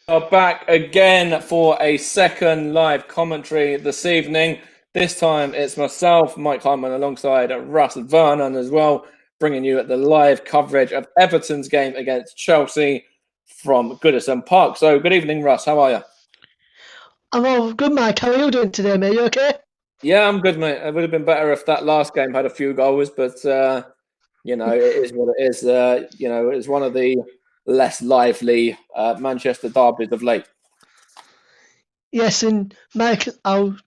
Are back again for a second live commentary this evening. This time it's myself, Mike Hyman, alongside Russ Vernon as well, bringing you the live coverage of Everton's game against Chelsea from Goodison Park. So, good evening, Russ. How are you? I'm all good, Mike. How are you doing today, mate? You okay? Yeah, I'm good, mate. It would have been better if that last game had a few goals, but it is what it is. It's one of the less lively Manchester derbies of late. Yes, and Mike, on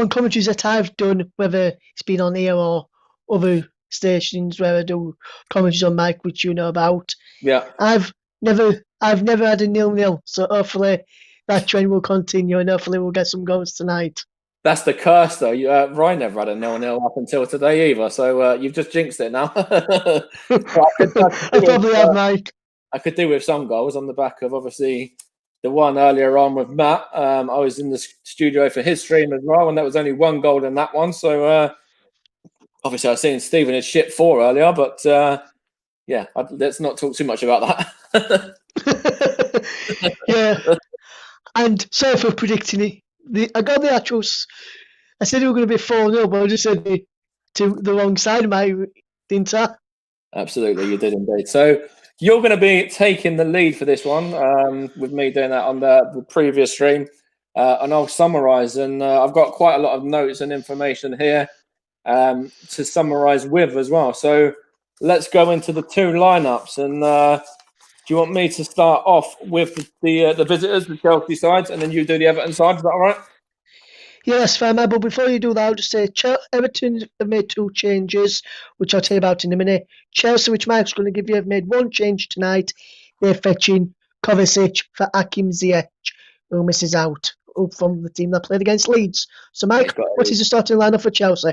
commentaries that I've done, whether it's been on here or other stations where I do commentaries on Mike, which you know about, Yeah. I've never had a 0-0. So hopefully that trend will continue, and hopefully we'll get some goals tonight. That's the curse, though. Ryan never had a 0-0 up until today either, so you've just jinxed it now. I probably have, Mike. I could do with some goals on the back of obviously the one earlier on with Matt. I was in the studio for his stream as well, and there was only one goal in that one. So obviously, I was seeing Stephen had shit 4 earlier, but let's not talk too much about that. Yeah, and sorry for predicting it. I got the actuals. I said it was going to be 4-0, but I just said to the wrong side of my, didn't I? Absolutely, you did indeed. So you're going to be taking the lead for this one, with me doing that on the previous stream. And I'll summarise. And I've got quite a lot of notes and information here to summarise with as well. So let's go into the two lineups. And do you want me to start off with the visitors, the Chelsea sides, and then you do the Everton side? Is that all right? Yeah, that's fine, But before you do that, I'll just say Everton have made 2 changes, which I'll tell you about in a minute. Chelsea, which Mike's going to give you, have made 1 change tonight. They're fetching Kovacic for Hakim Ziyech, who misses out from the team that played against Leeds. So, Mike, what is the starting lineup for Chelsea?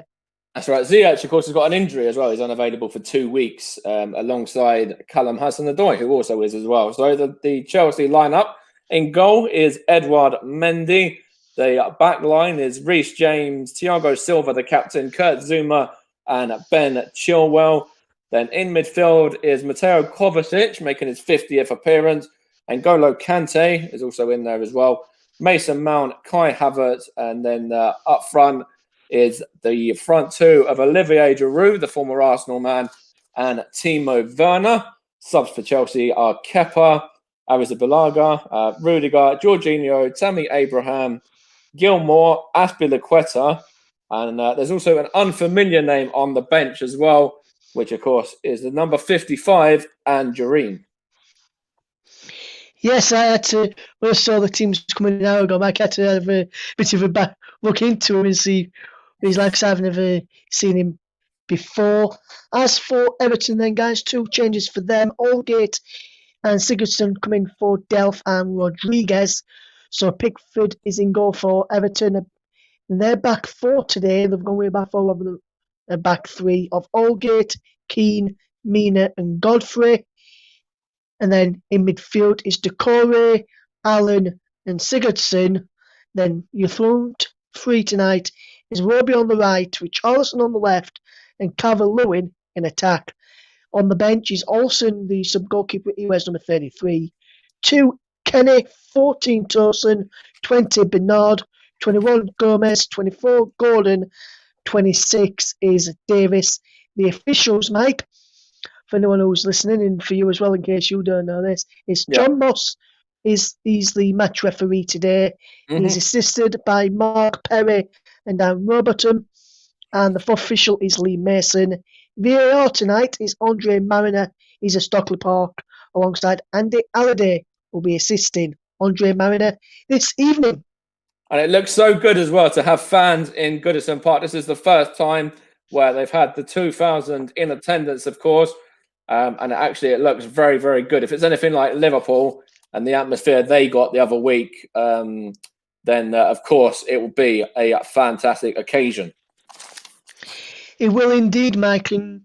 That's right. Ziyech, of course, has got an injury as well. He's unavailable for 2 weeks, alongside Callum Hudson-Odoi, who also is as well. So the Chelsea lineup in goal is Edouard Mendy. The back line is Reece James, Thiago Silva, the captain, Kurt Zouma, and Ben Chilwell. Then in midfield is Mateo Kovacic, making his 50th appearance. And N'Golo Kante is also in there as well. Mason Mount, Kai Havertz, and then up front is the front two of Olivier Giroud, the former Arsenal man, and Timo Werner. Subs for Chelsea are Kepa, Arrizabalaga, Rudiger, Jorginho, Tammy Abraham, Gilmore, Azpilicueta, and there's also an unfamiliar name on the bench as well, which of course is the number 55, and Jareen. Yes, I had to, when I saw the teams coming an hour ago, Mike, I had to have a bit of a back look into him and see what he's like, because I've never seen him before. As for Everton then, guys, 2 changes for them. Aldgate and Sigurdsson come in for Delph and Rodriguez. So Pickford is in goal for Everton. And their back 4 today, they've gone way back 4 of the back 3 of Aldgate, Keane, Mina and Godfrey. And then in midfield is Decore, Allen and Sigurdsson. Then your front 3 tonight is Robbie on the right, Richarlison on the left, and Calvert-Lewin in attack. On the bench is Olsen, the sub-goalkeeper, he wears number 33. 2, Kenny, 14, Tosin, 20, Bernard, 21, Gomez, 24, Gordon, 26 is Davis. The officials, Mike, for anyone who's listening, and for you as well, in case you don't know this, is John Moss. He's the match referee today. Mm-hmm. He's assisted by Mark Perry and Dan Roberton. And the 4th official is Lee Mason. VAR tonight is Andre Mariner. He's at Stockley Park alongside Andy Halliday, who will be assisting Andre Mariner this evening. And it looks so good as well to have fans in Goodison Park. This is the first time where they've had the 2,000 in attendance, of course. And it looks very, very good. If it's anything like Liverpool and the atmosphere they got the other week, then, of course, it will be a fantastic occasion. It will indeed, Mike, and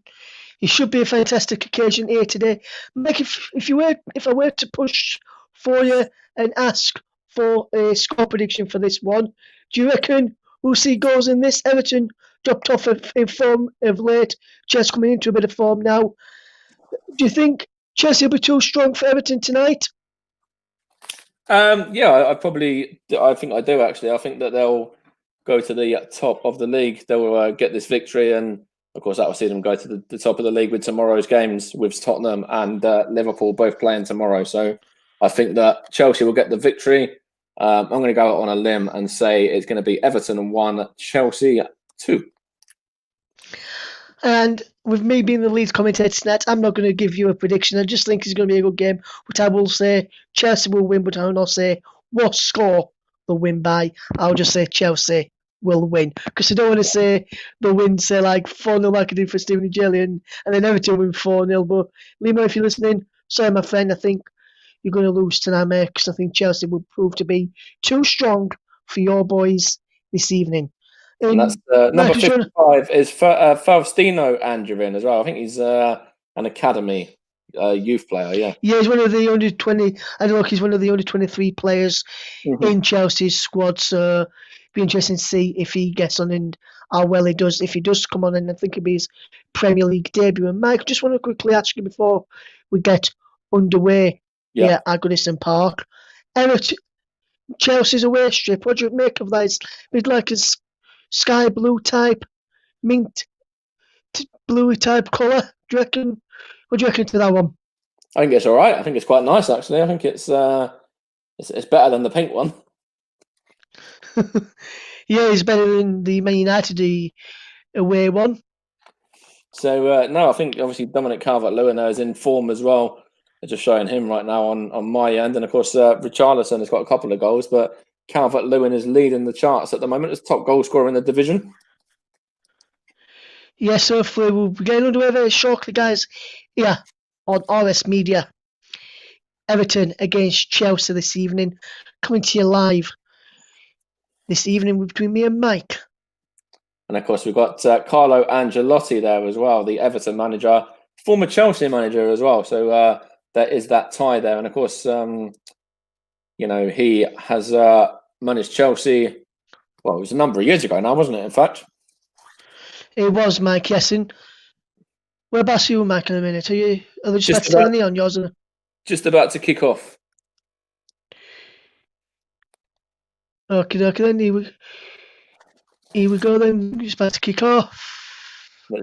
it should be a fantastic occasion here today. Mike, if I were to push for you and ask for a score prediction for this one, do you reckon we'll see goals in this? Everton dropped off in form of late, Chelsea coming into a bit of form now. Do you think Chelsea will be too strong for Everton tonight? Yeah, I think I do actually. I think that they'll go to the top of the league. They'll get this victory, and of course that will see them go to the top of the league with tomorrow's games with Tottenham and Liverpool both playing tomorrow. So I think that Chelsea will get the victory. I'm going to go out on a limb and say it's going to be Everton 1, Chelsea 2. And with me being the lead commentator tonight, I'm not going to give you a prediction. I just think it's going to be a good game. But I will say Chelsea will win, but I will not say what score they'll win by. I'll just say Chelsea will win. Because I don't want to say they'll win, say, like 4-0 like I did for Stephen Jelly, and then Everton win 4-0. But Limo, if you're listening, sorry, my friend, I think you're going to lose tonight, mate, because I think Chelsea will prove to be too strong for your boys this evening. And that's number 55 is Faustino Angerin as well. I think he's an academy youth player. Yeah. Yeah, he's one of the under 20. I don't know. He's one of the under 23 players in Chelsea's squad. So it'd be interesting to see if he gets on and how well he does. If he does come on, and I think it'll be his Premier League debut. And Mike, just want to quickly ask you before we get underway here at Goodison Park. Chelsea's away strip. What do you make of that? It's like a sky blue type, mint blue type colour. Do you reckon? What do you reckon to that one? I think it's all right. I think it's quite nice, actually. I think it's better than the pink one. Yeah, it's better than the Man United away one. So no, I think obviously Dominic Calvert-Lewin is in form as well. They're just showing him right now on my end, and of course Richarlison has got a couple of goals, but Calvert-Lewin is leading the charts at the moment as top goal scorer in the division. Yeah, so if we'll be getting underway very shortly, guys, here on RS Media. Everton against Chelsea this evening. Coming to you live this evening between me and Mike. And of course, we've got Carlo Ancelotti there as well, the Everton manager, former Chelsea manager as well. So there is that tie there. And of course, he has managed Chelsea. Well, it was a number of years ago now, wasn't it? In fact, it was, Mike. Yes, and whereabouts are you, Mike? In a minute, are they just about to take the on yours? Just about to kick off. Okay, then here we go. Then just about to kick off.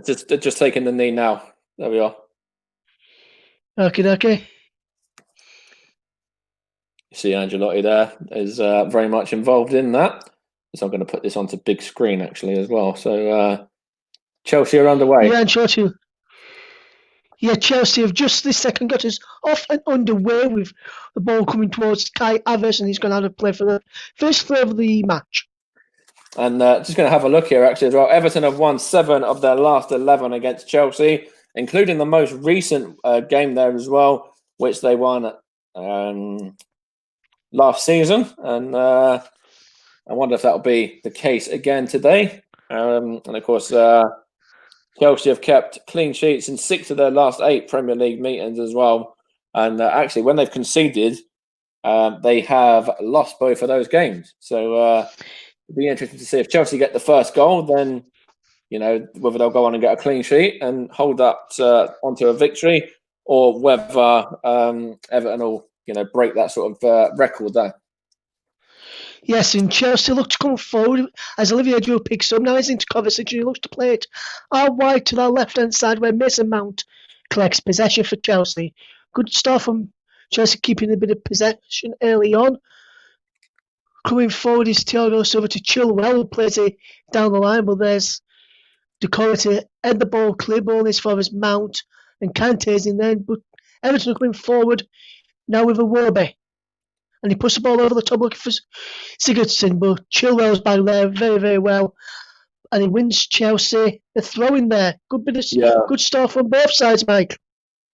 Just taking the knee now. There we are. Okay. You see Ancelotti there is very much involved in that. So I'm going to put this onto big screen actually as well. So Chelsea are underway. Yeah, and Chelsea. Yeah, Chelsea have just this second got us off and underway with the ball coming towards Kai Havertz, and he's going to have to play for the first third of the match. And just going to have a look here actually as well. Everton have won 7 of their last 11 against Chelsea, including the most recent game there as well, which they won last season. And I wonder if that'll be the case again today. And of course, Chelsea have kept clean sheets in 6 of their last 8 Premier League meetings as well. And actually, when they've conceded, they have lost both of those games. So it'll be interesting to see if Chelsea get the first goal, then, whether they'll go on and get a clean sheet and hold up onto a victory, or whether Everton will, break that sort of record there. Yes, and Chelsea look to come forward as Olivier Giroud picks up. Now he's into Kovacic, and he looks to play it out wide to the left-hand side where Mason Mount collects possession for Chelsea. Good start from Chelsea, keeping a bit of possession early on. Coming forward is Thiago over to Chilwell, who plays it down the line, but there's Decore to end the ball, clear ball is for his Mount, and Kante's in there, but Everton are coming forward now with Iwobi. And he puts the ball over the top looking for Sigurdsson, but Chilwell's back there very, very well. And he wins Chelsea. The throw in there. Good start from both sides, Mike.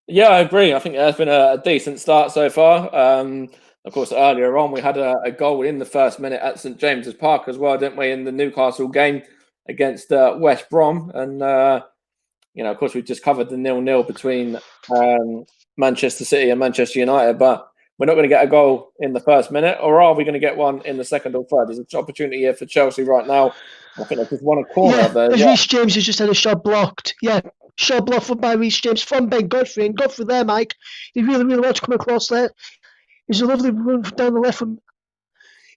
Yeah, I agree. I think it has been a decent start so far. Of course, earlier on, we had a goal in the first minute at St James's Park as well, didn't we, in the Newcastle game against West Brom. And, of course, we've just covered the 0-0 between Manchester City and Manchester United. But we're not going to get a goal in the first minute, or are we going to get one in the second or third? There's an opportunity here for Chelsea right now. I think they've just won a corner there. Reece James has just had a shot blocked. Yeah, shot blocked by Reece James from Ben Godfrey. And Godfrey there, Mike, he really, really wants to come across there. was a lovely run down the left from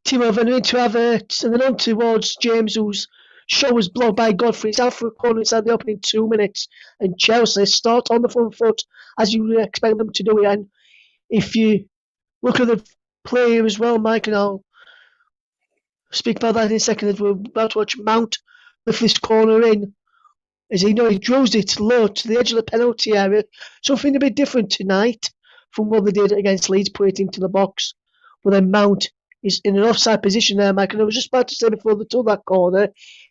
Timo Werner into Havertz and then on towards James, whose shot was blocked by Godfrey. It's out for a corner inside the opening 2 minutes. And Chelsea start on the front foot as you would expect them to do. And if you look at the player as well, Mike, and I'll speak about that in a second, as we're about to watch Mount lift this corner in. As he drills it low to the edge of the penalty area. Something a bit different tonight from what they did against Leeds, put it into the box. But then Mount is in an offside position there, Mike. And I was just about to say before they took that corner,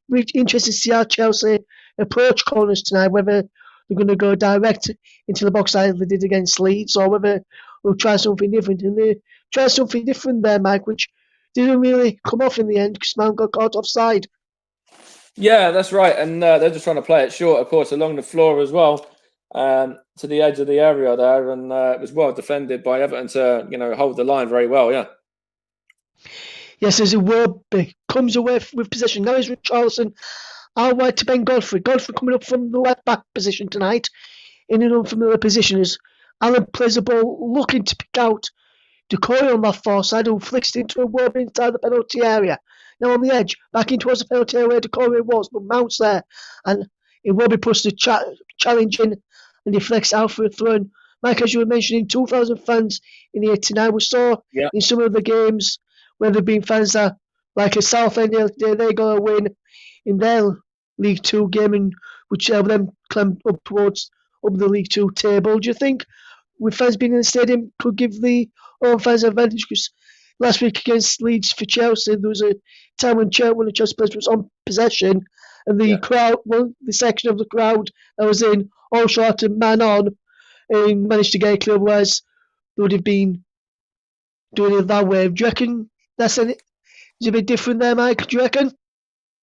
we're interested to see how Chelsea approach corners tonight, whether they're going to go direct into the box like they did against Leeds, or whether they'll try something different. And they tried something different there, Mike, which didn't really come off in the end because Mount got caught offside. Yeah, that's right. And they're just trying to play it short, of course, along the floor as well, to the edge of the area there. And it was well defended by Everton to, hold the line very well, yeah. Yes, as Iwobi comes away with possession. Now he's Richarlison out wide to Ben Godfrey. Godfrey coming up from the left back position tonight in an unfamiliar position as Allen plays the ball looking to pick out Decoy on that far side, who flicks it into Iwobi inside the penalty area. Now on the edge, back in towards the penalty area where Decoy was, but Mount's there. And Iwobi puts the challenge in and deflects out for a throw. And Mike, as you were mentioning, 2,000 fans in here tonight. We saw in some of the games where there have been fans that, like a Southend, they got a win in their League Two game, and which helped them climb up the League Two table. Do you think, with fans being in the stadium, could give the home fans an advantage? Because last week against Leeds for Chelsea, there was a time when the Chelsea players was on possession, and the crowd, the section of the crowd that was in, all shouted "man on," and managed to get a clear. Whereas they would have been doing it that way. Do you reckon is a bit different there, Mike? Do you reckon?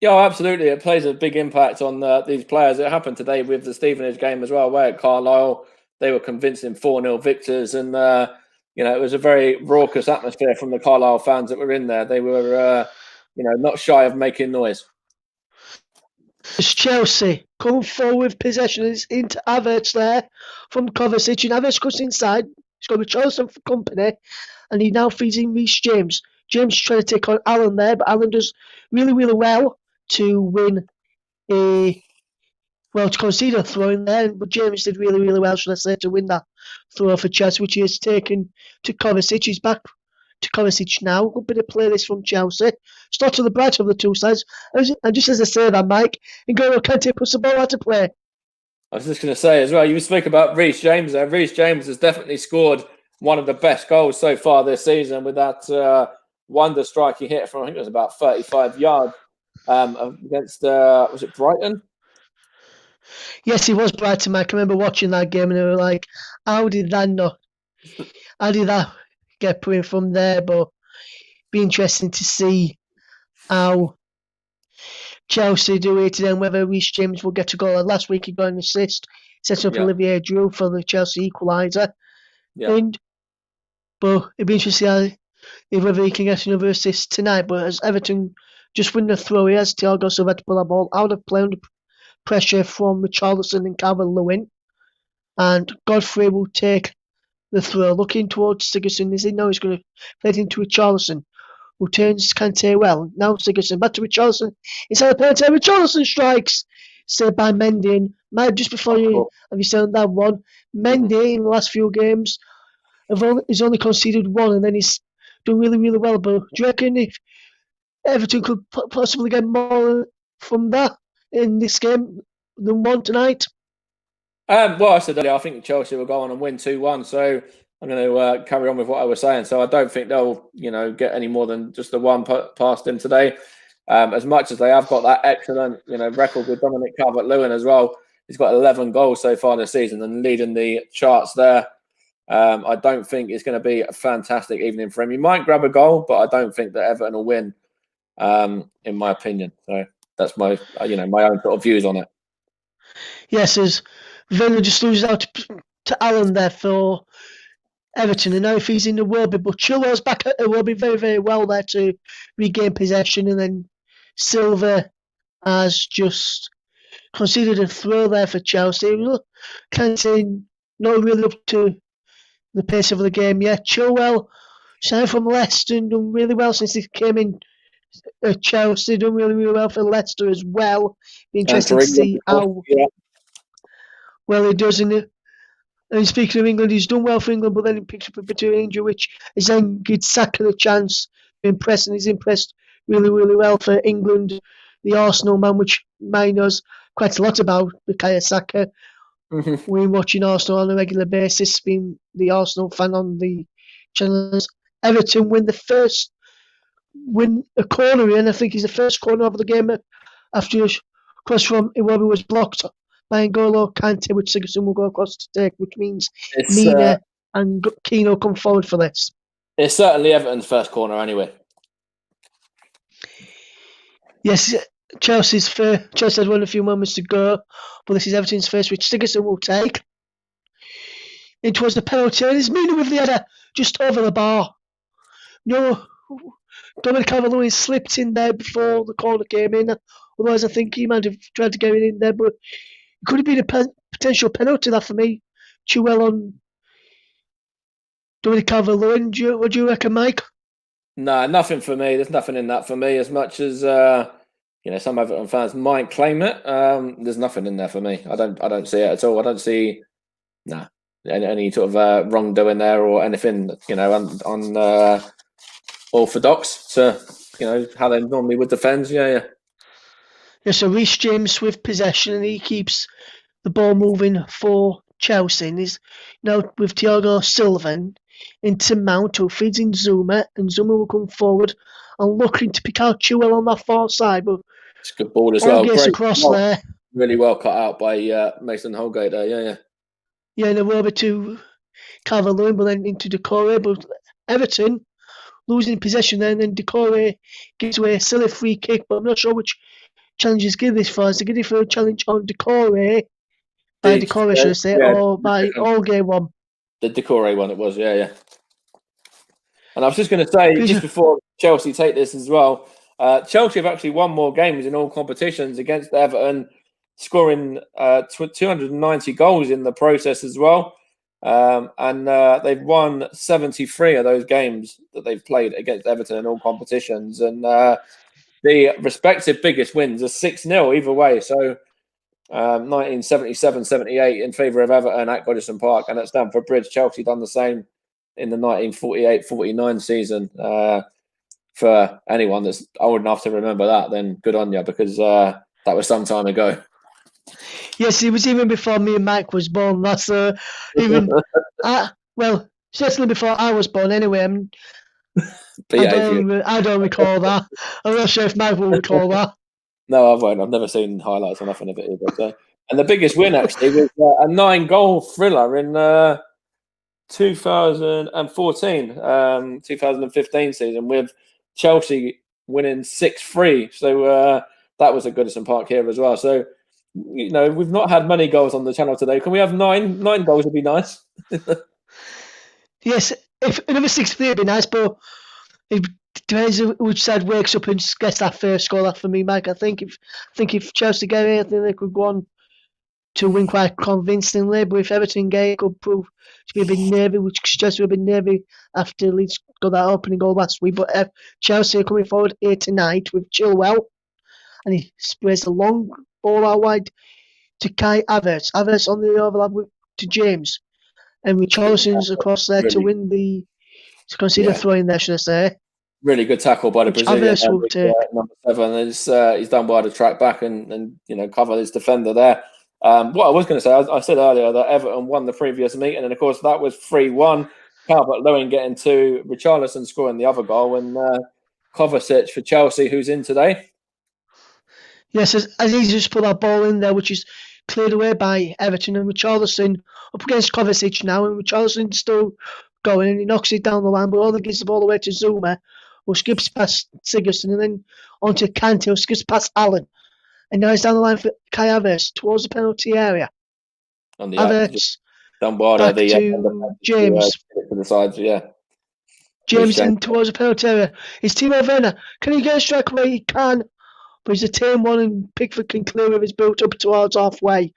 Yeah, absolutely. It plays a big impact on these players. It happened today with the Stevenage game as well, where at Carlisle they were convincing 4-0 victors, and it was a very raucous atmosphere from the Carlisle fans that were in there. They were, not shy of making noise. It's Chelsea coming forward with possession into Havertz there from Kovacic, and Havertz goes inside. He's got Richarlison for company, and he now feeds in Reece James. James trying to take on Allen there, but Allen does really, really well to concede a throw in there. But James did really, really well, should I say, to win that throw for Chelsea, which he has taken to Kovacic. He's back to Kovacic now. Good bit of play this from Chelsea. Start to the brighter of the two sides. And just as I say that, Mike, N'Golo Kante puts the ball out to play. I was just going to say as well, you speak about Reece James there. Reece James has definitely scored one of the best goals so far this season with that wonder strike he hit from, I think it was about 35 yards against, was it Brighton? Yes, it was Brighton, Mike. I remember watching that game and they were like, how did that get put in from there? But be interesting to see how Chelsea do it and whether Reece James will get a goal. Last week he got an assist, set up Olivier Giroud for the Chelsea equaliser. Yeah. But it'd be interesting to see whether he can get another assist tonight. But as Everton just win the throw, he has Thiago Silva to pull that ball out of play under pressure from Richarlison and Calvert-Lewin. And Godfrey will take the throw, looking towards Sigurdsson as he knows he's going to play it into Richarlison, who turns Kante well. Now Sigurdsson back to Richarlison inside the penalty. Richarlison strikes, saved by Mendy. And Mike, just before have you said that one? Mendy in the last few games he's only conceded one, and then he's done really, really well. But do you reckon if Everton could possibly get more from that in this game than one tonight? Well, I said earlier, I think Chelsea will go on and win 2-1. So I'm going to carry on with what I was saying. So I don't think they'll, get any more than just the one past them today. As much as they have got that excellent, record with Dominic Calvert-Lewin as well. He's got 11 goals so far this season and leading the charts there. I don't think it's going to be a fantastic evening for him. He might grab a goal, but I don't think that Everton will win, in my opinion. So that's my, my own sort of views on it. Yes, as Villa just loses out to Allen there for Everton, and now if he's in the Iwobi, but Chilwell's back at Iwobi very, very well there to regain possession, and then Silva has just conceded a throw there for Chelsea. Can't say not really up to the pace of the game yet. Chilwell Signed from Leicester and done really well since he came in at Chelsea. Done really, really well for Leicester as well. Be And interesting for to England, see of course, how yeah. well he does in it. And speaking of England, he's done well for England, but then he picks up a bit of an injury, which is then gives Saka the chance to impress, and he's impressed really, really well for England. The Arsenal man, which May knows quite a lot about, Bukayo Saka. Mhm. We're watching Arsenal on a regular basis, being the Arsenal fan on the channels. Everton win a corner, and I think he's the first corner of the game after a cross from Iwobi was blocked by N'Golo Kante, which Sigurdsson will go across to take, which means It's Mina and Keno come forward for this. it's certainly Everton's first corner anyway. Yes, Chelsea has won a few moments to go, but this is Everton's first, which Sigurdsson will take. It was the penalty, and it's Mina with the header just over the bar. No, Dominic Calvert-Lewin slipped in there before the corner came in. Otherwise, I think he might have tried to get it in there, but it could have been a potential penalty that for me. Chilwell on Dominic Calvert-Lewin. What do you reckon, Mike? No, nothing for me. There's nothing in that for me. As much as some Everton fans might claim it, there's nothing in there for me. I don't see it at all. I don't see any sort of wrongdoing there or anything. On orthodox to how they normally would defend. Yeah. Yeah, so Reece James with possession, and he keeps the ball moving for Chelsea. And he's now with Thiago Silva into Mount, who feeds in Zuma, and Zuma will come forward and looking to pick out Chilwell on that far side. But it's a good ball as all well. gets Great across ball. there. Really well cut out by Mason Holgate there. Yeah. Yeah, and a over to Calvert-Lewin, but then into Decore. But Everton losing possession there, and then Decore gives away a silly free kick. But I'm not sure which challenges give this for. Is they give it for a challenge on Decore, by Decore, should I say, or by Holgate one? The Decore one it was, yeah. And I was just going to say, just before Chelsea take this as well, Chelsea have actually won more games in all competitions against Everton, scoring 290 goals in the process as well. And they've won 73 of those games that they've played against Everton in all competitions. And the respective biggest wins are 6-0 either way. So 1977-78 in favour of Everton at Goodison Park, and at Stamford Bridge, Chelsea done the same in the 1948-49 season. For anyone that's old enough to remember that, then good on you, because that was some time ago. Yes, it was even before me and Mike was born. That's even certainly before I was born. Anyway, I don't recall that. I'm not sure if Mike will recall that. No, I won't. I've never seen highlights or nothing of it either. So. And the biggest win actually was a 9-goal thriller in 2014, 2015 season, with Chelsea winning 6-3. So that was at Goodison Park here as well. So we've not had many goals on the channel today. Can we have 9? 9 goals would be nice. Yes, if another 6-3 would be nice, but it depends which side wakes up and gets that first goal. That for me, Mike. I think if Chelsea get it, I think they could go on to win quite convincingly. But if Everton get it, could prove to be a bit nervy, which Chelsea have been nervy after Leeds got that opening goal last week. But Chelsea are coming forward here tonight with Chilwell, and he sprays a long ball out wide to Kai Havertz. Havertz on the overlap to James, and Richarlison's across there to win to consider throwing there, should I say. Really good tackle by the Brazilian. Number 7. He's done well to track back and cover his defender there. What I was going to say, I said earlier that Everton won the previous meeting, and of course that was 3-1. Calvert-Lewin getting 2, Richarlison scoring the other goal, and Kovacic for Chelsea, who's in today. Yes, as he just put that ball in there, which is cleared away by Everton, and Richarlison up against Kovacic now, and Richarlison's still going, and he knocks it down the line, but all that gives the ball away to Zuma, who skips past Sigurdsson, and then onto Kante, who skips past Allen. And now he's down the line for Kai Havertz towards the penalty area. On the Havertz back to James. To the sides, yeah. James in towards the penalty area. It's Timo Werner. Can he get a strike away? He can. But he's a tame one, and Pickford can clear with his boot up towards halfway.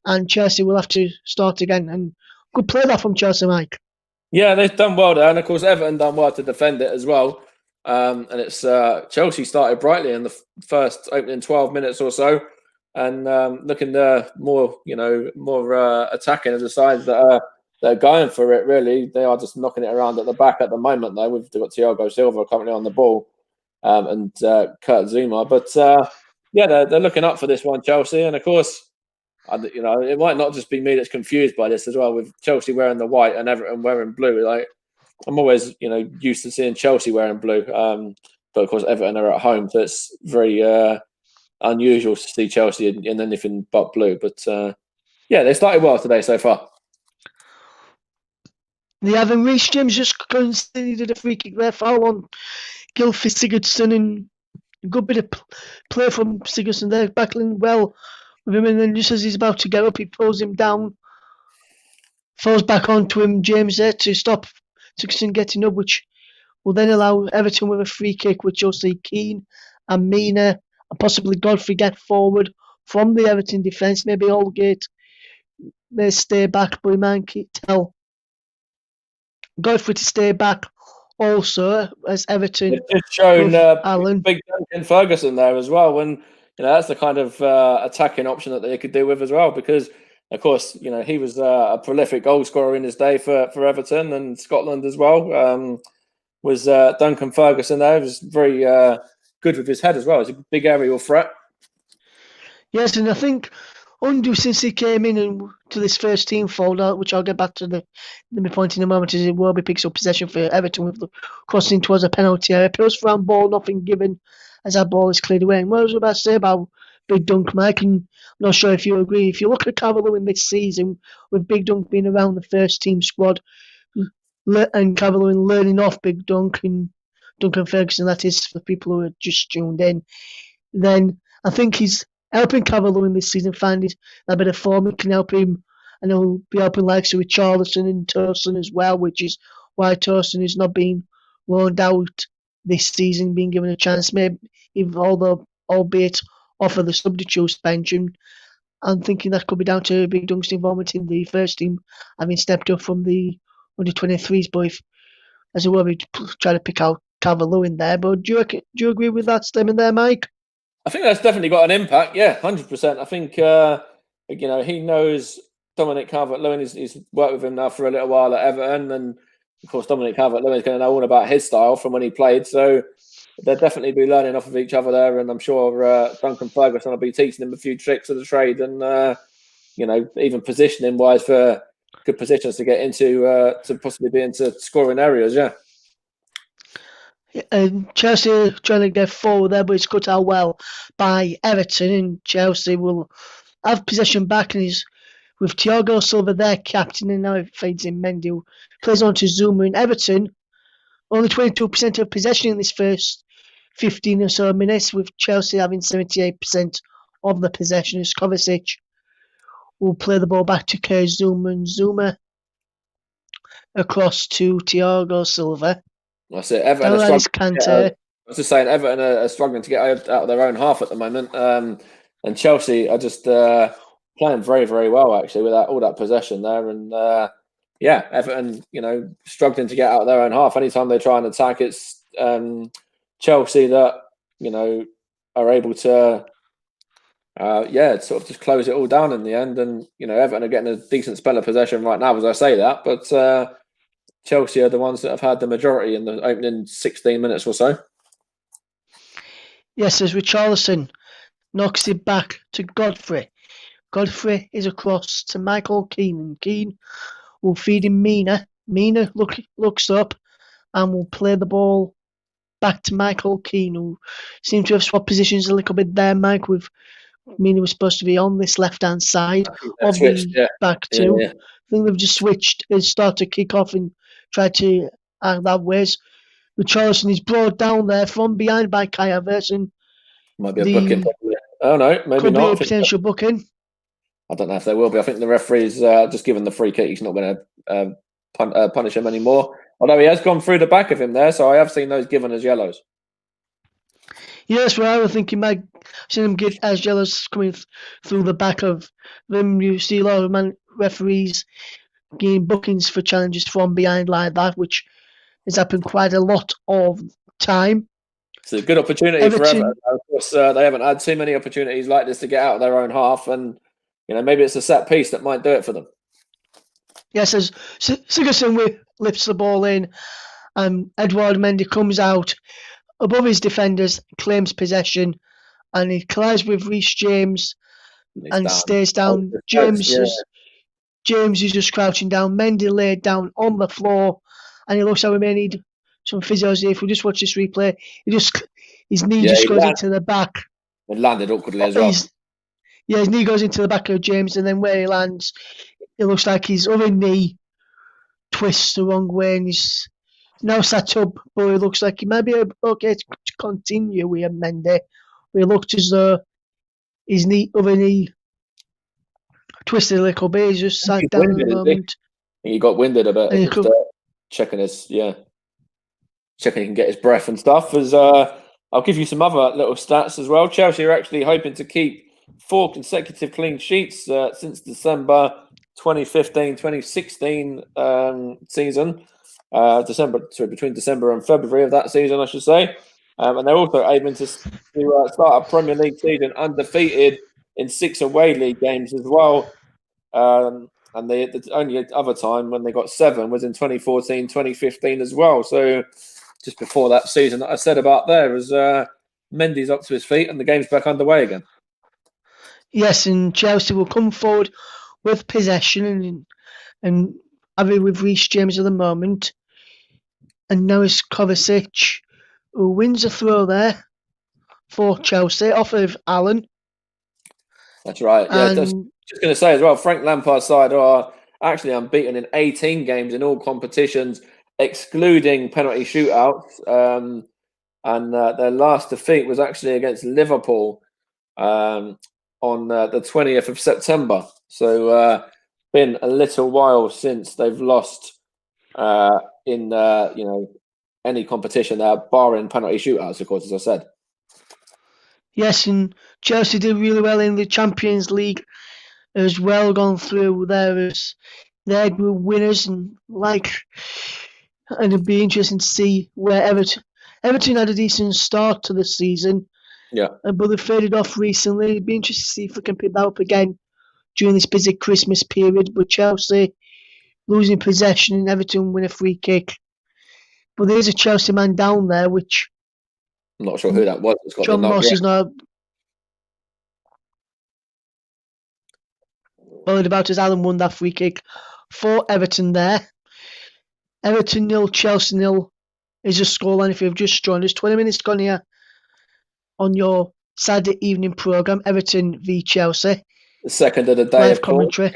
And Chelsea will have to start again. And good play that from Chelsea, Mike. Yeah, they've done well there, and of course Everton done well to defend it as well. And it's Chelsea started brightly in the first opening 12 minutes or so, and looking more, more attacking as the sides that are going for it. Really, they are just knocking it around at the back at the moment. Though we've got Thiago Silva currently on the ball, and Kurt Zuma, but yeah, they're looking up for this one, Chelsea, and of course. It might not just be me that's confused by this as well. With Chelsea wearing the white and Everton wearing blue, like I'm always, used to seeing Chelsea wearing blue, but of course Everton are at home, so it's very unusual to see Chelsea in anything but blue. But yeah, they started well today so far. The Evan Reece James just conceded a free kick there, foul on Gylfi Sigurdsson, and a good bit of play from Sigurdsson there, battling well with him, and then just as he's about to get up, he pulls him down, falls back onto him, James there to stop Sigurdsson getting up, which will then allow Everton with a free kick, which you'll see Keane and Mina and possibly Godfrey get forward from the Everton defence. Maybe Aldgate may stay back, but we might tell Godfrey to stay back also as Everton. It's just shown Allen. big Duncan Ferguson there as well. When that's the kind of attacking option that they could do with as well, because of course he was a prolific goal scorer in his day for Everton and Scotland as well. Was Duncan Ferguson there? He was very good with his head as well. He's a big aerial threat. Yes, and I think Undu, since he came in and to this first team fold out, which I'll get back to my point in a moment, as Iwobi picks up possession for Everton with the crossing towards a penalty area. Appeals for handball, nothing given as that ball is cleared away. And what I was about to say about Big Dunk, Mike, and I'm not sure if you agree, if you look at Cavallo in this season, with Big Dunk being around the first team squad, and Cavallo learning off Big Dunk and Duncan Ferguson, that is for people who are just tuned in, then I think he's helping Cavallo in this season find a bit of form. It can help him, and he'll be helping likes with Charlton and Tosin as well, which is why Tosin is not being loaned out this season, being given a chance, maybe even albeit off of the substitute bench. And I'm thinking that could be down to Big Dunk's involvement in the first team, having stepped up from the under 23s. But if, as it were, we try to pick out Cavallo in there. But do you agree with that statement there, Mike? I think that's definitely got an impact. Yeah, 100%. I think he knows Dominic Calvert-Lewin. He's worked with him now for a little while at Everton, and of course Dominic Calvert-Lewin is going to know all about his style from when he played. So they'll definitely be learning off of each other there, and I'm sure Duncan Ferguson will be teaching him a few tricks of the trade, and even positioning wise for good positions to get into to possibly be into scoring areas. Yeah. And Chelsea trying to get forward there, but it's cut out well by Everton, and Chelsea will have possession back, and is with Thiago Silva their captain, and now it fades in Mendy, who plays on to Zuma. And Everton only 22% of possession in this first 15 or so minutes, with Chelsea having 78% of the possession. As Kovacic will play the ball back to Kurt Zuma, and Zuma across to Thiago Silva. That's it. Everton are struggling. I was just saying, Everton are struggling to get out of their own half at the moment, and Chelsea are just playing very, very well actually with all that possession there. And Everton, struggling to get out of their own half. Anytime they try and attack, it's Chelsea that are able to sort of just close it all down in the end. And Everton are getting a decent spell of possession right now, as I say that, but. Chelsea are the ones that have had the majority in the opening 16 minutes or so. Yes, as Richarlison knocks it back to Godfrey. Godfrey is across to Michael Keane, and Keane will feed him Mina. Mina looks up and will play the ball back to Michael Keane, who seemed to have swapped positions a little bit there, Mike, with Mina was supposed to be on this left-hand side of the back two. Yeah. I think they've just switched and started to kick off and try to act that ways. Richarlison is brought down there from behind by Kai Havertz. Might be a booking. Oh no, maybe could not. Could be a potential booking. I don't know if there will be. I think the referee's just given the free kick. He's not going to punish him anymore. Although he has gone through the back of him there, so I have seen those given as yellows. Yes, well, I would think you might see them get as yellows coming through the back of them. You see a lot of referees getting bookings for challenges from behind like that, which has happened quite a lot of time. It's a good opportunity for Everton. Of course, they haven't had too many opportunities like this to get out of their own half, and maybe it's a set piece that might do it for them. Yes, as Sigurdsson lifts the ball in, and Edouard Mendy comes out above his defenders, claims possession, and he collides with Reece James and stays down. James is just crouching down. Mendy laid down on the floor, and he looks like we may need some physios here. If we just watch this replay, his knee just goes into the back. It landed awkwardly as well. His knee goes into the back of James, and then where he lands, it looks like his other knee twists the wrong way, and he's now sat up, but it looks like he might be okay to continue with Mendy. But it looked as though his other knee twisted a little bit. He's just sat down at the moment. He got winded a bit. Checking he can get his breath and stuff. I'll give you some other little stats as well. Chelsea are actually hoping to keep 4 consecutive clean sheets since December 2015-2016 season. Between December and February of that season, I should say. And they're also aiming to start a Premier League season undefeated in 6 away league games as well. And the only other time when they got 7 was in 2014-2015 as well. So just before that season that I said about there, as Mendy's up to his feet and the game's back underway again. Yes, and Chelsea will come forward with possession and have it with Reece James at the moment. And now it's Kovacic who wins a throw there for Chelsea off of Allen. That's right. Yeah, just going to say as well, Frank Lampard's side are actually unbeaten in 18 games in all competitions, excluding penalty shootouts. And their last defeat was actually against Liverpool on the 20th of September. So been a little while since they've lost in any competition there, barring penalty shootouts, of course, as I said. Yes, and Chelsea did really well in the Champions League as well, gone through there as they were winners, and it'd be interesting to see where Everton had a decent start to the season. Yeah. But they faded off recently. It'd be interesting to see if they can pick that up again during this busy Christmas period. But Chelsea losing possession and Everton win a free kick. But there's a Chelsea man down there, which I'm not sure who that was. It's got John Moss is not worried about as Allen won that free kick for Everton there. Everton 0, Chelsea 0 is a scoreline if you've just joined us. 20 minutes gone here on your Saturday evening programme, Everton v Chelsea. The second of the day. Live commentary.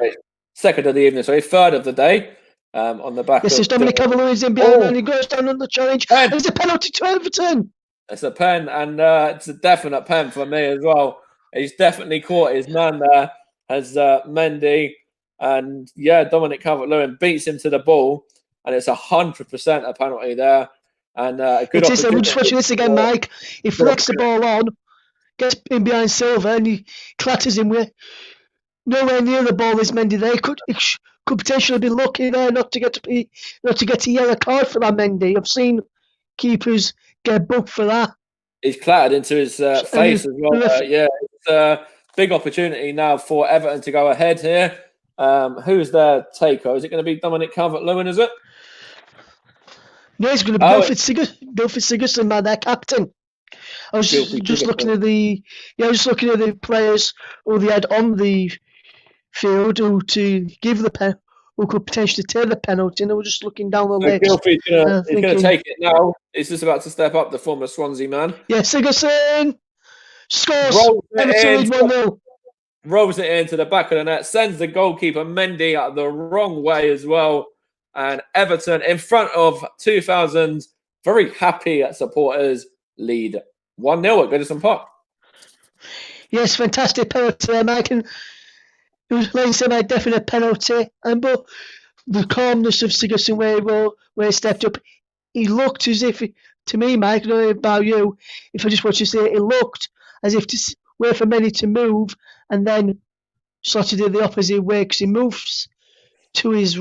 Second of the evening, sorry, third of the day. On the back. Yes, there's Dominic Calvert-Lewin's in behind and he goes down on the challenge. And it's a penalty to Everton. It's a pen, and it's a definite pen for me as well. He's definitely caught his man there as Mendy, and Dominic Calvert-Lewin beats him to the ball, and it's 100% a penalty there. And a good opportunity. We're just watching this again, Mike. He flicks the ball on, gets in behind Silva, and he clatters him with nowhere near the ball. Is Mendy there? Could potentially be lucky there not to get a yellow card for that Mendy. I've seen keepers get booked for that. He's clattered into his face as well. It's a big opportunity now for Everton to go ahead here. Who's their taker? Is it going to be Dominic Calvert-Lewin, is it? No, it's going to be Gylfi Sigurdsson, man, their captain. I was just looking at the players who they had on the field who could potentially take the penalty, and they were just looking down the list. Gylfi's going to take it now. He's just about to step up, the former Swansea man. Yeah, Sigurdsson scores. Everton 1-0. Rolls it into the back of the net, sends the goalkeeper Mendy out the wrong way as well. And Everton, in front of 2,000 very happy supporters, lead 1-0 at Goodison Park. Yes, fantastic penalty there, Mike. And it was, like you said, a definite penalty. But the calmness of Sigurdsson where he stepped up, he looked as if, to me, Mike, I don't know about you, if I just watch you say it looked as if to wait for Mendy to move and then sort of do the opposite way because he moves to his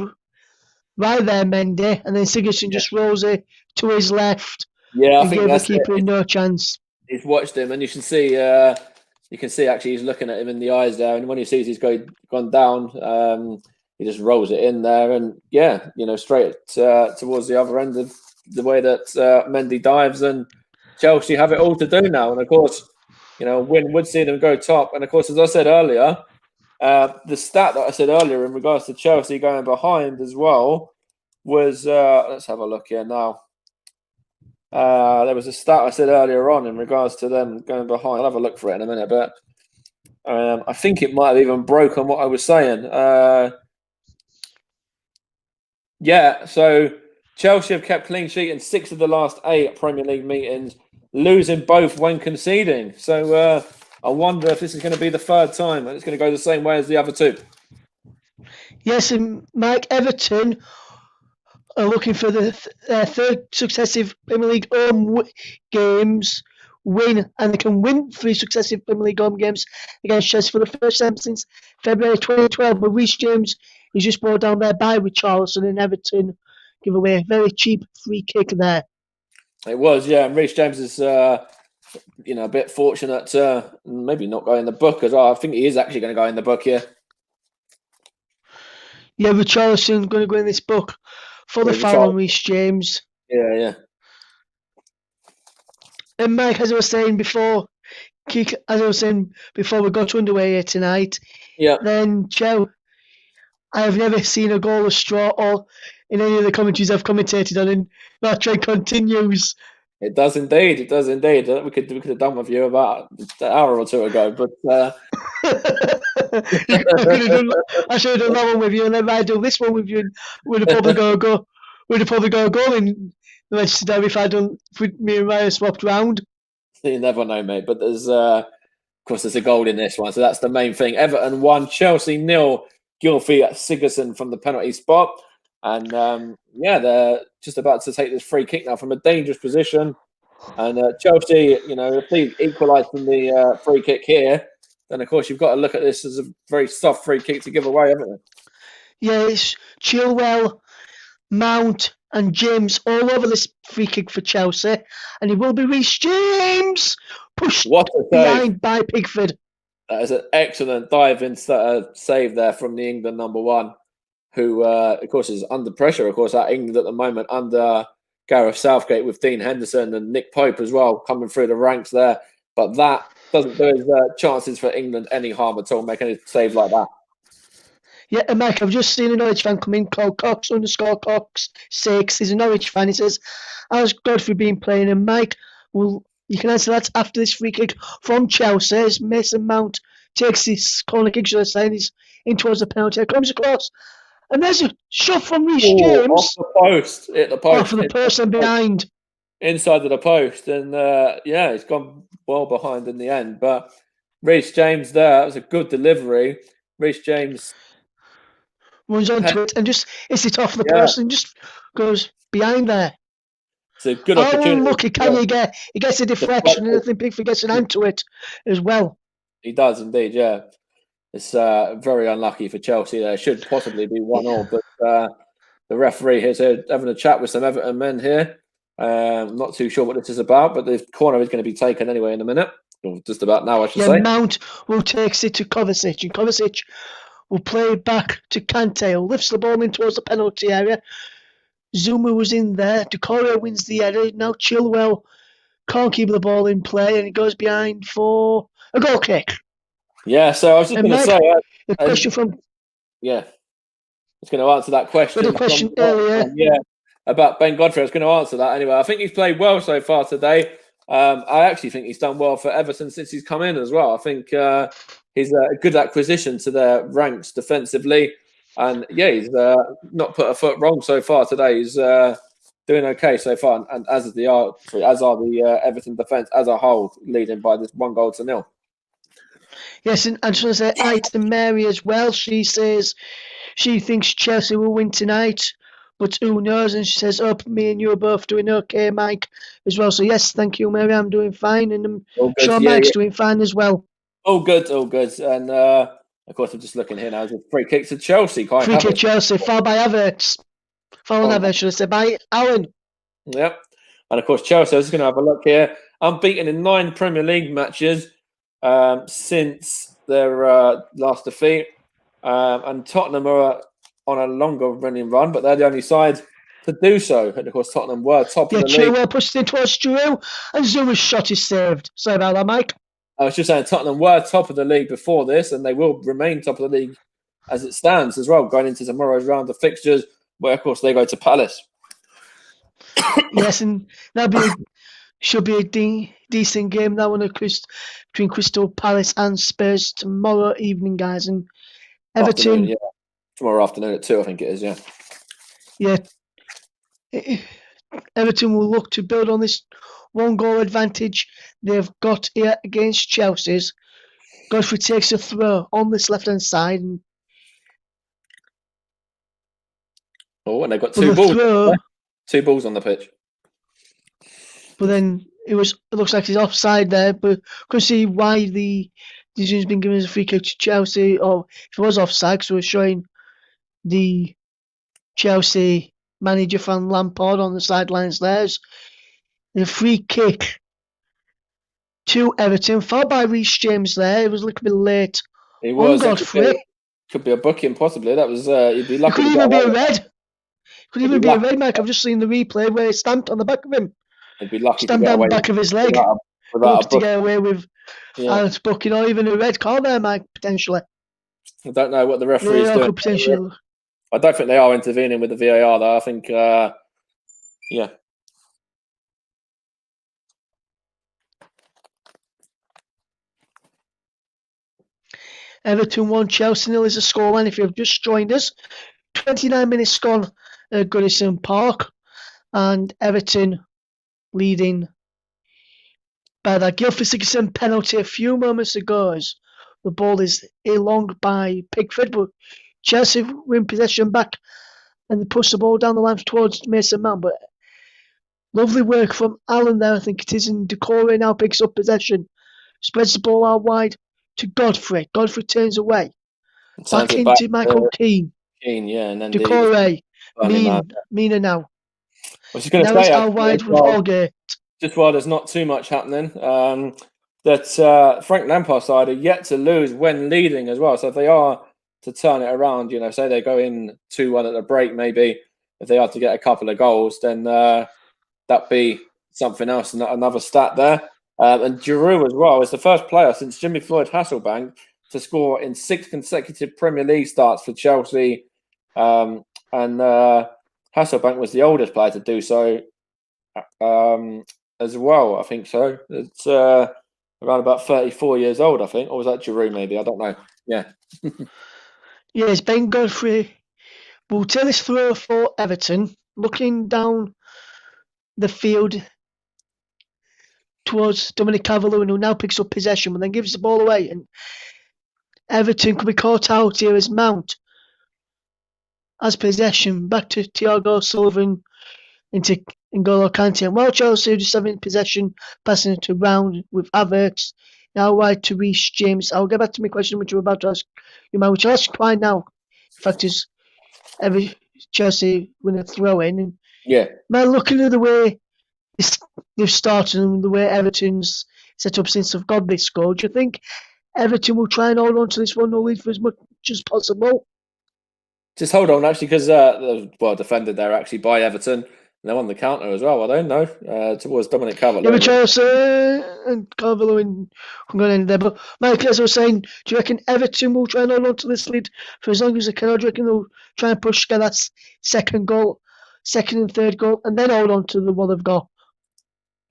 right there, Mendy, and then Sigurdsson just rolls it to his left Yeah, I and think gave the that's keeper it. no chance. He's watched him, and you can see actually he's looking at him in the eyes there, and when he sees he's gone down, he just rolls it in there, and straight towards the other end of the way that Mendy dives, and Chelsea have it all to do now, and of course, Win would see them go top, and of course, as I said earlier, the stat that I said earlier in regards to Chelsea going behind as well was let's have a look here now. There was a stat I said earlier on in regards to them going behind. I'll have a look for it in a minute, but I think it might have even broken what I was saying. So Chelsea have kept clean sheet in 6 of the last 8 Premier League meetings, losing both when conceding. So I wonder if this is going to be the 3rd time and it's going to go the same way as the other 2. Yes, and Mike, Everton are looking for the 3rd successive Premier League home games win, and they can win 3 successive Premier League home games against Chelsea for the first time since February 2012. But Reece James is just brought down there by Richarlison, and Everton give away a very cheap free kick there. It was, yeah, and Reece James is a bit fortunate to maybe not go in the book as well. I think he is actually going to go in the book here. Yeah, Richarlison's going to go in this book for the foul on Reece James. Yeah. And Mike, as I was saying before we got underway here tonight, then Joe, I have never seen a goal of straw or in any of the commentaries I've commentated on, and that trend continues. It does indeed. We could have done with you about an hour or 2 ago, but I should have done that one with you, and then I do this one with you, and we'd have probably got a goal in the Manchester Derby if me and Ryan swapped round. You never know, mate. But there's of course there's a goal in this one, so that's the main thing. Everton 1, Chelsea 0. Gylfi Sigurdsson from the penalty spot, and they're just about to take this free kick now from a dangerous position. And Chelsea, if they equalise from the free kick here, then of course you've got to look at this as a very soft free kick to give away, haven't you? Yeah, it's Chilwell, Mount, and James all over this free kick for Chelsea, and it will be Reece James pushed behind by Pickford. That is an excellent diving save there from the England number 1, who of course is under pressure. Of course, at England at the moment under Gareth Southgate with Dean Henderson and Nick Pope as well coming through the ranks there. But that doesn't do his chances for England any harm at all, making a save like that. Yeah, and Mike, I've just seen a Norwich fan come in called Cox_Cox6. He's a Norwich fan. He says, how's Godfrey been playing? And Mike, well, you can answer that after this free kick from Chelsea as Mason Mount takes his corner kick, should I say, and he's in towards the penalty. It comes across, and there's a shot from Reece James. Off the post. Hit the post. Off the person behind. Inside of the post. And he's gone well behind in the end. But Reece James there, that was a good delivery. Reece James runs onto it and just hits it off the person, just goes behind there. It's a good opportunity. Unlucky, can you get? He gets a deflection, and I think Pickford gets an hand to it as well. He does indeed, yeah. It's very unlucky for Chelsea there. Should possibly be 1-1, but the referee is having a chat with some Everton men here. Not too sure what this is about, but the corner is going to be taken anyway in a minute. Or just about now, I should say. Mount will take it to Kovacic, and Kovacic will play back to Kante, who lifts the ball in towards the penalty area. Zuma was in there. Decoria wins the header. Now Chilwell can't keep the ball in play, and he goes behind for a goal kick. Yeah, so I was just going to say... the question from... Yeah, I was going to answer that question. The question earlier. About Ben Godfrey. I was going to answer that anyway. I think he's played well so far today. I actually think he's done well for Everton since he's come in as well. I think he's a good acquisition to their ranks defensively. And he's not put a foot wrong so far today. He's doing okay so far, and as are the Everton defence as a whole, leading by this 1-0. Yes, and I just want to say hi to Mary as well. She says she thinks Chelsea will win tonight, but who knows? And she says, "Oh, me and you are both doing okay, Mike," as well. So yes, thank you, Mary. I'm doing fine, and I'm sure Mike's doing fine as well. All good. And of course, I'm just looking here now. There's a free kick to Chelsea. Free kick Chelsea, foul by Havertz. Following that, should I say by Alan? Yep. And of course, Chelsea, I was going to have a look here. Unbeaten in 9 Premier League matches since their last defeat. And Tottenham are on a longer running run, but they're the only side to do so. And of course, Tottenham were top of the league. Chilwell pushed in towards Giroud, and Zuma's shot is saved. Sorry about that, Mike. I was just saying Tottenham were top of the league before this, and they will remain top of the league as it stands as well, going into tomorrow's round of fixtures, where, of course, they go to Palace. Yes, and should be a decent game, that one, between Crystal Palace and Spurs tomorrow evening, guys. And Everton... Yeah. Tomorrow afternoon at 2, I think it is, yeah. Yeah. Everton will look to build on this 1-goal advantage they've got here against Chelsea's. Godfrey takes a throw on this left-hand side. And they've got 2 balls. 2 balls on the pitch. But then it looks like he's offside there, but couldn't see why the decision's been given as a free kick to Chelsea, or if it was offside, because we're showing the Chelsea manager Frank Lampard on the sidelines there. The free kick to Everton, followed by Reece James there. It was a little bit late. He was. Godfrey. Could be a booking, possibly. That was. He'd be lucky. It could even be a red. Could even be a red, Mike. I've just seen the replay where he stamped on the back of him. He'd be lucky stamped down the back of his leg. Without to get away with Alex booking, or even a red card there, Mike, potentially. I don't know what the referee's doing. Potentially. I don't think they are intervening with the VAR, though. I think, yeah. Everton 1, Chelsea 0 is the scoreline. If you've just joined us, 29 minutes gone at Goodison Park, and Everton leading by that Gylfi Sigurdsson penalty a few moments ago. As the ball is elonged by Pickford, but Chelsea win possession back and they push the ball down the line towards Mason Mount. But lovely work from Allen there, I think it is, and Decore now picks up possession, spreads the ball out wide to Godfrey. Godfrey turns away. Back into Michael Keane. And then Decore. Mina now. I was just going to say, it's out wide with Holgate. Just while there's not too much happening, that Frank Lampard's side are yet to lose when leading as well. So if they are to turn it around, say they go in 2-1 at the break, maybe if they are to get a couple of goals, then that'd be something else, another stat there. And Giroud as well is the first player since Jimmy Floyd Hasselbank to score in 6 consecutive Premier League starts for Chelsea. And Hasselbank was the oldest player to do so as well, I think so. It's around about 34 years old, I think. Or was that Giroud maybe? I don't know. Yeah. Yes, Ben Godfrey will take this throw for Everton, looking down the field towards Dominic Calvert-Lewin, who now picks up possession, but then gives the ball away. And Everton could be caught out here as Mount has possession. Back to Thiago Sullivan into N'Golo Kante. And while Chelsea just having possession, passing it around with Havertz, now wide to Reece James. I'll get back to my question, which I'm about to ask you, man, which I'll ask right now. In fact, is Chelsea win a throw in. Yeah. Man, looking at the way they've started and the way Everton's set up since they've got this goal, do you think Everton will try and hold on to this 1-0 lead for as much as possible? Just hold on, actually, because defended there actually by Everton. And they won the counter as well. I don't know. Towards Dominic Calvert-Lewin. Yeah, but Chelsea and Calvert-Lewin can go in there. But Mike, as I was saying, do you reckon Everton will try and hold on to this lead for as long as they can? Or do you reckon they'll try and push get that second and third goal, and then hold on to the one they've got?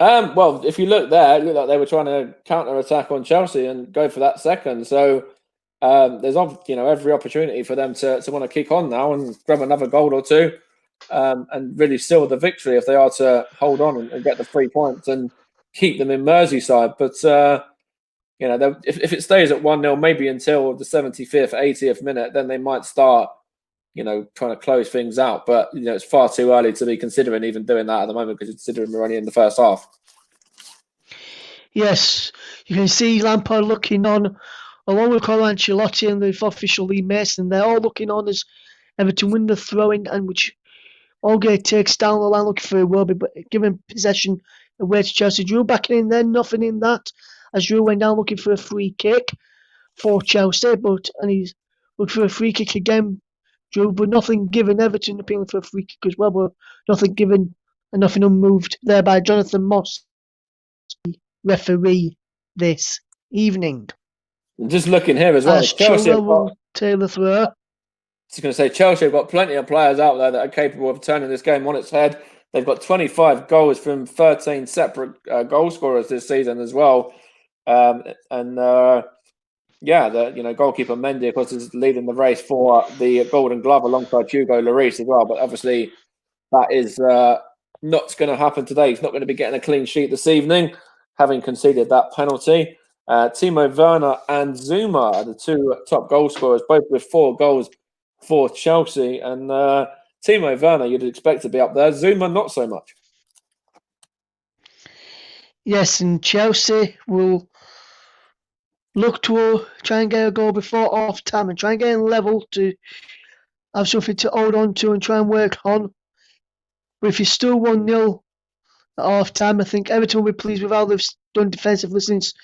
Well, if you look there, it looked like they were trying to counter-attack on Chelsea and go for that second. So there's every opportunity for them to want to kick on now and grab another goal or two. And really seal the victory if they are to hold on and get the 3 points and keep them in Merseyside. But, if it stays at 1-0, maybe until the 75th, 80th minute, then they might start, trying to close things out. But, it's far too early to be considering even doing that at the moment because considering we're only in the first half. Yes, you can see Lampard looking on, along with Carlo Ancelotti and the official Lee Mason. They're all looking on as Everton win the throw-in, and which Olgate takes down the line looking for a Wilby, but given possession away to Chelsea. Drew back in there, nothing in that. As Drew went down looking for a free kick for Chelsea, and he's looking for a free kick again. Drew, but nothing given. Everton appealing for a free kick as well, but nothing given and nothing unmoved there by Jonathan Moss, referee this evening. Just looking here as well. As Chilwell will tail the throw. I was going to say, Chelsea have got plenty of players out there that are capable of turning this game on its head. They've got 25 goals from 13 separate goal scorers this season as well. The goalkeeper Mendy, of course, is leading the race for the Golden Glove alongside Hugo Lloris as well. But obviously, that is not going to happen today. He's not going to be getting a clean sheet this evening, having conceded that penalty. Timo Werner and Zuma are the two top goal scorers, both with 4 goals for Chelsea. And Timo Werner, you'd expect to be up there. Zuma, not so much. Yes, and Chelsea will look to try and get a goal before half time and try and get a level to have something to hold on to and try and work on. But if you're still 1-0 at half time, I think Everton will be pleased with how they've done defensively since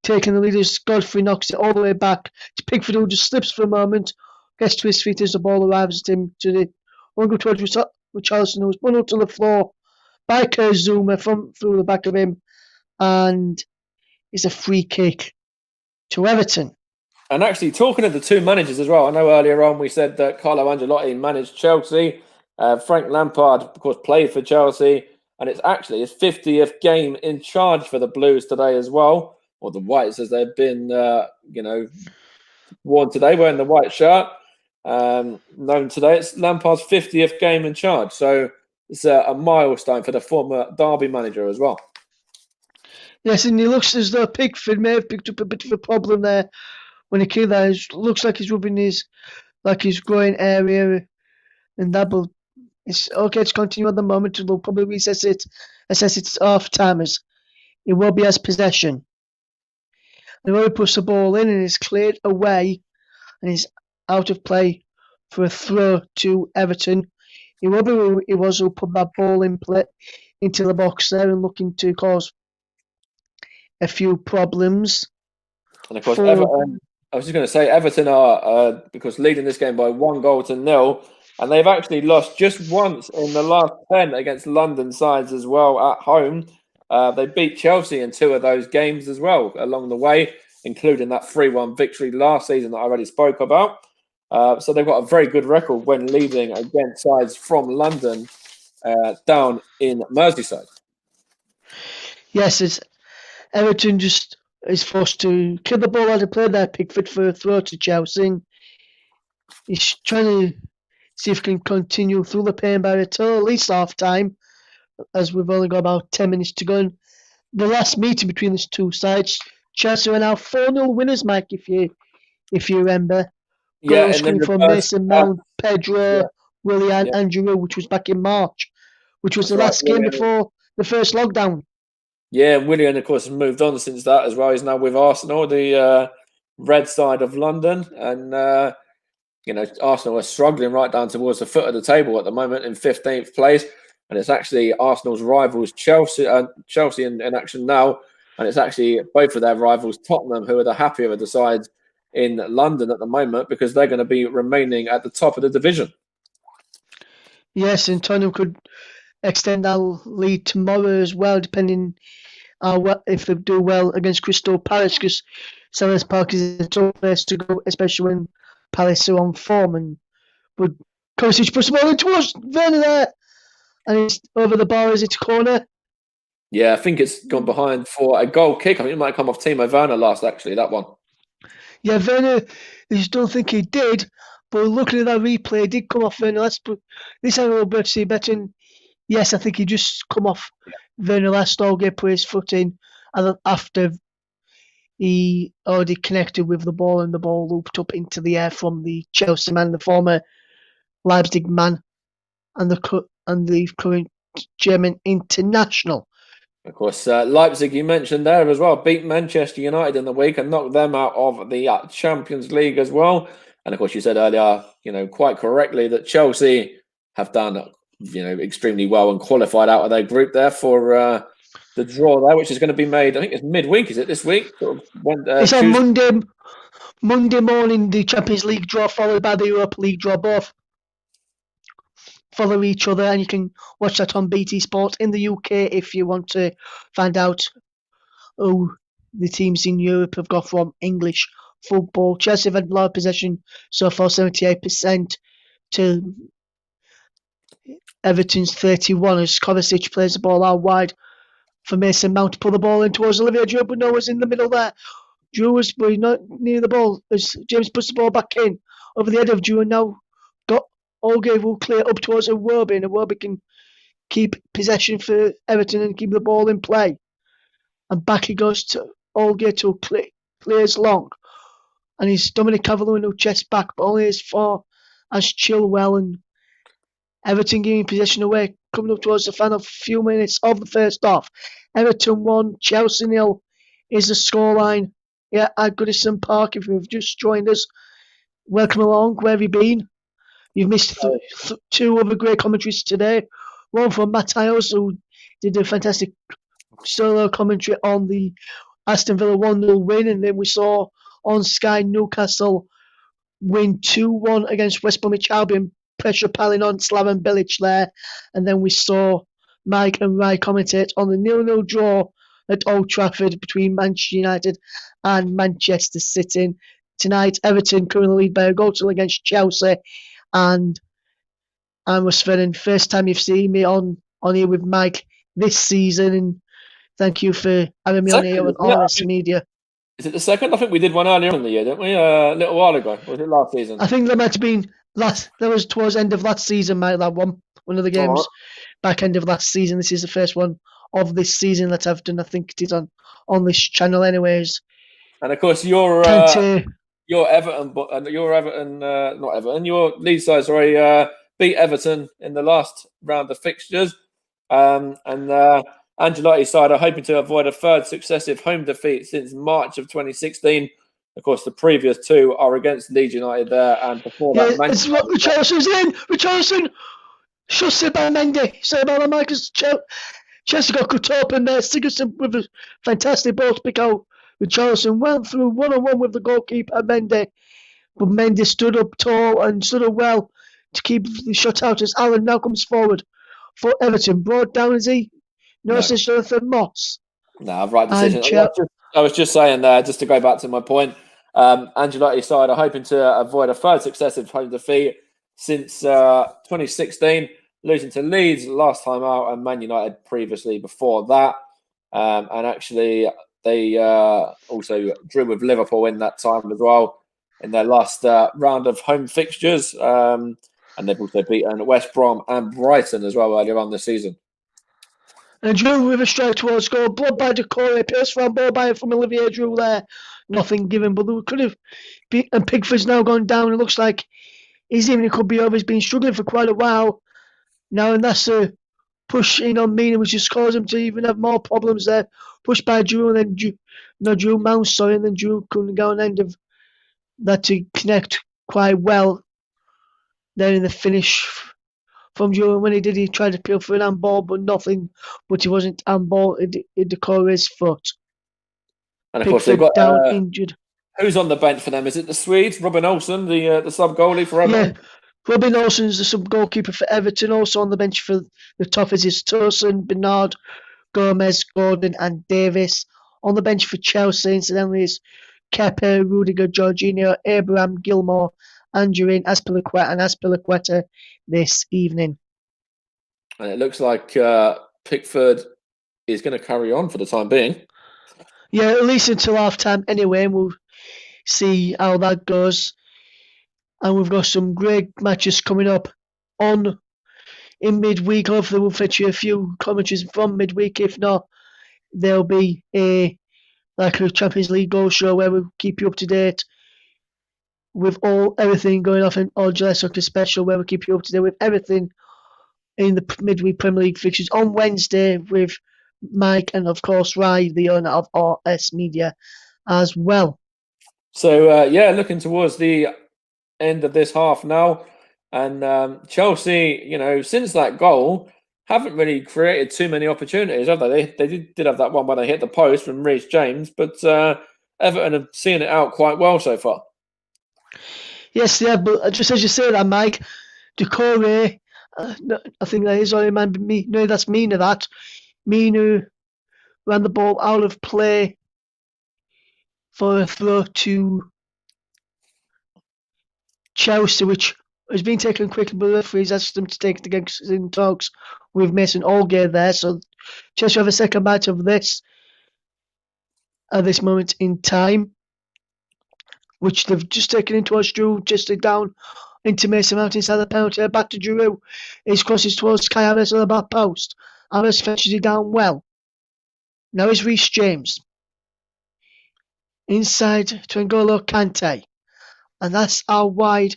taking the lead. As Godfrey knocks it all the way back to Pickford, who just slips for a moment, gets to his feet as the ball arrives at him to the one go towards Richarlison, who was run up to the floor by Kurt Zuma through the back of him, and it's a free kick to Everton. And actually, talking of the two managers as well, I know earlier on we said that Carlo Ancelotti managed Chelsea. Frank Lampard, of course, played for Chelsea, and it's actually his 50th game in charge for the Blues today as well, or the Whites as they've been, worn today, wearing the white shirt. Known today, it's Lampard's 50th game in charge, so it's a milestone for the former Derby manager as well. Yes, and it looks as though Pickford may have picked up a bit of a problem there when he came there. It looks like he's rubbing his groin area, and that will. It's okay to continue at the moment. They'll probably assess it half timers. It will be as possession. And when he puts the ball in and is cleared away and is out of play for a throw to Everton, it was who put that ball into the box there and looking to cause a few problems. And of course, Everton, I was just going to say, Everton are because leading this game by 1-0, and they've actually lost just once in the last 10 against London sides as well at home. They beat Chelsea in 2 of those games as well along the way, including that 3-1 victory last season that I already spoke about. So they've got a very good record when leading against sides from London down in Merseyside. Yes, it's Everton just is forced to kill the ball out of play there, Pickford, for a throw to Chelsea. He's trying to see if he can continue through the pain barrier till at least half time, as we've only got about 10 minutes to go. And the last meeting between these two sides, Chelsea are now 4-0 winners, Mike, if you remember. Goals coming from Mason Mount, Pedro, Willian, and Giroud, which was back in March, which was the last game before the first lockdown. Yeah, Willian, of course, has moved on since that as well. He's now with Arsenal, the red side of London. And, Arsenal are struggling right down towards the foot of the table at the moment in 15th place. And it's actually Arsenal's rivals, Chelsea in action now. And it's actually both of their rivals, Tottenham, who are the happier of the sides in London at the moment because they're going to be remaining at the top of the division. Yes, and Tottenham could extend our lead tomorrow as well, depending if they do well against Crystal Palace, because Selhurst Park is a tough place to go, especially when Palace are on form. But Kovacic puts the ball in towards Werner there, and it's over the bar. Is it a corner? Yeah, I think it's gone behind for a goal kick. I think it might come off Timo Werner last, actually, that one. Yeah, Werner, I just don't think he did, but looking at that replay, it did come off Werner. This time we'll be able to see better. And yes, I think he just come off Werner last Allgate put his foot in after he already connected with the ball and the ball looped up into the air from the Chelsea man, the former Leipzig man, and the current German international. Of course, Leipzig, you mentioned there as well, beat Manchester United in the week and knocked them out of the Champions League as well. And of course, you said earlier, quite correctly that Chelsea have done extremely well and qualified out of their group there for the draw there, which is going to be made. I think it's midweek. Is it this week? It's on Tuesday? Monday morning. The Champions League draw followed by the Europa League draw. Both follow each other, and you can watch that on BT Sport in the UK if you want to find out who the teams in Europe have got from English football. Chelsea have had a lot of possession so far, 78% to Everton's 31, as Kovacic plays the ball out wide for Mason Mount to pull the ball in towards Olivier Giroud, but no one's in the middle there. Giroud was not near the ball as James puts the ball back in over the head of Giroud, and now got Olge will clear up towards Iwobi, and Iwobi can keep possession for Everton and keep the ball in play. And back he goes to Olge to clears long. And he's Dominic Calvert-Lewin who chest back, but only as far as Chilwell, and Everton giving possession away, coming up towards the final few minutes of the first half. Everton 1, Chelsea 0 is the scoreline. Yeah, at Goodison Park, if you've just joined us, welcome along. Where have you been? You've missed two other great commentaries today. One from Matt Hiles, who did a fantastic solo commentary on the Aston Villa 1-0 win, and then we saw on Sky Newcastle win 2-1 against West Bromwich Albion, pressure piling on Slaven Bilic there, and then we saw Mike and Rai commentate on the 0-0 draw at Old Trafford between Manchester United and Manchester City. Tonight, Everton currently lead by a goal to against Chelsea, and I was feeling first time you've seen me on here with Mike this season, and thank you for having me on here on RS Media. Is it the second? I think we did one earlier in the year, didn't we? A little while ago. Or was it last season? I think that might have been that was towards the end of last season, Mike, that one of the games back end of last season. This is the first one of this season that I've done. I think it is on this channel anyways. And of course your Everton, not Everton, your Leeds side, beat Everton in the last round of fixtures. Ancelotti's side are hoping to avoid a third successive home defeat since March of 2016. Of course, the previous two are against Leeds United there, and before that, it's Richarlison's in. Richarlison shuts it by Mendy. So by the Marcus Chelsea got cut open there. Sigurdsson with a fantastic ball to pick out. Richarlison went through 1-on-1 with the goalkeeper Mendy, but Mendy stood up tall and stood up well to keep the shot out as Allen now comes forward for Everton. Brought down is he? No, it's Jonathan Moss. No, right decision. I was just saying there, just to go back to my point, Ancelotti's side are hoping to avoid a third successive home defeat since 2016, losing to Leeds last time out and Man United previously before that. And actually, they also drew with Liverpool in that time as well in their last round of home fixtures. And they've also beaten West Brom and Brighton as well earlier on this season. And Drew with a strike towards goal, blood by Decore, pierce from ball by from Olivier Giroud there. Nothing given, but they could have beat, and Pickford's now gone down. It looks like his evening could be over. He's been struggling for quite a while now, and that's a push in on Mina, which just caused him to even have more problems there. Pushed by Giroud, and then Giroud mounts, and then Giroud couldn't go on end of that to connect quite well. Then in the finish from Giroud, when he did, he tried to appeal for an handball, but nothing. But he wasn't handball. It decored his foot. And of course, they've got down injured. Who's on the bench for them? Is it the Swedes? Robin Olsen, the sub goalie for Everton. Yeah, Robin Olsen's the sub goalkeeper for Everton. Also on the bench for the Toffees is Tosin, Bernard, Gomez, Gordon, and Davis. On the bench for Chelsea, incidentally, is Kepa, Rudiger, Jorginho, Abraham, Gilmore, Angerin, Azpilicueta this evening. And it looks like Pickford is going to carry on for the time being. Yeah, at least until half time anyway, and we'll see how that goes. And we've got some great matches coming up in midweek. Hopefully we'll feature a few commentaries from midweek. If not, there'll be a Champions League goal show where we'll keep you up to date with everything going off in all July Soccer Special, where we'll keep you up to date with everything in the midweek Premier League fixtures on Wednesday with Mike and of course Rai, the owner of RS Media as well. So looking towards the end of this half now, And Chelsea, since that goal, haven't really created too many opportunities, have they? They did have that one when they hit the post from Reece James, but Everton have seen it out quite well so far. Yes, yeah, but just as you say that, Mike, Decore, I think that is only man. Me, no, that's Mina. That Mina ran the ball out of play for a throw to Chelsea, which has been taken quickly by the referees. Asked them to take it against in talks with Mason Allgate there. So Chelsea have a second match of this at this moment in time, which they've just taken into us. Drew just down into Mason Mount inside the penalty. Back to Drew. His crosses towards Kai Havertz on the back post. Havertz fetches it down well. Now is Reece James. Inside to N'Golo Kante. And that's out wide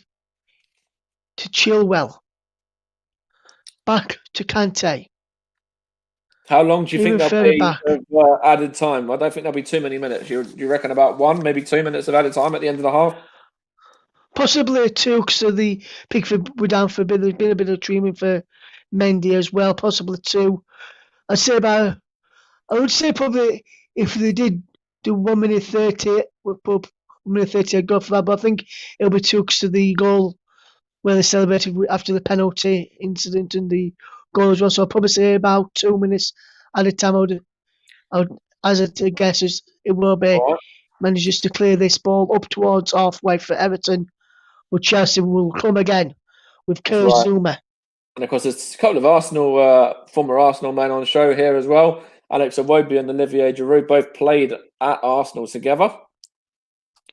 to Chilwell. Back to Kante. How long do you think there'll be back. of added time? I don't think there'll be too many minutes. You reckon about 1, maybe 2 minutes of added time at the end of the half? Possibly 2, because the Pickford were down for a bit. There's been a bit of treatment for Mendy as well. Possibly 2. I would say probably if they did do 1 minute 30, we'll put 1 minute 30, I'd go for that. But I think it'll be 2 because of the goal where they celebrated after the penalty incident and the goal as well. So I'll probably say about 2 minutes at a time. I would as a guess, it will be Right. manages to clear this ball up towards halfway for Everton. But Chelsea will come again with Kerr Zuma. And of course, there's a couple of former Arsenal men on the show here as well. Alex Iwobi and Olivier Giroud both played at Arsenal together.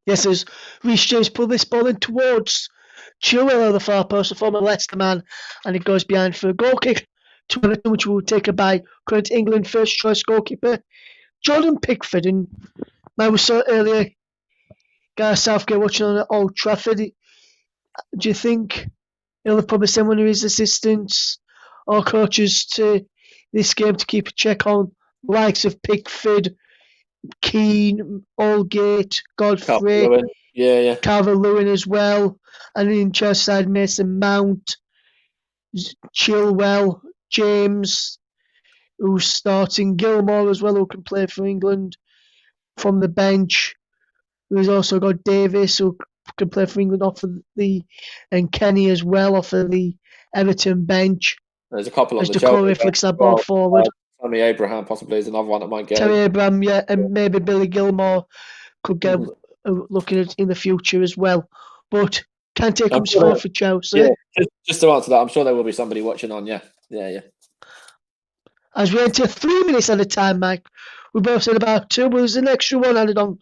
Yes, as Reece James pulled this ball in towards Chilwell on the far post, the former Leicester man, and it goes behind for a goal kick to Everton, which will take by current England first choice goalkeeper Jordan Pickford. And I was saw earlier, Gareth Southgate watching on at Old Trafford. Do you think he'll have probably sent one of his assistants or coaches to this game to keep a check on the likes of Pickford, Keane, Allgate, Godfrey, Calvert-Lewin as well, and in Chelsea side Mason Mount, Chilwell, James, who's starting, Gilmore as well, who can play for England from the bench. We've also got Davis, who can play for England and Kenny as well off of the Everton bench. There's a couple on the Chelsea flicks that ball forward. Tammy Abraham possibly is another one that might get. Tammy Abraham, yeah, and maybe Billy Gilmore could get looking at in the future as well. But can't take him score for Chelsea. Yeah, just to answer that, I'm sure there will be somebody watching on. Yeah. As we enter 3 minutes at a time, Mike, we both said about 2, but there's an extra one added on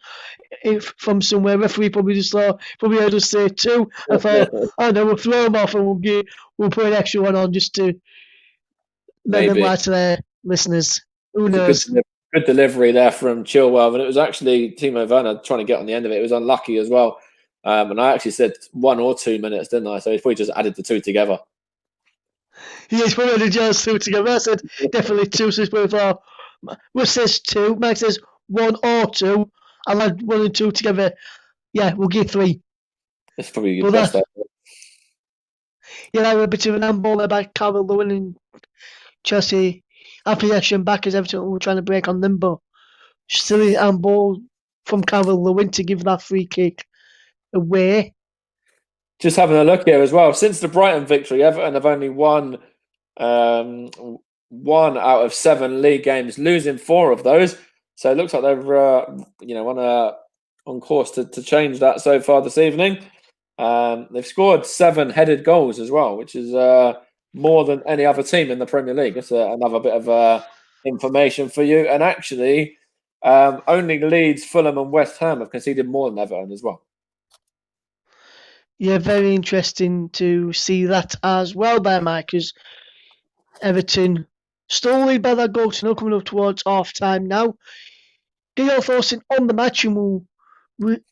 from somewhere. Referee probably just thought, probably heard us say 2. I thought, I know, we'll throw them off and we'll put an extra one on just to let them lie to their listeners. Who knows? Good delivery there from Chilwell, and it was actually Timo Werner trying to get on the end of it. It was unlucky as well. And I actually said 1 or 2 minutes, didn't I? So he's probably just added the 2 together. He's probably added just 2 together. I said definitely 2. So it's thought, Russ says 2. Mike says 1 or 2. I'll add 1 and 2 together. Yeah, we'll give 3. That's probably good best. Yeah, a bit of an handball there by Calvert-Lewin and Chelsea have possession back as Everton were trying to break on them, but still a handball from Calvert-Lewin to give that free kick away. Just having a look here as well. Since the Brighton victory, Everton have only won 1 out of 7 league games, losing 4 of those. So it looks like they're on course to change that so far this evening. They've scored 7 headed goals as well, which is more than any other team in the Premier League. That's another bit of information for you. And actually, only Leeds, Fulham and West Ham have conceded more than Everton as well. Yeah, very interesting to see that as well there, Mike, because Everton still lead by that goal to now coming up towards half-time now. Get your thoughts on the match, and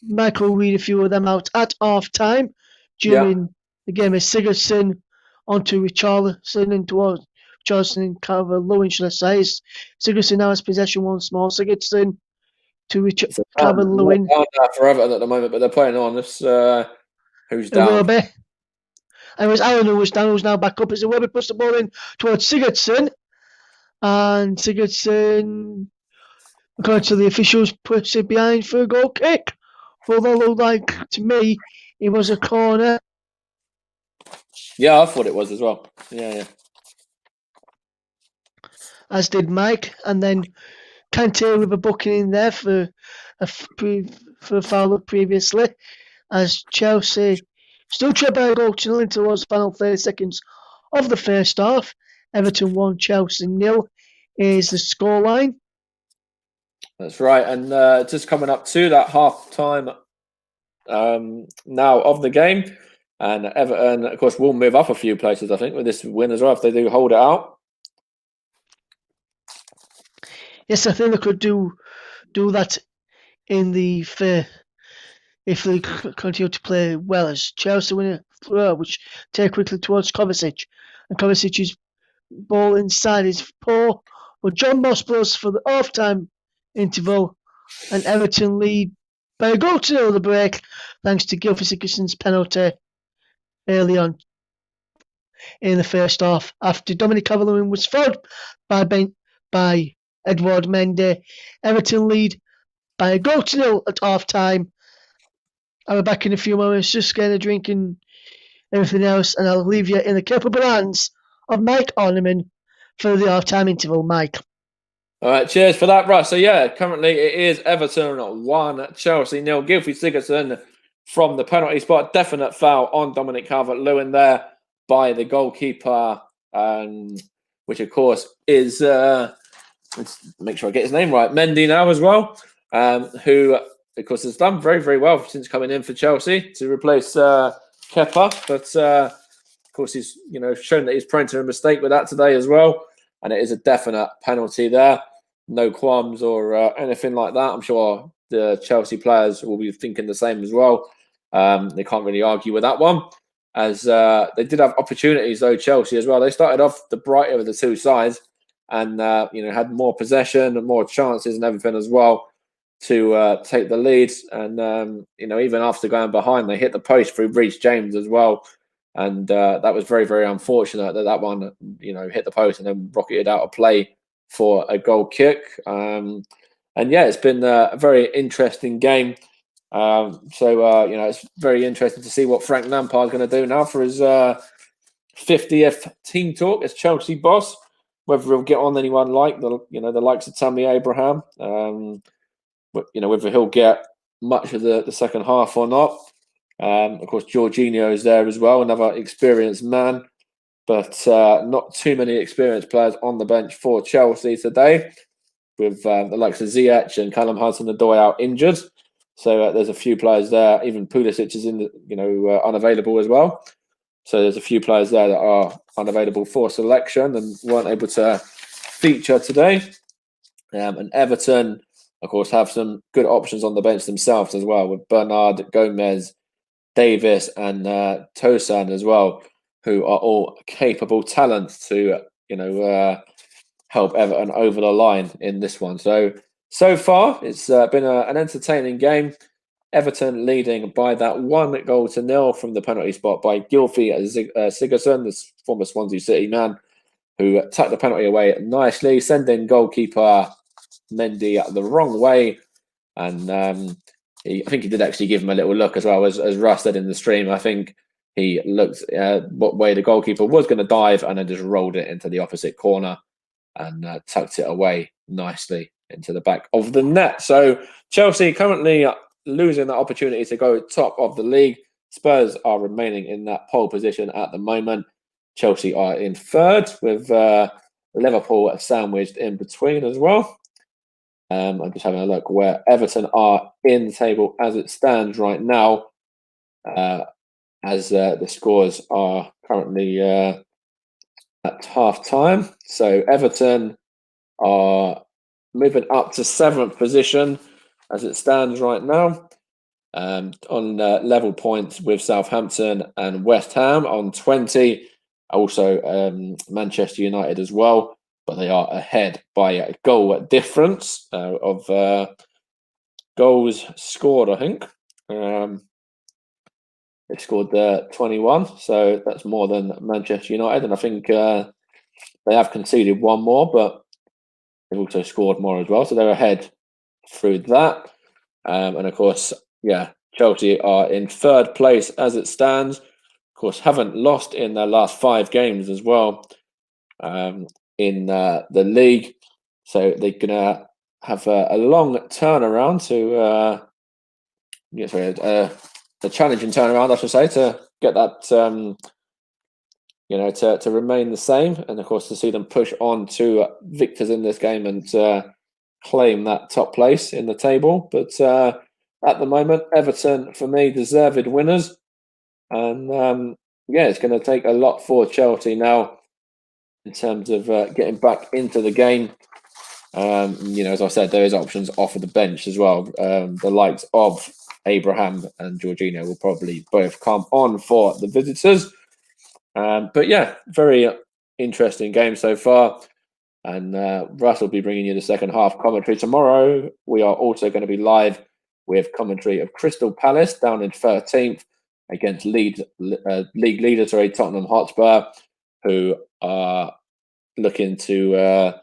Michael will read a few of them out at half-time during the game of Sigurdsson onto Richarlison and towards Richarlison and Calvert-Lewin, should I say. Sigurdsson now has possession once more. Sigurdsson to Calvert-Lewin. For Everton at the moment, but they're playing on this. Who's down? It will be. And it was Allen who was down, who's now back up as Webber puts the ball in towards Sigurdsson. And Sigurdsson, according to the officials, puts it behind for a goal kick. Although it looked like, to me, it was a corner. Yeah, I thought it was as well. Yeah. As did Mike. And then Kante with a booking in there for a foul up previously. As Chelsea still trailed by a goal to nil into the final 30 seconds of the first half. Everton 1, Chelsea 0 is the scoreline. That's right. And just coming up to that half time now of the game. And Everton, of course, will move up a few places, I think, with this win as well, if they do hold it out. Yes, I think they could do that in the if they continue to play well, as Chelsea win a throw, which take quickly towards Kovacic. And Kovacic's ball inside is poor, but John Moss blows for the half-time interval, and Everton lead by a goal to nil the break, thanks to Gylfi Sigurdsson's penalty early on in the first half. After Dominic Calvert-Lewin was fouled by Edouard Mendy, Everton lead by a goal to nil at half-time. I'll be back in a few moments, just getting a drink and everything else, and I'll leave you in the capable hands of Mike Orneman for the half-time interval. Mike. All right, cheers for that, Russ. So, yeah, currently it is Everton 1, Chelsea 0. Gylfi Sigurdsson from the penalty spot. Definite foul on Dominic Calvert-Lewin there by the goalkeeper, which, of course, is, let's make sure I get his name right, Mendy now as well, who, of course, has done very, very well since coming in for Chelsea to replace Kepa. But, of course, he's shown that he's prone to a mistake with that today as well. And it is a definite penalty there. No qualms or anything like that. I'm sure the Chelsea players will be thinking the same as well. They can't really argue with that one. As they did have opportunities, though, Chelsea as well. They started off the brighter of the two sides and, had more possession and more chances and everything as well to take the lead. And, even after going behind, they hit the post through Reece James as well. And that was very, very unfortunate that one, hit the post and then rocketed out of play for a goal kick. And yeah, it's been a very interesting game. It's very interesting to see what Frank Lampard's going to do now for his 50th team talk as Chelsea boss. Whether he'll get on anyone like the likes of Tammy Abraham, whether he'll get much of the second half or not. Of course, Jorginho is there as well, another experienced man, but not too many experienced players on the bench for Chelsea today, with the likes of Ziyech and Callum Hudson-Odoi out injured. So there's a few players there. Even Pulisic is unavailable as well. So there's a few players there that are unavailable for selection and weren't able to feature today. And Everton, of course, have some good options on the bench themselves as well, with Bernard, Gomez, Davis and Tosan as well, who are all capable talents to, help Everton over the line in this one. So far, it's been an entertaining game. Everton leading by that 1-0 from the penalty spot by Gylfi Sigurdsson, this former Swansea City man, who tucked the penalty away nicely, sending goalkeeper Mendy the wrong way. And I think he did actually give him a little look as well, as Russ said in the stream. I think he looked what way the goalkeeper was going to dive and then just rolled it into the opposite corner and tucked it away nicely into the back of the net. So Chelsea currently losing that opportunity to go top of the league. Spurs are remaining in that pole position at the moment. Chelsea are in third, with Liverpool sandwiched in between as well. I'm just having a look where Everton are in the table as it stands right now, as the scores are currently at half time. So Everton are moving up to 7th position as it stands right now, on level points with Southampton and West Ham on 20. Also Manchester United as well, but they are ahead by a goal difference of goals scored, I think. They scored 21, so that's more than Manchester United. And I think they have conceded one more, but they've also scored more as well. So they're ahead through that. And of course, Chelsea are in third place as it stands. Of course, haven't lost in their last 5 games as well in the league. So they're going to have a long turnaround to, a challenging turnaround, I should say, to get that, to remain the same. And of course, to see them push on to victors in this game and claim that top place in the table. But at the moment, Everton, for me, deserved winners. And it's going to take a lot for Chelsea now in terms of getting back into the game. As I said, there is options off of the bench as well. The likes of Abraham and Jorginho will probably both come on for the visitors. But very interesting game so far. And Russ will be bringing you the second half commentary tomorrow. We are also going to be live with commentary of Crystal Palace down in 13th against league leader Tottenham Hotspur, who are looking to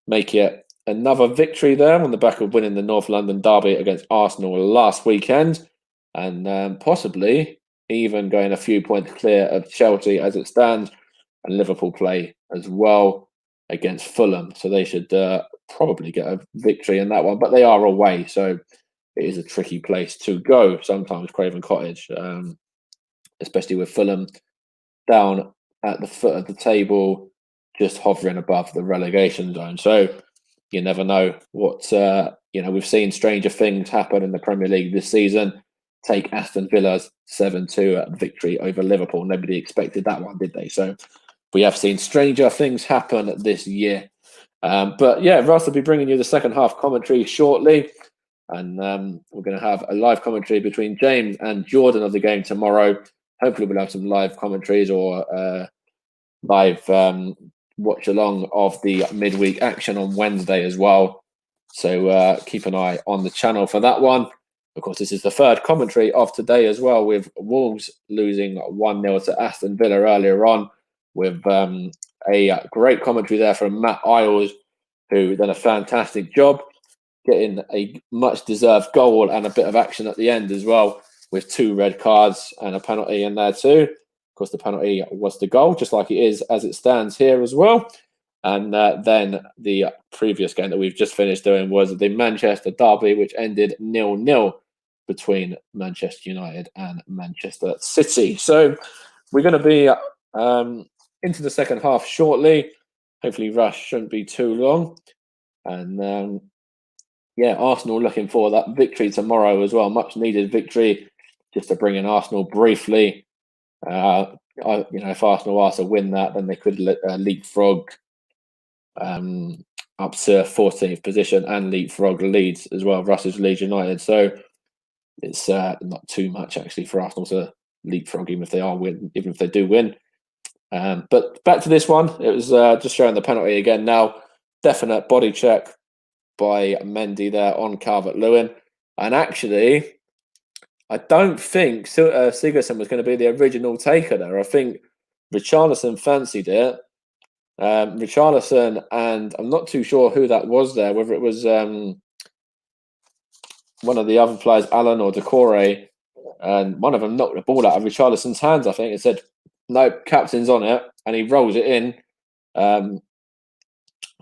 make it another victory there on the back of winning the North London derby against Arsenal last weekend, and possibly even going a few points clear of Chelsea as it stands. And Liverpool play as well against Fulham, so they should probably get a victory in that one. But they are away, so it is a tricky place to go sometimes, Craven Cottage, especially with Fulham down at the foot of the table, just hovering above the relegation zone. So you never know what, we've seen stranger things happen in the Premier League this season. Take Aston Villa's 7-2 victory over Liverpool. Nobody expected that one, did they? So we have seen stranger things happen this year. Russ will be bringing you the second half commentary shortly. And we're going to have a live commentary between James and Jordan of the game tomorrow. Hopefully we'll have some live commentaries or live watch along of the midweek action on Wednesday as well. So keep an eye on the channel for that one. Of course, this is the third commentary of today as well, with Wolves losing 1-0 to Aston Villa earlier on, with a great commentary there from Matt Isles, who done a fantastic job getting a much-deserved goal and a bit of action at the end as well, with 2 red cards and a penalty in there too. Of course, the penalty was the goal, just like it is as it stands here as well. And then the previous game that we've just finished doing was the Manchester derby, which ended 0-0 between Manchester United and Manchester City. So we're going to be into the second half shortly. Hopefully Rush shouldn't be too long. And Arsenal looking for that victory tomorrow as well. Much needed victory, just to bring in Arsenal briefly. If Arsenal are to win that, then they could leapfrog up to 14th position and leapfrog Leeds as well, Russ's Leeds United. So it's not too much actually for Arsenal to leapfrog, even if they do win. But back to this one, it was just showing the penalty again now. Definite body check by Mendy there on Calvert-Lewin. And actually, I don't think Sigurdsson was going to be the original taker there. I think Richarlison fancied it. Richarlison, and I'm not too sure who that was there, whether it was one of the other players, Alan or Decore, and one of them knocked the ball out of Richarlison's hands, I think. It said, no, captain's on it, and he rolls it in.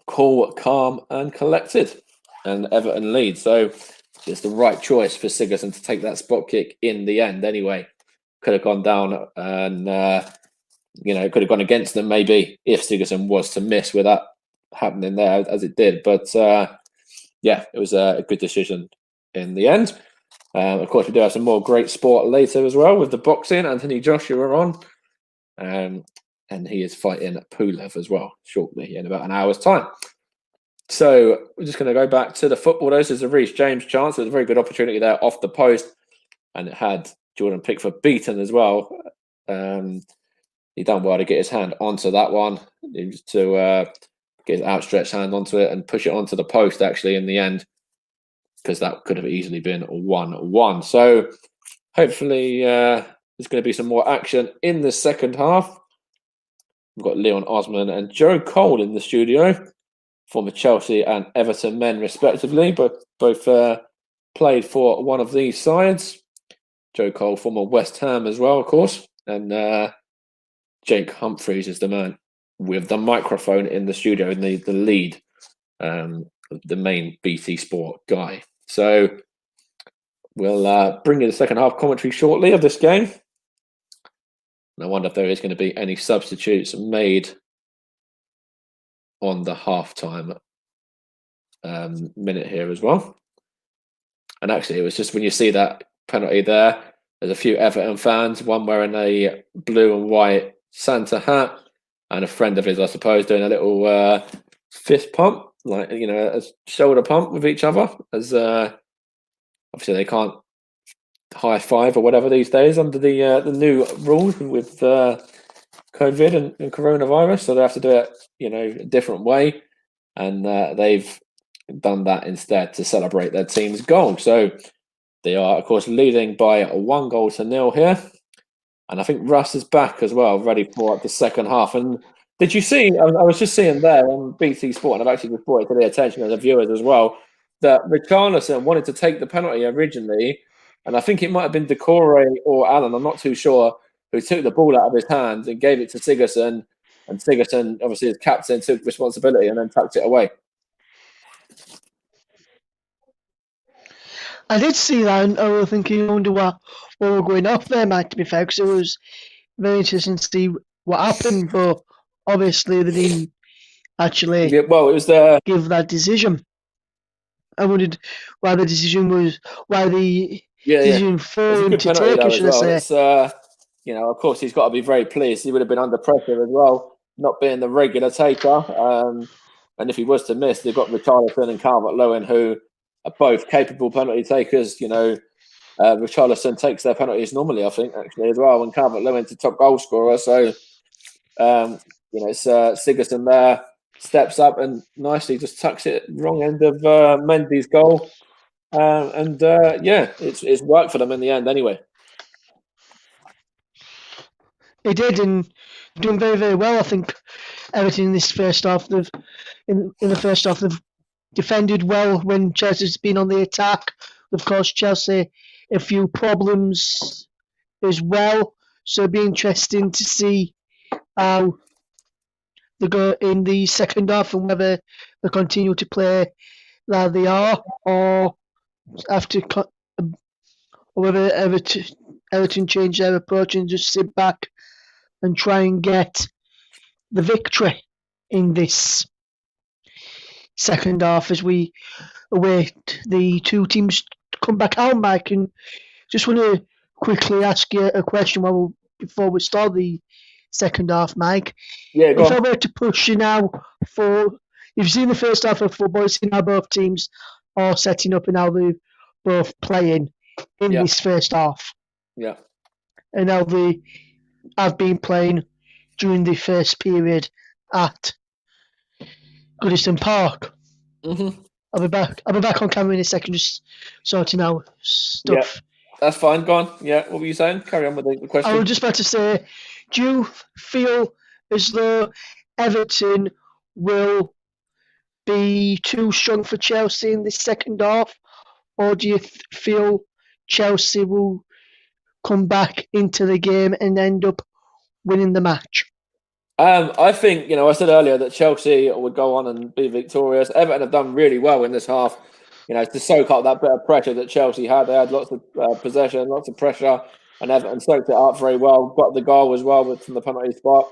Cool, calm, and collected. And Everton lead. So it's the right choice for Sigurdsson to take that spot kick in the end anyway. Could have gone down and, could have gone against them maybe if Sigurdsson was to miss with that happening there as it did. But, it was a good decision in the end. Of course, we do have some more great sport later as well with the boxing. Anthony Joshua on. And he is fighting Pulev as well shortly in about an hour's time. So we're just going to go back to the football. This is a Reece James chance. It was a very good opportunity there off the post. And it had Jordan Pickford beaten as well. He done well to get his hand onto that one. To get his outstretched hand onto it and push it onto the post actually in the end. Because that could have easily been 1-1. So hopefully there's going to be some more action in the second half. We've got Leon Osman and Joe Cole in the studio, former Chelsea and Everton men, respectively, but both played for one of these sides. Joe Cole, former West Ham as well, of course, and Jake Humphreys is the man with the microphone in the studio and the lead, the main BT Sport guy. So we'll bring you the second half commentary shortly of this game. And I wonder if there is going to be any substitutes made on the halftime minute here as well. And actually, it was just when you see that penalty there, there's a few Everton fans, one wearing a blue and white Santa hat, and a friend of his, I suppose, doing a little fist pump, like, you know, a shoulder pump with each other, as obviously they can't high five or whatever these days under the new rules with COVID and coronavirus, so they have to do it, you know, a different way, and they've done that instead to celebrate their team's goal. So they are, of course, leading by 1-0 here. And I think Russ is back as well, ready for the second half. And did you see, I was just seeing there on BT Sport, and I've actually just brought it to the attention of the viewers as well, that Richarlison wanted to take the penalty originally. And I think it might have been Decore or Allen, I'm not too sure, who took the ball out of his hands and gave it to Sigurdsson. And Sigurdsson, obviously as captain, took responsibility and then tucked it away. I did see that, and I was thinking, I wonder what were going off there, Mike, to be fair, because it was very interesting to see what happened, but obviously they didn't actually it was give that decision. I wondered why the decision for him to take it, should I say. It's, you know, of course, he's got to be very pleased. He would have been under pressure as well, not being the regular taker. And if he was to miss, they've got Richarlison and Calvert-Lewin, who are both capable penalty takers. You know, Richarlison takes their penalties normally, I think, actually, as well, and Calvert-Lewin's the top goal scorer. So, you know, it's Sigurdsson there, steps up and nicely just tucks it wrong end of Mendy's goal. Yeah, it's worked for them in the end anyway. They did, and doing very, very well. I think Everton in this first half, in the first half, they've defended well when Chelsea's been on the attack. Of course, Chelsea a few problems as well, so it'll be interesting to see how they go in the second half and whether they continue to play like they are, or whether Everton change their approach and just sit back and try and get the victory in this second half as we await the two teams to come back out, Mike. And just want to quickly ask you a question before we start the second half, Mike. Yeah, go if on. I were to push you now you've seen the first half of football, you've seen how both teams are setting up and how they're both playing in this first half. Yeah. And how they have been playing during the first period at Goodison Park. Mm-hmm. I'll be back on camera in a second, just sorting out stuff. Yeah, that's fine. Go on. Yeah, what were you saying? Carry on with the question. I was just about to say, do you feel as though Everton will be too strong for Chelsea in this second half, or do you feel Chelsea will come back into the game and end up winning the match? I think, I said earlier that Chelsea would go on and be victorious. Everton have done really well in this half, to soak up that bit of pressure that Chelsea had. They had lots of possession, lots of pressure, and Everton soaked it up very well. Got the goal as well from the penalty spot.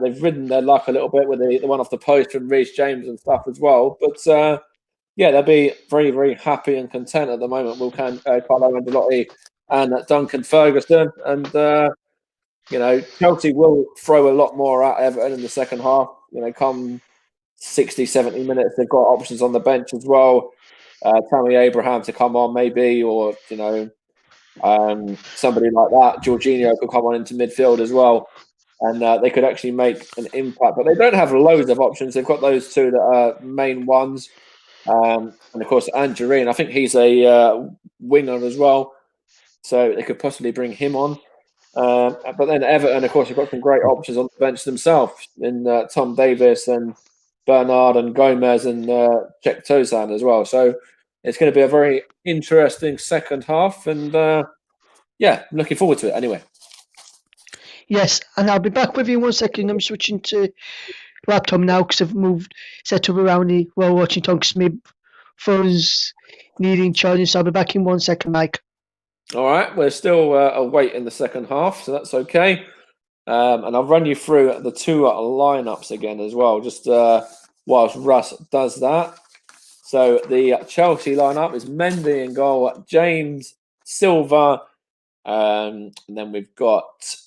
They've ridden their luck a little bit with the one off the post from Reece James and stuff as well. But they'll be very, very happy and content at the moment. Carlo Ancelotti and Duncan Ferguson. And Chelsea will throw a lot more at Everton in the second half. Come 60, 70 minutes, they've got options on the bench as well. Tammy Abraham to come on maybe, or somebody like that. Jorginho could come on into midfield as well, and they could actually make an impact. But they don't have loads of options. They've got those two that are main ones, and of course Angelin. I think he's a winger as well, so they could possibly bring him on. But then Everton, of course, have got some great options on the bench themselves in Tom Davis and Bernard and Gomez and Cech Tosan as well. So it's going to be a very interesting second half, and yeah, I'm looking forward to it anyway. Yes, and I'll be back with you in 1 second. I'm switching to laptop now because I've moved set up around the while watching Tom because my phone's needing charging. So I'll be back in 1 second, Mike. All right, we're still await in the second half, so that's okay. And I'll run you through the two lineups again as well, just whilst Russ does that. So the Chelsea lineup is Mendy in goal, James, Silva, and then we've got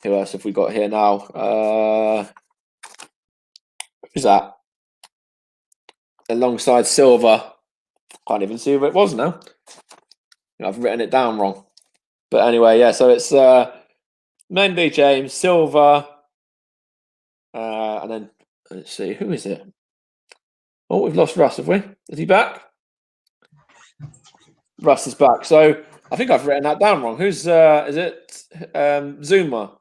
who else have we got here now? Who's that? Alongside Silva, can't even see who it was now. I've written it down wrong, but anyway, yeah. So it's Mendy, James, Silva, and then let's see who is it. Oh, we've lost Russ, have we? Is he back? Russ is back. So I think I've written that down wrong. Who's is it? Zuma,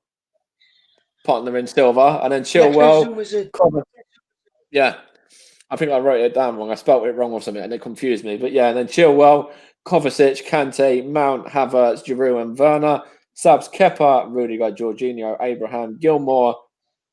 partner in Silva, and then Chilwell. Yeah, I think I wrote it down wrong. I spelt it wrong or something, and it confused me. But yeah, and then Chilwell, Kovacic, Kante, Mount, Havertz, Giroud, and Werner. Subs: Kepa, Rudiger, Jorginho, Abraham, Gilmore,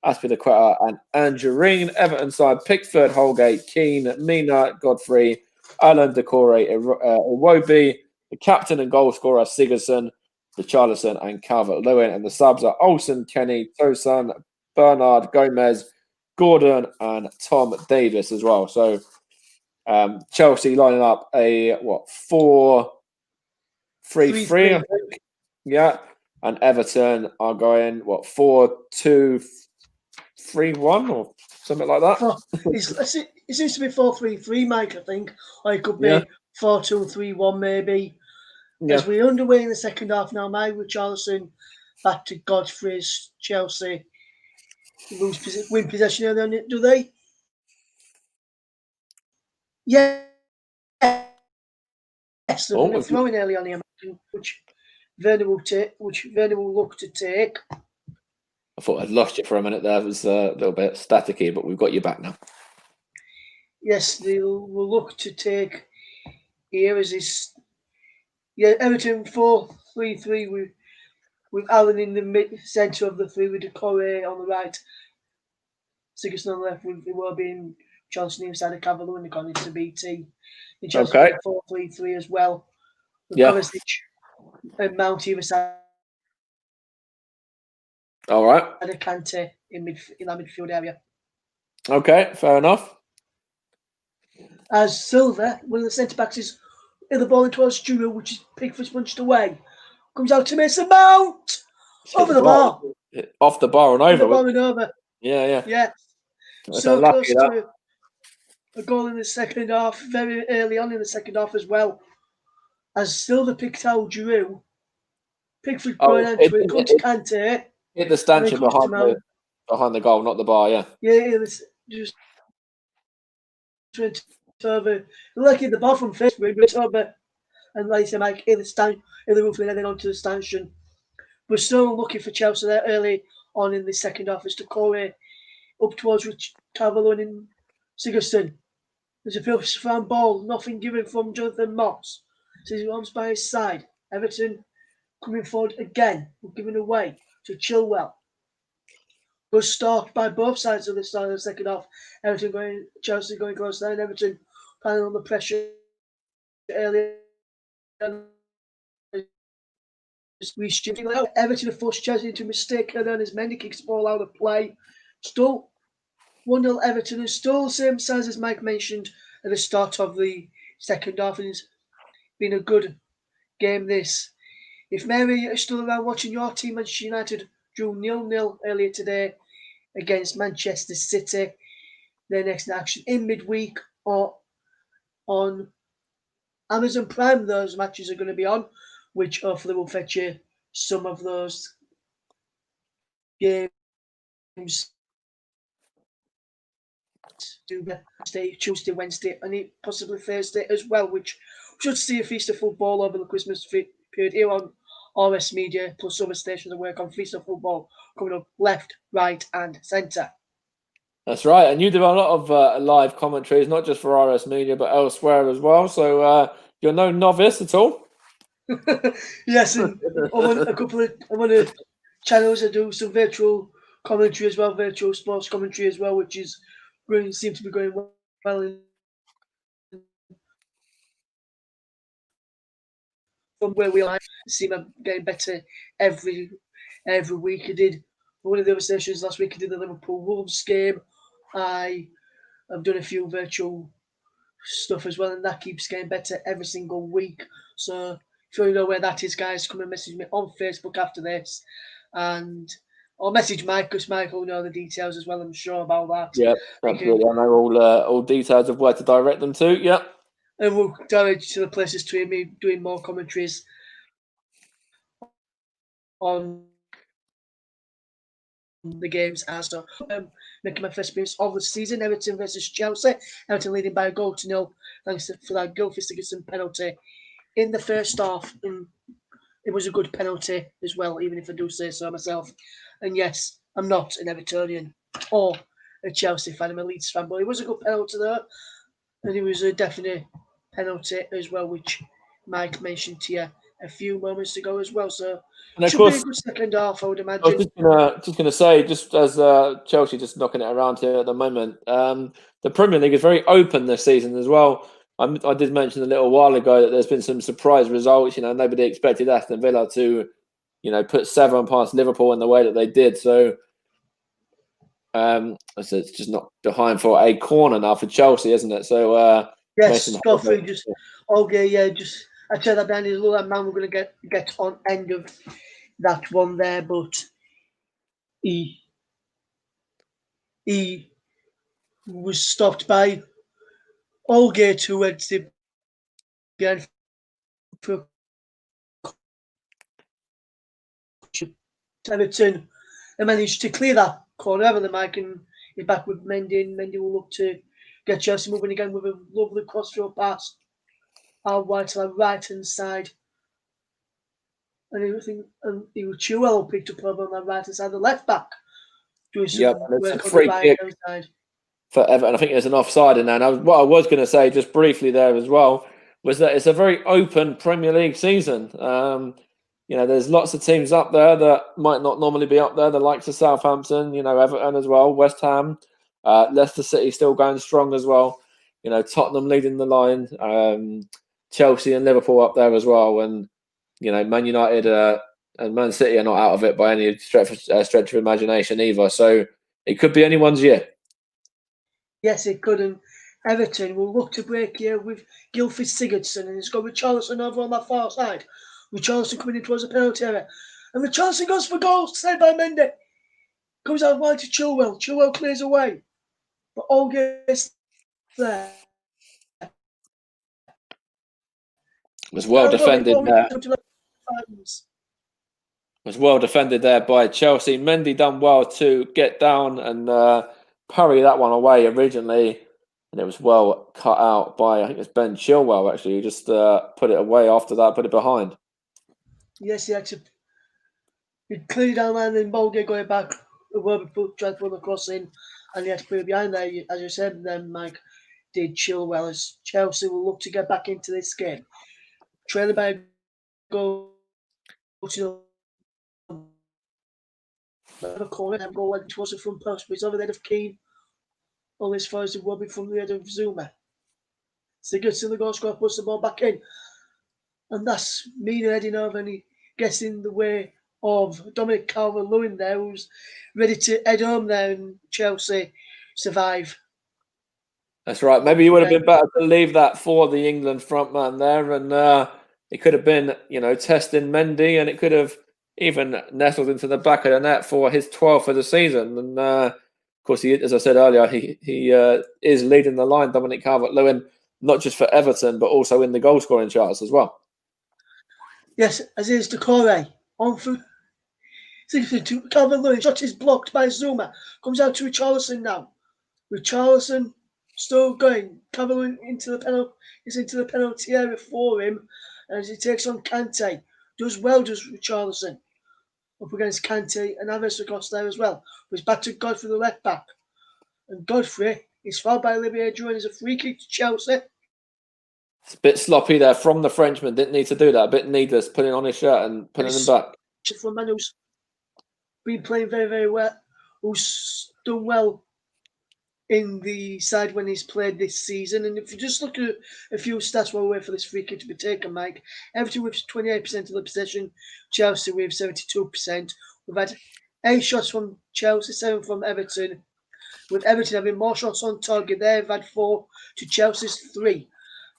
Aspilicueta, and Angelin. Everton side: Pickford, Holgate, Keane, Mina, Godfrey, Alan Decore, Iwobi. The captain and goal scorer Sigurdsson, Richarlison, and Calvert-Lewin. And the subs are Olsen, Kenny, Tosun, Bernard, Gomez, Gordon, and Tom Davis as well. So Chelsea lining up a 4-3-3, I think. Yeah. And Everton are going 4-2-3-1 or something like that. It seems to be 4-3-3, Mike, I think. Or it could be 4-2-3-1 maybe. Yeah. As we're underway in the second half now, Mike, with Richarlison back to Godfrey's Chelsea. Win possession early on it, do they? Yeah. Yes, they're going to throw in early on here, which Werner will look to take. I thought I'd lost you for a minute there. It was a little bit staticky, but we've got you back now. Yes, they will look to take here as this. Yeah, Everton 4-3-3 with Allen in the centre of the three with Decore on the right. Sigurdsson on the left with Iwobi, Johnson inside of Cavalier and the corner to BT. In Chelsea 4-3-3 as well. With Kovacic and Mount either side. All right. And a Kante in that midfield area. Okay, fair enough. As Silva, one of the centre backs, is in the ball in towards Giroud, which is Pickford's punched away. Comes out to Mason Mount! Over the bar! Off the bar and over. The bar and over. Yeah. Yeah. So close to a goal in the second half, very early on in the second half as well. As Silva picked out Giroud, Pickford going into it, comes Kante. Hit the stanchion behind the goal, not the bar, yeah. Yeah, it was just over. Like in the bar from Facebook, but over. And like I said, Mike, in the roof and then onto the stanchion. We're still looking for Chelsea there early on in the second half as Decore up towards Cavalier and Sigurdsson. There's a Phillips fan ball, nothing given from Jonathan Moss. So he runs by his side. Everton coming forward again, giving away to Chilwell. Good start by both sides of the start of the second half. Chelsea going close there, and Everton piling on the pressure earlier. Everton have forced Chelsea into a mistake, and then as Mendy kicks the ball out of play. Still 1-0 Everton, and still the same size as Mike mentioned at the start of the second half, and it's been a good game this. If Mary is still around watching your team, Manchester United drew 0-0 earlier today against Manchester City. Their next action in midweek or on Amazon Prime, those matches are going to be on, which hopefully will fetch you some of those games Tuesday, Wednesday, and possibly Thursday as well, which should see a feast of football over the Christmas period here on RS Media plus other stations that work on freestyle football coming up left, right, and centre. That's right, and you do a lot of live commentaries, not just for RS Media, but elsewhere as well. So you're no novice at all. Yes, and I'm on a channels that do some virtual commentary as well, virtual sports commentary as well, which is really seem to be going well. From where we are, seem I'm getting better every week. I did one of the other sessions last week. I did the Liverpool Wolves game. I've done a few virtual stuff as well, and that keeps getting better every single week. So if you want to know where that is, guys, come and message me on Facebook after this, and or message Mike because Mike will know the details as well. I'm sure about that. Yeah, absolutely. I know all details of where to direct them to. Yeah. And we'll direct you to the places to me doing more commentaries on the games as so. Making my first appearance of the season, Everton versus Chelsea. Everton leading by a goal to nil, thanks for that Gylfi Sigurdsson penalty in the first half. And it was a good penalty as well, even if I do say so myself. And yes, I'm not an Evertonian or a Chelsea fan, I'm a Leeds fan, but it was a good penalty there. And it was a definite penalty as well, which Mike mentioned to you a few moments ago as well. So And of should be a course, good second half, I would I was imagine. just gonna say, just as Chelsea just knocking it around here at the moment, the Premier League is very open this season as well. I did mention a little while ago that there's been some surprise results. You know, nobody expected Aston Villa to, put 7 past Liverpool in the way that they did. So, it's just not behind for a corner now for Chelsea, isn't it? So, Yes, Mason Holgate, Godfrey just okay, yeah, just I said that behind his little man we're gonna get on end of that one there, but he he was stopped by Holgate who went to behind for Everton and managed to clear that corner over the mic and he's back with Mendy and Mendy will look to get Chelsea moving again with a lovely cross-field pass out wide to the right hand side. And everything and he was Chilwell picked up over on the right hand side, the left back doing yep, some and it's a work on the free right kick hand side. for Everton. I think there's an offside in there. And what I was going to say just briefly there as well was that it's a very open Premier League season. There's lots of teams up there that might not normally be up there. The likes of Southampton, Everton as well, West Ham, Leicester City still going strong as well. Tottenham leading the line, Chelsea and Liverpool up there as well, and Man United and Man City are not out of it by any stretch of imagination either. So it could be anyone's year. Yes, it could. And Everton will look to break here with Gylfi Sigurdsson, and it's got Richarlison over on that far side. Richarlison coming in towards the penalty area. And Richarlison goes for goal, saved by Mendy. Comes out wide to Chilwell. Chilwell clears away. But all gets there. Was well defended there. Was well defended there by Chelsea. Mendy done well to get down and parry that one away originally, and it was well cut out by I think it's Ben Chilwell actually who just put it away after that, put it behind. Yes, he had to. He cleared down and then Bolger going back. Tried to put the cross in, and he had to put it behind there. As you said, then Mike did Chilwell as Chelsea will look to get back into this game. Trailing by a goal to the corner and goal went towards the front post, but it's over the head of Keane. All this far as it will be from the head of Zuma. Sigurdsson, the goal scorer, puts the ball back in. And that's Mina heading over and he gets in the way of Dominic Calvert-Lewin there, who's ready to head home there and Chelsea survive. That's right. Maybe you would have been better to leave that for the England front man there, and it could have been, testing Mendy, and it could have even nestled into the back of the net for his 12th of the season. And of course, as I said earlier, he is leading the line, Dominic Calvert-Lewin, not just for Everton, but also in the goal scoring charts as well. Yes, as is Decore on through. Calvert-Lewin, shot is blocked by Zuma. Comes out to Richarlison now. Richarlison still going. Calvert-Lewin into the penalty area for him as he takes on Kante. does well, does Richarlison, up against Kante and Havertz across there as well. But it's back to Godfrey, the left back. And Godfrey is fouled by Olivier Giroud as a free kick to Chelsea. It's a bit sloppy there from the Frenchman. Didn't need to do that. A bit needless, putting on his shirt and putting him back. From a man who's been playing very, very well, who's done well in the side when he's played this season. And if you just look at a few stats while we wait for this free kick to be taken, Mike, Everton with 28% of the possession, Chelsea with 72%. We've had 8 shots from Chelsea, 7 from Everton. With Everton having more shots on target, they've had 4 to Chelsea's 3.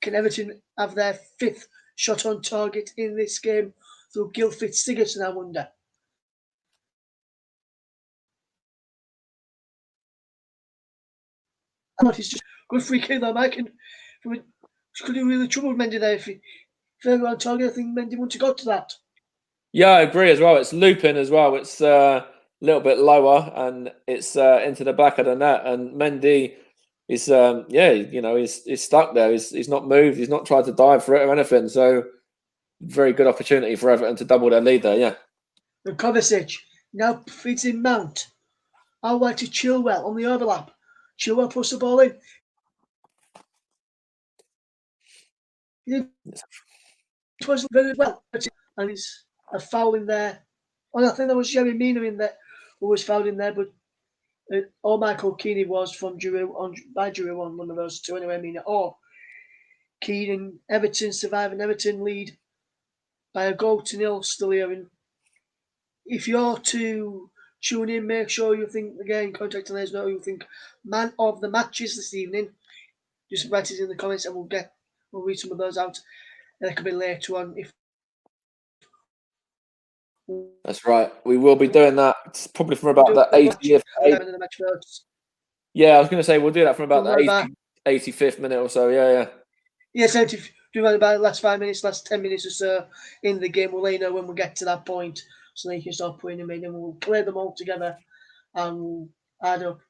Can Everton have their 5th shot on target in this game through Gylfi Sigurdsson, I wonder? It's just good free kick though, Mike. And could have really troubled Mendy there if they were on target. I think Mendy wouldn't have got to that. Yeah, I agree as well. It's looping as well. It's a little bit lower and it's into the back of the net. And Mendy is, he's stuck there. He's not moved. He's not tried to dive for it or anything. So very good opportunity for Everton to double their lead there. Yeah. And Kovacic now feeds in Mount. Out wide to Chilwell on the overlap. Chilwell puts the ball in. It was very well, and he's a foul in there. And I think there was Jerry Mina in there who was fouled in there, but or Michael Keane was from Giroud on one of those two anyway. Mina or Keane and Everton surviving. Everton lead by a goal to 0 still here. And if you're to tune in, make sure you think again. Contact and let us know who you think man of the matches this evening. Just write it in the comments, and we'll read some of those out. That could be later on. If that's right, we will be doing that. It's probably from about the 80th. Yeah, I was going to say we'll do that from about the 85th minute or so. Yeah. Yeah, 70. Do about the last 5 minutes, last 10 minutes or so in the game. We'll let you know when we get to that point, so you can start putting them in, and we'll play them all together, and we'll add up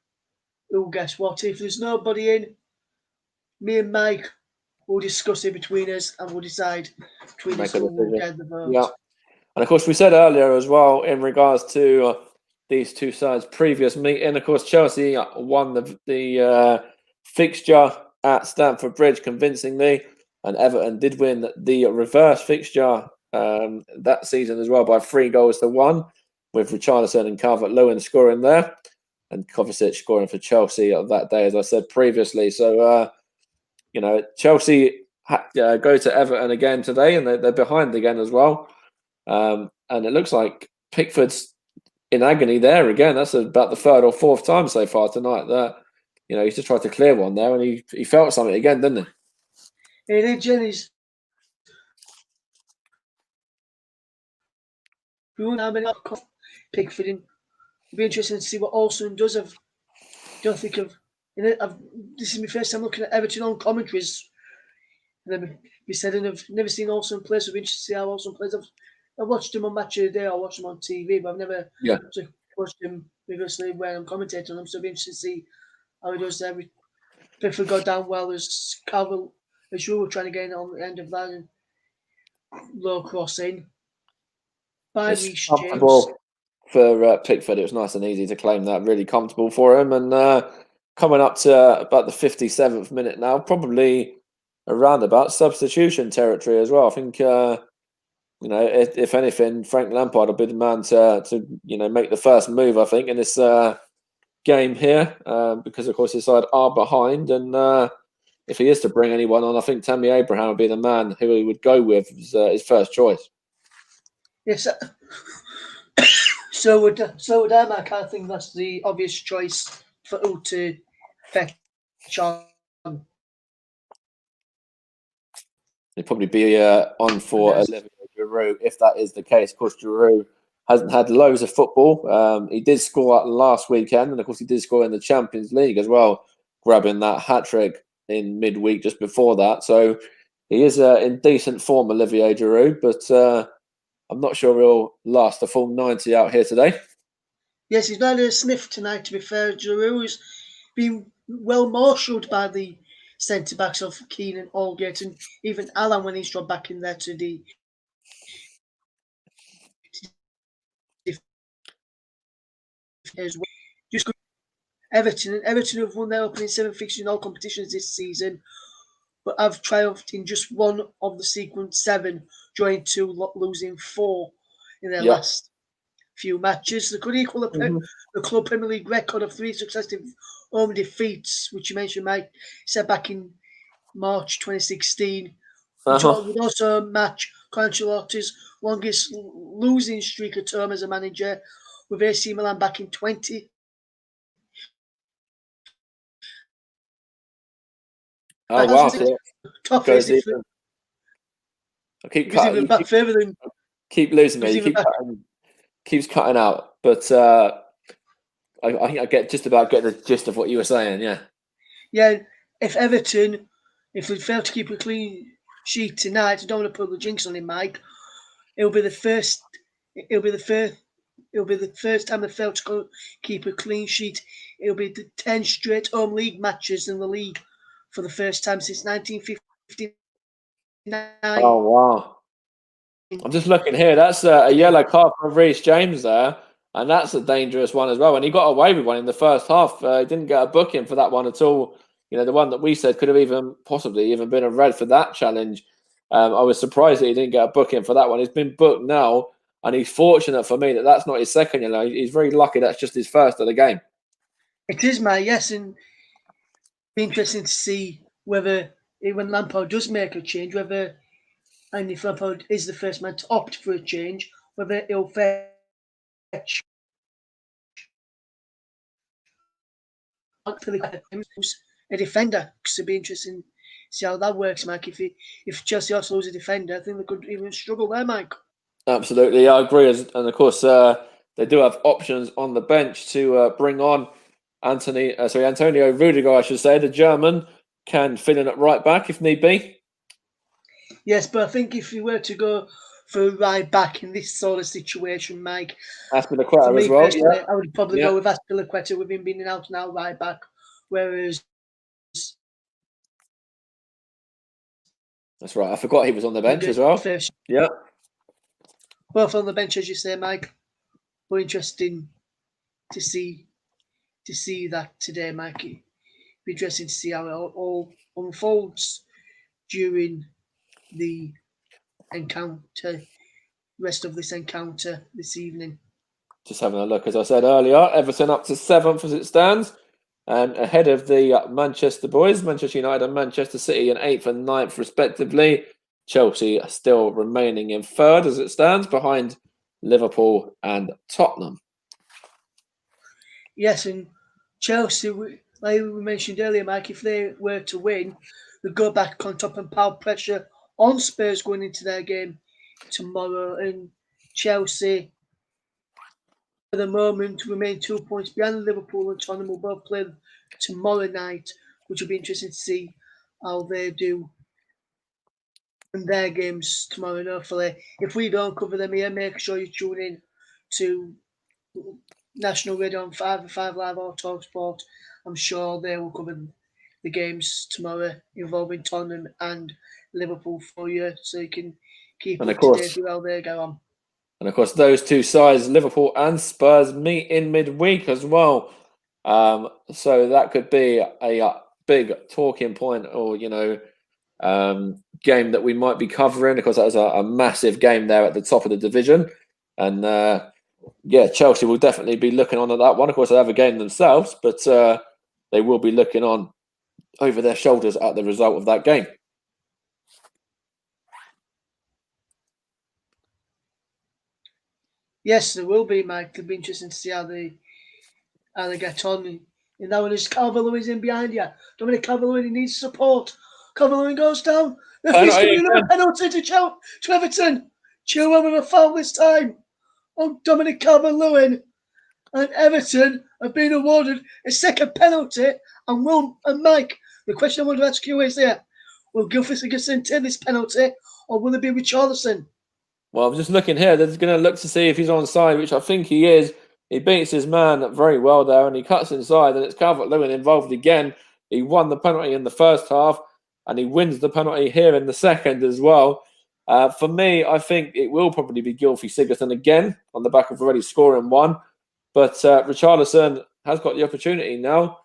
who guess what. If there's nobody in, me and Mike will discuss it between us, and we'll decide between us who will get the vote. Yeah, and of course we said earlier as well in regards to these two sides' previous meeting. Of course, Chelsea won the fixture at Stamford Bridge convincingly, and Everton did win the reverse fixture that season as well by 3-1, with Richarlison and Calvert-Lewin scoring there, and Kovacic scoring for Chelsea that day, as I said previously. So, Chelsea go to Everton again today, and they're behind again as well. And it looks like Pickford's in agony there again. That's about the 3rd or 4th time so far tonight that he's just tried to clear one there, and he felt something again, didn't he? It is, Jenny's. We won't have many Pickford in. It'll be interesting to see what Olsen does. Don't think of. This is my first time looking at Everton on commentaries. And then we said, and I've never seen Olsen play, so it'll be interesting to see how Olsen plays. I've watched him on Match of the Day, I watched him on TV, but I've never watched him previously when I'm commentating on him, so it'll be interesting to see how he does there. Pickford got down well as Calvert, as you were trying to get in on the end of that, and low cross in by Reece James. For Pickford, it was nice and easy to claim that, really comfortable for him. And coming up to about the 57th minute now, probably around about substitution territory as well. I think, if anything, Frank Lampard will be the man to make the first move, I think, in this game here, because, of course, his side are behind. And if he is to bring anyone on, I think Tammy Abraham would be the man who he would go with as his first choice. Yes, so would I, Mark. I think that's the obvious choice for who to fetch on. He'd probably be on for Olivier Giroud if that is the case. Of course, Giroud hasn't had loads of football. He did score last weekend, and of course he did score in the Champions League as well, grabbing that hat-trick in midweek just before that. So he is in decent form, Olivier Giroud, but I'm not sure he'll last the full 90 out here today. Yes, he's not a sniff tonight, to be fair. Giroud has been well marshalled by the centre-backs of Keane and Aldgate, and even Alan when he's dropped back in there to the as well. Just Everton have won their opening 7 fixtures in all competitions this season, but have triumphed in just one of the sequence 7, drawing 2, losing 4 in their last few matches. They could equal the club Premier League record of 3 successive home defeats, which you mentioned, Mike, set back in March 2016, which would also match Ancelotti's longest losing streak of term as a manager, with AC Milan back in 20. Oh wow! Top I keep cutting. back further than. Keep losing me. Keeps cutting out, but I think I get the gist of what you were saying. Yeah. Yeah. If Everton, if we fail to keep a clean sheet tonight, I don't want to put the jinx on him, Mike. It'll be the first. It'll be the first time they fail to keep a clean sheet. It'll be the 10 straight home league matches in the league for the first time since 1959. Oh wow! I'm just looking here. That's a yellow card from Reece James there, and that's a dangerous one as well. And he got away with one in the first half. He didn't get a booking for that one at all. You know, the one that we said could have possibly been a red for that challenge. I was surprised that he didn't get a booking for that one. He's been booked now, and he's fortunate for me that that's not his second yellow. He's very lucky that's just his first of the game. It is, Mate, yes, and it'll be interesting to see whether, when Lampard does make a change, and if Lampard is the first man to opt for a change, whether he'll fetch a defender. Because it'd be interesting to see how that works, Mike. If Chelsea also lose a defender, I think they could even struggle there, Mike. Absolutely, I agree. And of course, they do have options on the bench to bring on Antonio Rudiger, I should say. The German can fill in at right back if need be. Yes, but I think if you were to go for a right back in this sort of situation, Mike, Aspilicueta as well. Yeah. I would probably go with Aspilicueta with him being an out and out right back, whereas. That's right. I forgot he was on the bench as well. Yeah. Both on the bench, as you say, Mike. But interesting to see that today, Mike. It'd be interesting to see how it all unfolds during the rest of this encounter this evening. Just having a look, as I said earlier, Everton up to 7th as it stands, and ahead of the Manchester boys, Manchester United and Manchester City in 8th and 9th respectively. Chelsea still remaining in 3rd as it stands, behind Liverpool and Tottenham. Yes, and Chelsea, like we mentioned earlier, Mike, if they were to win, they'd go back on top and pile pressure on Spurs going into their game tomorrow. And Chelsea, for the moment, remain 2 points behind Liverpool and Tottenham. Will both play tomorrow night, which will be interesting to see how they do in their games tomorrow. And hopefully, if we don't cover them here, make sure you tune in to National Radio on 5 and 5 Live or TalkSport. I'm sure they will cover the games tomorrow involving Tottenham and Liverpool for you, so you can keep up to date with how they go on. And of course, those two sides, Liverpool and Spurs, meet in midweek as well. So that could be a big talking point, or game that we might be covering, because that was a massive game there at the top of the division. And Chelsea will definitely be looking on at that one. Of course, they have a game themselves, but they will be looking on over their shoulders at the result of that game. Yes, there will be, Mike. It'll be interesting to see how they get on. And that one is Calvert-Lewin's in behind you. Dominic Calvert-Lewin, he needs support. Calvert-Lewin goes down. The referee's giving another penalty to Everton. Chilwell with a foul this time on Dominic Calvert-Lewin. And Everton have been awarded a second penalty. And Mike, the question I want to ask you is there, will Gylfi Sigurdsson take this penalty, or will it be Richarlison? Well, I'm just looking here. They're going to look to see if he's onside, which I think he is. He beats his man very well there, and he cuts inside, and it's Calvert-Lewin involved again. He won the penalty in the first half, and he wins the penalty here in the second as well. For me, I think it will probably be Gylfi Sigurdsson again on the back of already scoring one. But Richarlison has got the opportunity now.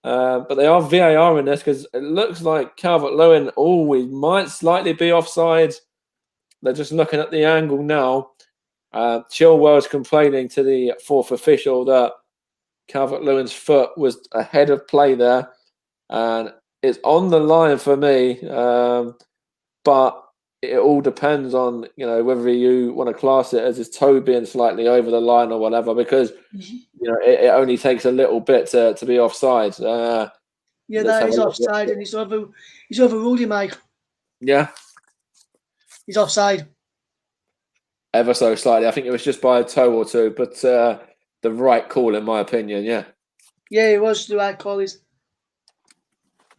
But they are VAR in this because it looks like Calvert-Lewin always might slightly be offside. They're just looking at the angle now. Chilwell's complaining to the fourth official that Calvert-Lewin's foot was ahead of play there, and it's on the line for me. But it all depends on whether you want to class it as his toe being slightly over the line or whatever, because it only takes a little bit to be offside. That is offside, and he's overruled him, Mike. Yeah, he's offside. Ever so slightly. I think it was just by a toe or two, but the right call, in my opinion. Yeah. Yeah, it was the right call.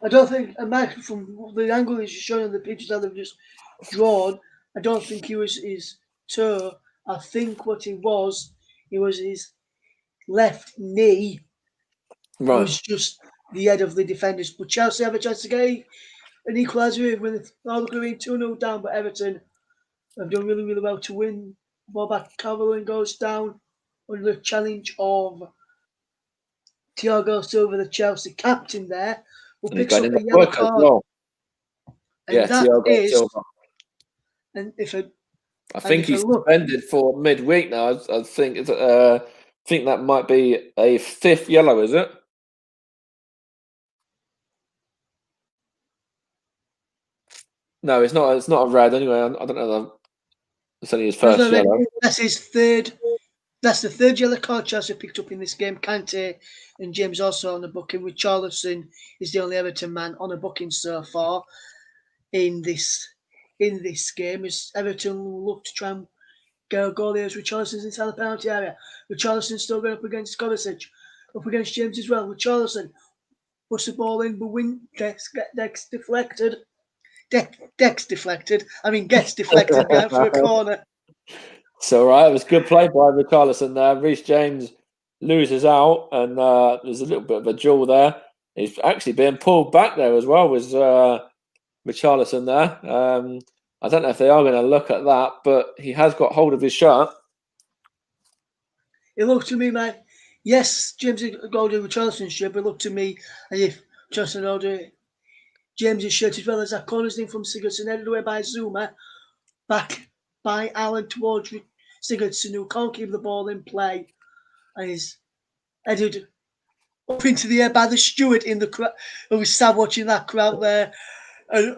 I don't think, Mike, from the angle he's showing on the pictures that they've just drawn, I don't think he was his toe. I think what he was his left knee. Right. It was just the head of the defenders. But Chelsea have a chance to get an equaliser with all going 2-0 down, but Everton have done really, really well to win. Ball back, Calvert-Lewin goes down under the challenge of Thiago Silva, the Chelsea captain there, who picks up a yellow card. Well. And yeah, that Thiago is, Silva. And I think he's suspended for midweek now. I think that might be a fifth yellow, is it? No, it's not. It's not a red anyway. I don't know. It's only his first yellow. That's his third. That's the third yellow card Chelsea picked up in this game. Kante and James also on the booking. Richarlison is the only Everton man on a booking so far in this game. As Everton look to try and get a goal there, as Richarlison's inside the penalty area. Richarlison's still going up against Kovacic, up against James as well. Richarlison puts the ball in, but Dex deflected. Dex deflected. I mean, gets deflected out for a corner. It's all right. It was good play by Richarlison there. Reece James loses out, and there's a little bit of a duel there. He's actually being pulled back there as well. Was Richarlison there? I don't know if they are going to look at that, but he has got hold of his shirt. It looked to me, mate. Yes, James got Richarlison's shirt, but it looked to me as if Richarlison ordered James's shirt as well as that corner's in from Sigurdsson, headed away by Zuma, back by Allen towards Sigurdsson, who can't keep the ball in play, and is headed up into the air by the steward in the crowd, who was sad watching that crowd there, and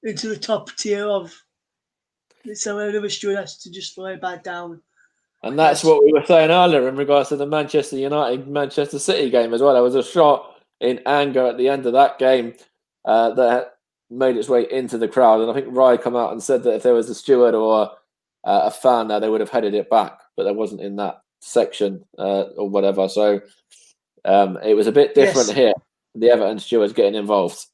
into the top tier of. So another steward has to just throw it back down. And that's what we were saying earlier in regards to the Manchester United-Manchester City game as well. There was a shot in anger at the end of that game that made its way into the crowd. And I think Rye come out and said that if there was a steward or a fan there, they would have headed it back. But there wasn't in that section or whatever. So it was a bit different here. The Everton stewards getting involved.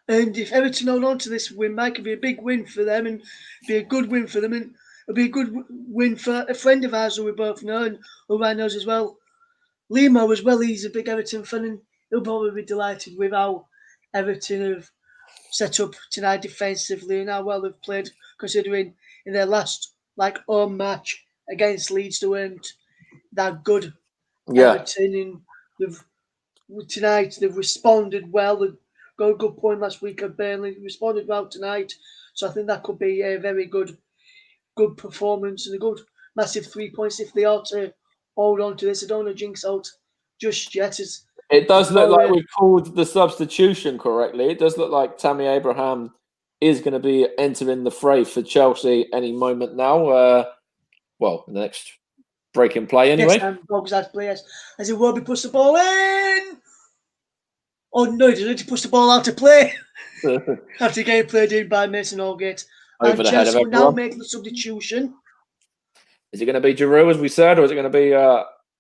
And if Everton hold on to this win, Mike, it'd be a big win for them and be a good win for them. And it'll be a good win for a friend of ours who we both know and who Ryan knows as well. Limo as well, he's a big Everton fan and he'll probably be delighted with how Everton have set up tonight defensively and how well they've played, considering in their last home match against Leeds they weren't that good. Yeah. Everton, and tonight they've responded well. They've got a good point last week at Burnley, responded well tonight. So I think that could be a very good performance and a good massive 3 points if they are to hold on to this. I don't want to jinx out just yet. It does look like we've called the substitution correctly. It does look like Tammy Abraham is going to be entering the fray for Chelsea any moment now. The next break in play anyway. Next time Boggs has play as it will be puts the ball in. Oh no, he doesn't push the ball out to play. After getting played in by Mason Holgate. Over the head of everyone. Now make the substitution. Is it going to be Giroud, as we said, or is it going to be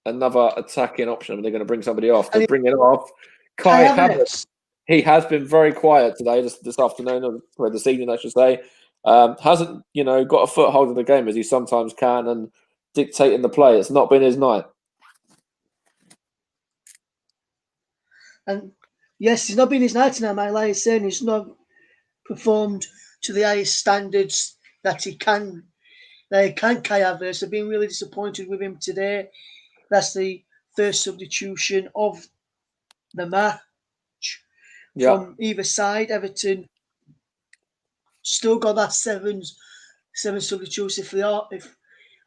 another attacking option? Are they going to bring somebody off? They're bringing off Kai Havertz. He has been very quiet today, this afternoon, or this evening, I should say. Hasn't, got a foothold in the game as he sometimes can and dictating the play. It's not been his night. And yes, he's not been his night tonight, my like is saying he's not performed to the highest standards that he can They can Kai Havertz. I've been really disappointed with him today. That's the first substitution of the match from either side. Everton still got that seven substitutes if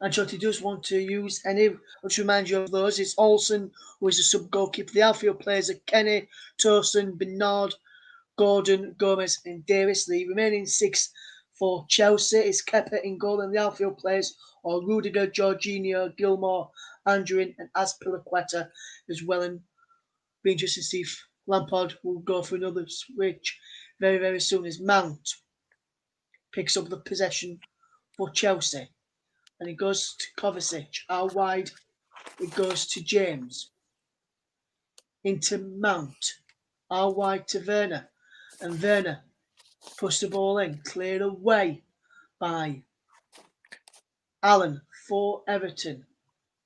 Ancelotti does want to use any. I'll just remind you of those. It's Olsen, who is a sub goalkeeper. The outfield players are Kenny, Tosin, Bernard, Gordon, Gomez, and Davis. The remaining six for Chelsea is Kepa in goal, and the outfield players are Rudiger, Jorginho, Gilmore, Andrew, and Azpilicueta as well. And be interested to see if Lampard will go for another switch very, very soon as Mount picks up the possession for Chelsea. And it goes to Kovacic. Out wide, it goes to James. Into Mount. Out wide to Werner. And Werner puts the ball in, cleared away by Allen for Everton.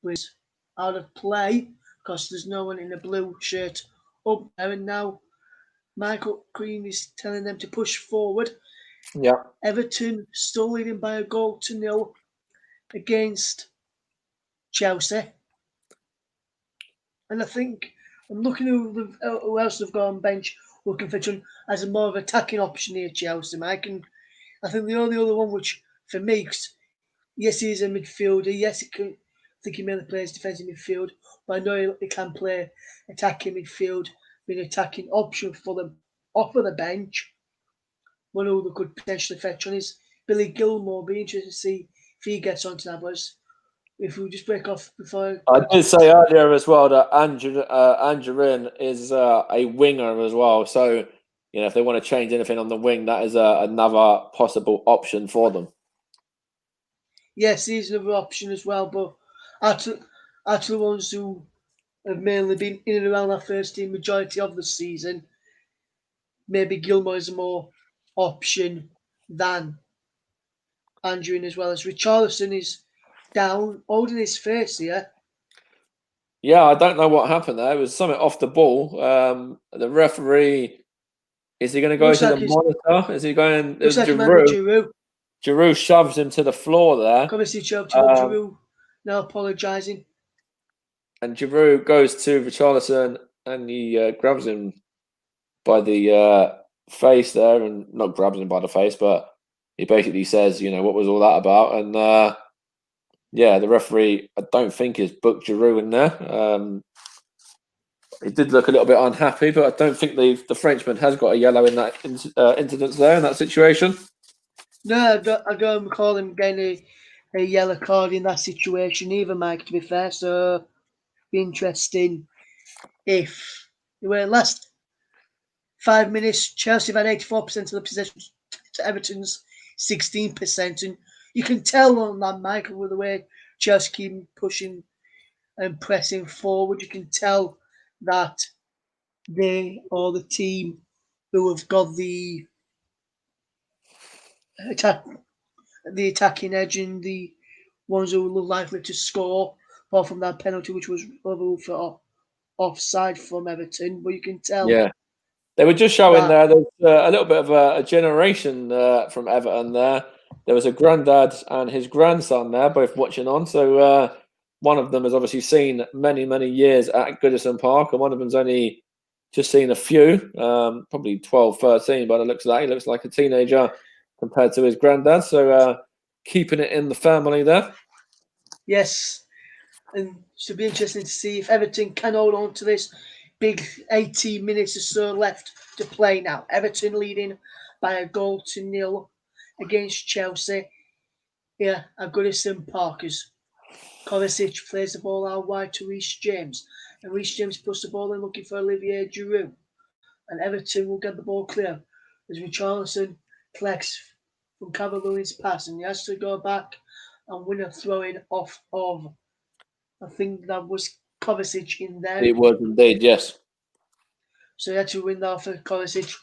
Who is out of play because there's no one in a blue shirt up there. And now Michael Green is telling them to push forward. Yeah. Everton still leading by 1-0 against Chelsea. And I think I'm looking at who else they've got on bench looking for as a more of attacking option here, Chelsea, Mike. And I think the only other one which, for me, yes, he's a midfielder. Yes, I think he mainly plays defensive midfield, but I know he can play attacking midfield, being an attacking option for them off of the bench. One who they could potentially fetch on is Billy Gilmore. Be interested to see if he gets onto that. But if we just break off before. I did say earlier as well that Angerin is a winger as well. So, if they want to change anything on the wing, that is another possible option for them. Yes, he's another option as well. But out the ones who have mainly been in and around that first team majority of the season, maybe Gilmore is a more option than Andrew, as well as Richarlison is down, holding his face here. Yeah, I don't know what happened there. It was something off the ball. The referee, is he going to go to the monitor? Is he going? It was Giroud. Giroud shoves him to the floor there. Kovacic shoved him up. Giroud now apologising. And Giroud goes to Richarlison and he grabs him by the face there, and not grabs him by the face, but he basically says, what was all that about? And the referee, I don't think has booked Giroud in there. He did look a little bit unhappy, but I don't think the Frenchman has got a yellow in that incident there, in that situation. No, I don't recall him getting a yellow card in that situation either, Mike, to be fair. So, be interesting if it were last 5 minutes, Chelsea have had 84% of the possession to Everton's 16%. And you can tell on that, Michael, with the way Chelsea keep pushing and pressing forward. You can tell that they are the team who have got the attacking edge and the ones who look likely to score, apart from that penalty, which was overruled for offside from Everton. But you can tell. Yeah. They were just showing there's a little bit of a generation from Everton there. There was a granddad and his grandson there, both watching on. So one of them has obviously seen many, many years at Goodison Park, and one of them's only just seen a few, probably 12, 13 by the looks of that. He looks like a teenager compared to his granddad. So keeping it in the family there. Yes, and it should be interesting to see if Everton can hold on to this. Big 18 minutes or so left to play now. Everton leading by 1-0 against Chelsea. Yeah, at Goodison Park as Kovacic plays the ball out wide to Reece James. And Reece James puts the ball in looking for Olivier Giroud. And Everton will get the ball clear as Richarlison collects from Cavalieri's pass. And he has to go back and win a throw-in off of, I think that was Kovacic in there. It was indeed, yes. So he had to win that for Kovacic.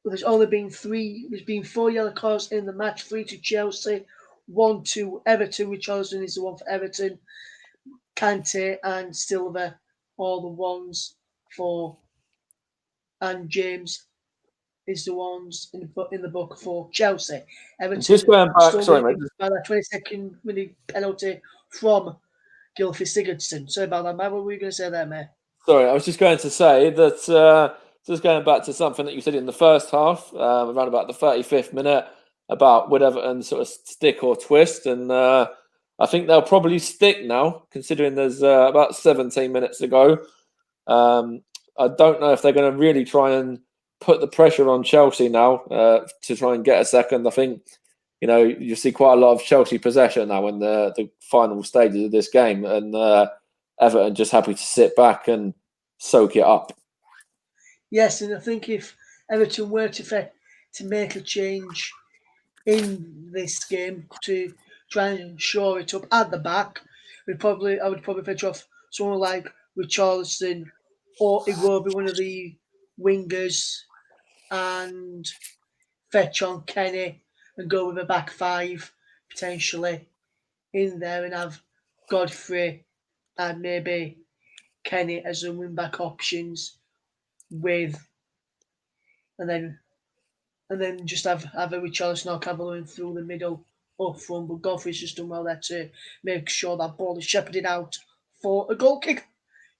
There's only been 4 yellow cards in the match, 3 to Chelsea, 1 to Everton. Richarlison is the one for Everton. Kante and Silva, all the ones for and James is the ones in the book for Chelsea. Everton Just going back, still sorry, mate. winning by that 22nd minute penalty from Gylfi Sigurdsson. Sorry about that, mate. What were you going to say there, mate? Sorry, I was just going to say that, just going back to something that you said in the first half, around about the 35th minute, about would Everton sort of stick or twist. And I think they'll probably stick now, considering there's about 17 minutes to go. I don't know if they're going to really try and put the pressure on Chelsea now to try and get a second. I think, you see quite a lot of Chelsea possession now in the final stages of this game. And Everton just happy to sit back and soak it up. Yes, and I think if Everton were to make a change in this game to try and shore it up at the back, I would probably fetch off someone like Richarlison, or it will be one of the wingers, and fetch on Kenny and go with a back five potentially in there, and have Godfrey and maybe Kenny as the wing back options with, and then just have a Richarlison or Cavalier through the middle up front. But Godfrey's just done well there to make sure that ball is shepherded out for a goal kick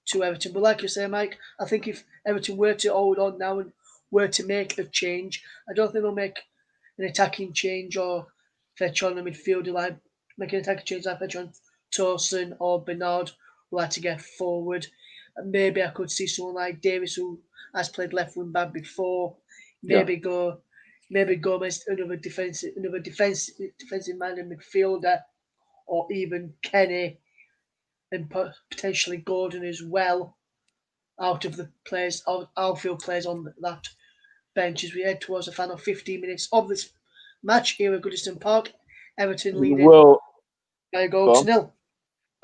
to Everton. But like you say, Mike, I think if Everton were to hold on now and were to make a change, I don't think they'll make an attacking change or fetch on a midfielder like make an attacking change like fetch on Torsen or Bernard who had to get forward. And maybe I could see someone like Davis who has played left wing back before. Maybe go Gomez, another defensive minded midfielder, or even Kenny and potentially Gordon as well out of the players, outfield players on that bench as we head towards the final 15 minutes of this match here at Goodison Park. Everton leading by a goal to nil.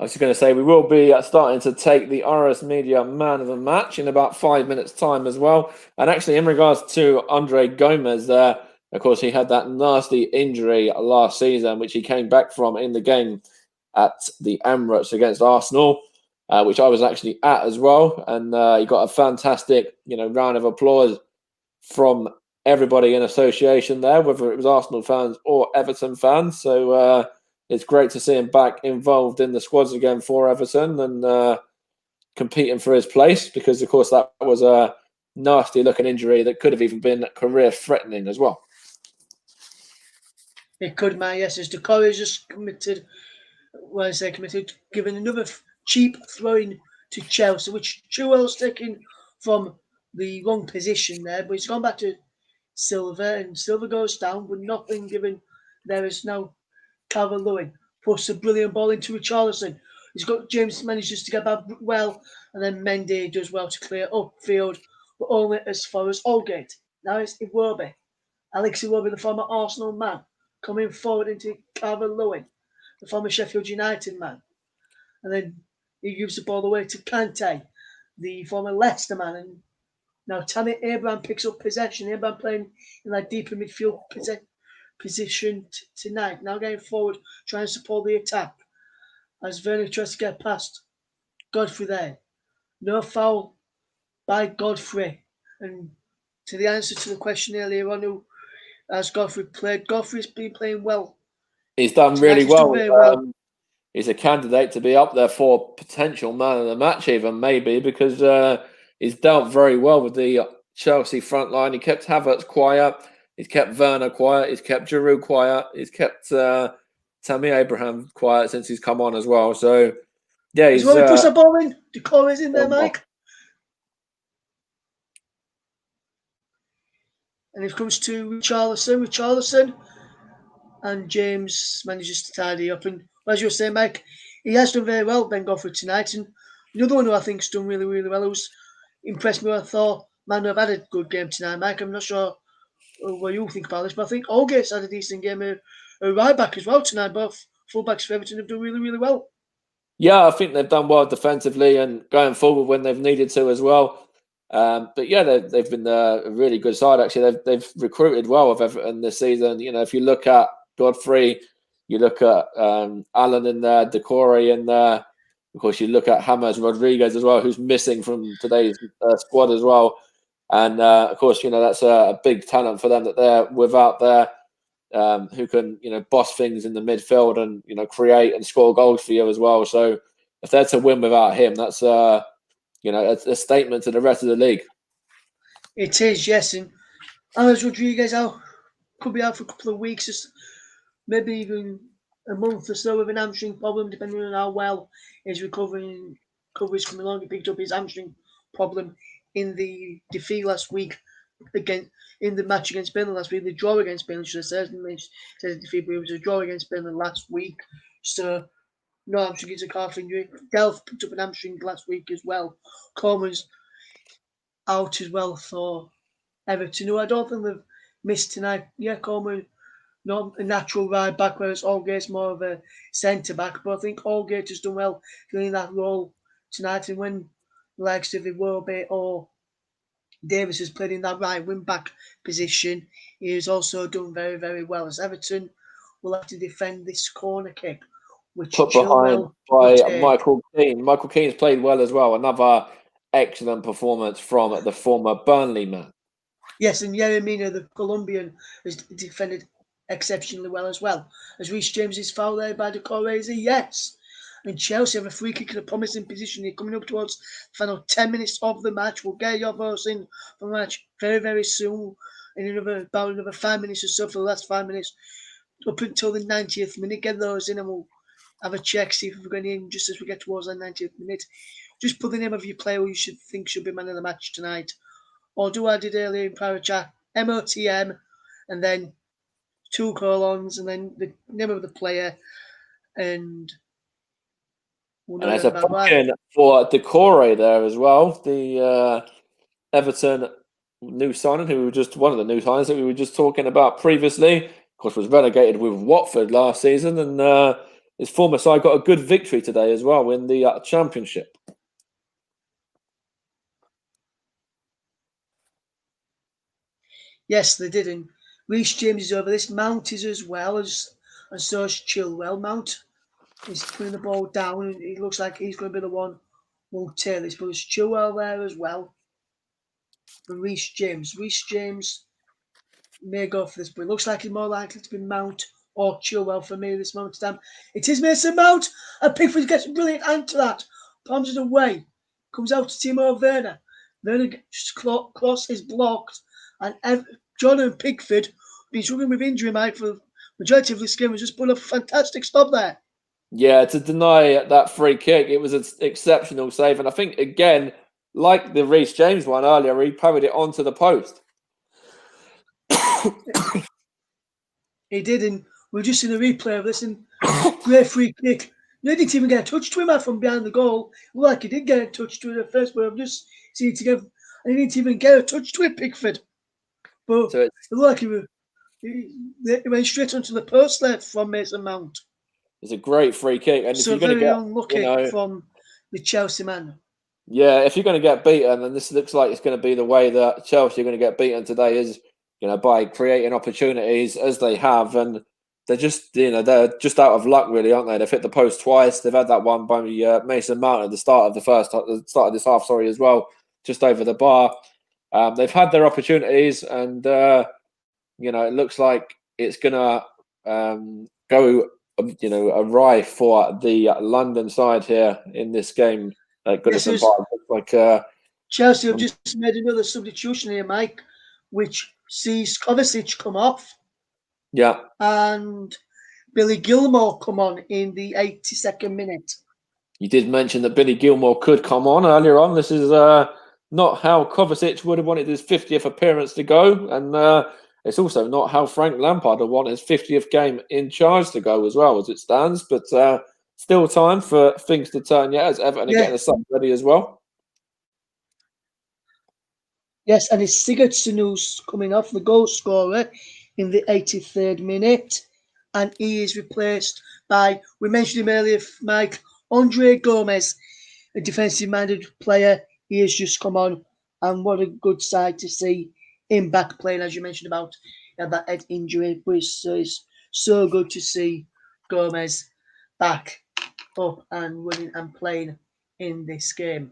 I was just going to say, we will be starting to take the RS Media Man of the Match in about 5 minutes' time as well. And actually, in regards to Andre Gomez there, of course, he had that nasty injury last season, which he came back from in the game at the Emirates against Arsenal, which I was actually at as well. And he got a fantastic, round of applause from everybody in association there, whether it was Arsenal fans or Everton fans. So it's great to see him back involved in the squads again for Everton and competing for his place, because, of course, that was a nasty-looking injury that could have even been career-threatening as well. It could, man. Yes, as Decore has just giving another cheap throw-in to Chelsea, which Chilwell's taken from the wrong position there, but it's gone back to Silva, and Silva goes down with nothing given. There is now Calvert-Lewin puts a brilliant ball into Richarlison. He's got James manages to get back well, and then Mendy does well to clear upfield, but only as far as Aldgate. Now it's Iwobi. Alex Iwobi, the former Arsenal man, coming forward into Calvert-Lewin, the former Sheffield United man. And then he gives the ball away to Kante, the former Leicester man. And now Tammy Abraham picks up possession. Abraham playing in that deeper midfield position tonight. Now getting forward, trying to support the attack. As Werner tries to get past Godfrey there. No foul by Godfrey. And to the answer to the question earlier on, who has Godfrey played? Godfrey's been playing well. He's done really well. He's a candidate to be up there for potential man of the match, even maybe, because he's dealt very well with the Chelsea front line. He kept Havertz quiet. He's kept Werner quiet. He's kept Giroud quiet. He's kept Tammy Abraham quiet since he's come on as well. So, yeah, he's... He puts the ball in. Decore is in there, Mike. And it comes to Richarlison, and James manages to tidy up. And as you were saying, Mike, he has done very well, Ben Godfrey, tonight. And another one who I think's done really, really well, who's impressed me, I thought, man, I've had a good game tonight, Mike. I'm not sure what you think about this, but I think Aldgate's had a decent game. A right back as well tonight. Both fullbacks for Everton have done really, really well. Yeah, I think they've done well defensively and going forward when they've needed to as well. But yeah, they've been a really good side, actually. They've recruited well with Everton this season. If you look at Godfrey, you look at Allen in there, Decore in there. Of course, you look at James Rodriguez as well, who's missing from today's squad as well. And of course, that's a big talent for them that they're without there, who can boss things in the midfield and create and score goals for you as well. So if they're to win without him, that's a statement to the rest of the league. It is, yes. And Alex Rodriguez could be out for a couple of weeks, maybe even a month or so with an hamstring problem, depending on how well his recovery's coming along. He picked up his hamstring problem in the defeat last week in the match against Burnley last week, the draw against Burnley, should have said defeat, but it was a draw against Burnley last week. So no hamstring is a calf injury. Delph picked up an hamstring last week as well. Coleman's out as well for Everton, who I don't think they've missed tonight. Yeah, Coleman, not a natural right back, whereas Allgate's more of a centre back. But I think Allgate has done well filling that role tonight. And when the likes of Iwobi or Davis has played in that right wing back position, he has also done very, very well. As Everton will have to defend this corner kick, which Put behind by Michael Keane. Michael Keane's played well as well. Another excellent performance from the former Burnley man. Yes, and Yeremina, the Colombian, has defended exceptionally well as well. As Reece James is fouled there by the Correza, yes. And Chelsea have a free kick in a promising position. They're coming up towards the final 10 minutes of the match. We'll get your votes in for the match very, very soon. In about another 5 minutes or so for the last 5 minutes. Up until the 90th minute. Get those in and we'll have a check, see if we're going in just as we get towards the 90th minute. Just put the name of your player who you think should be man of the match tonight. Or do what I did earlier in Pirate Chat, MOTM, and then 2 colons, and then the name of the player, and there's a booking for Decore there as well. The Everton new signing, who were just one of the new signings that we were just talking about previously. Of course, was relegated with Watford last season, and his former side got a good victory today as well in the Championship. Yes, they did. And Reece James is over this. Mount is as well, and so is Chilwell. Mount is putting the ball down, and it looks like he's going to be the one who will tail this. But there's Chilwell there as well. And Reece James. Reece James may go for this, but it looks like he's more likely to be Mount or Chilwell for me at this moment in time. It is Mason Mount, and Pickford gets a brilliant hand to that. Palms it away. Comes out to Timo Werner. Werner just cross is blocked, and Jordan Pickford, been struggling with injury, Mike, for the majority of this game, has just put a fantastic stop there. Yeah, to deny that free kick, it was an exceptional save. And I think, again, like the Reece James one earlier, he parried it onto the post. He did, and we're just in a replay of this, and great free kick. He didn't even get a touch to him from behind the goal. Like he did get a touch to it at first, but I've just seen it together. And he didn't even get a touch to it, Pickford. But so it looked like he went straight onto the post there from Mason Mount. It's a great free kick. And so if you're going to get unlucky from the Chelsea man. Yeah, if you're going to get beaten, and this looks like it's going to be the way that Chelsea are going to get beaten today, is by creating opportunities as they have, and they're just they're just out of luck, really, aren't they? They've hit the post twice. They've had that one by Mason Mount at the start of this half, as well, just over the bar. They've had their opportunities, and it looks like it's going to go awry for the London side here in this game. Chelsea have just made another substitution here, Mike, which sees Kovacic come off. Yeah. And Billy Gilmore come on in the 82nd minute. You did mention that Billy Gilmore could come on earlier on. This is not how Kovacic would have wanted his 50th appearance to go. And it's also not how Frank Lampard would want his 50th game in charge to go as well, as it stands. But still time for things to turn yet, as Everton are getting a sub ready as well. Yes, and it's Sigurdsson who's coming off, the goal scorer, in the 83rd minute. And he is replaced by, we mentioned him earlier, Mike, Andre Gomez, a defensive-minded player. He has just come on, and what a good sight to see him back playing, as you mentioned about that head injury. It's so good to see Gomez back up and winning and playing in this game.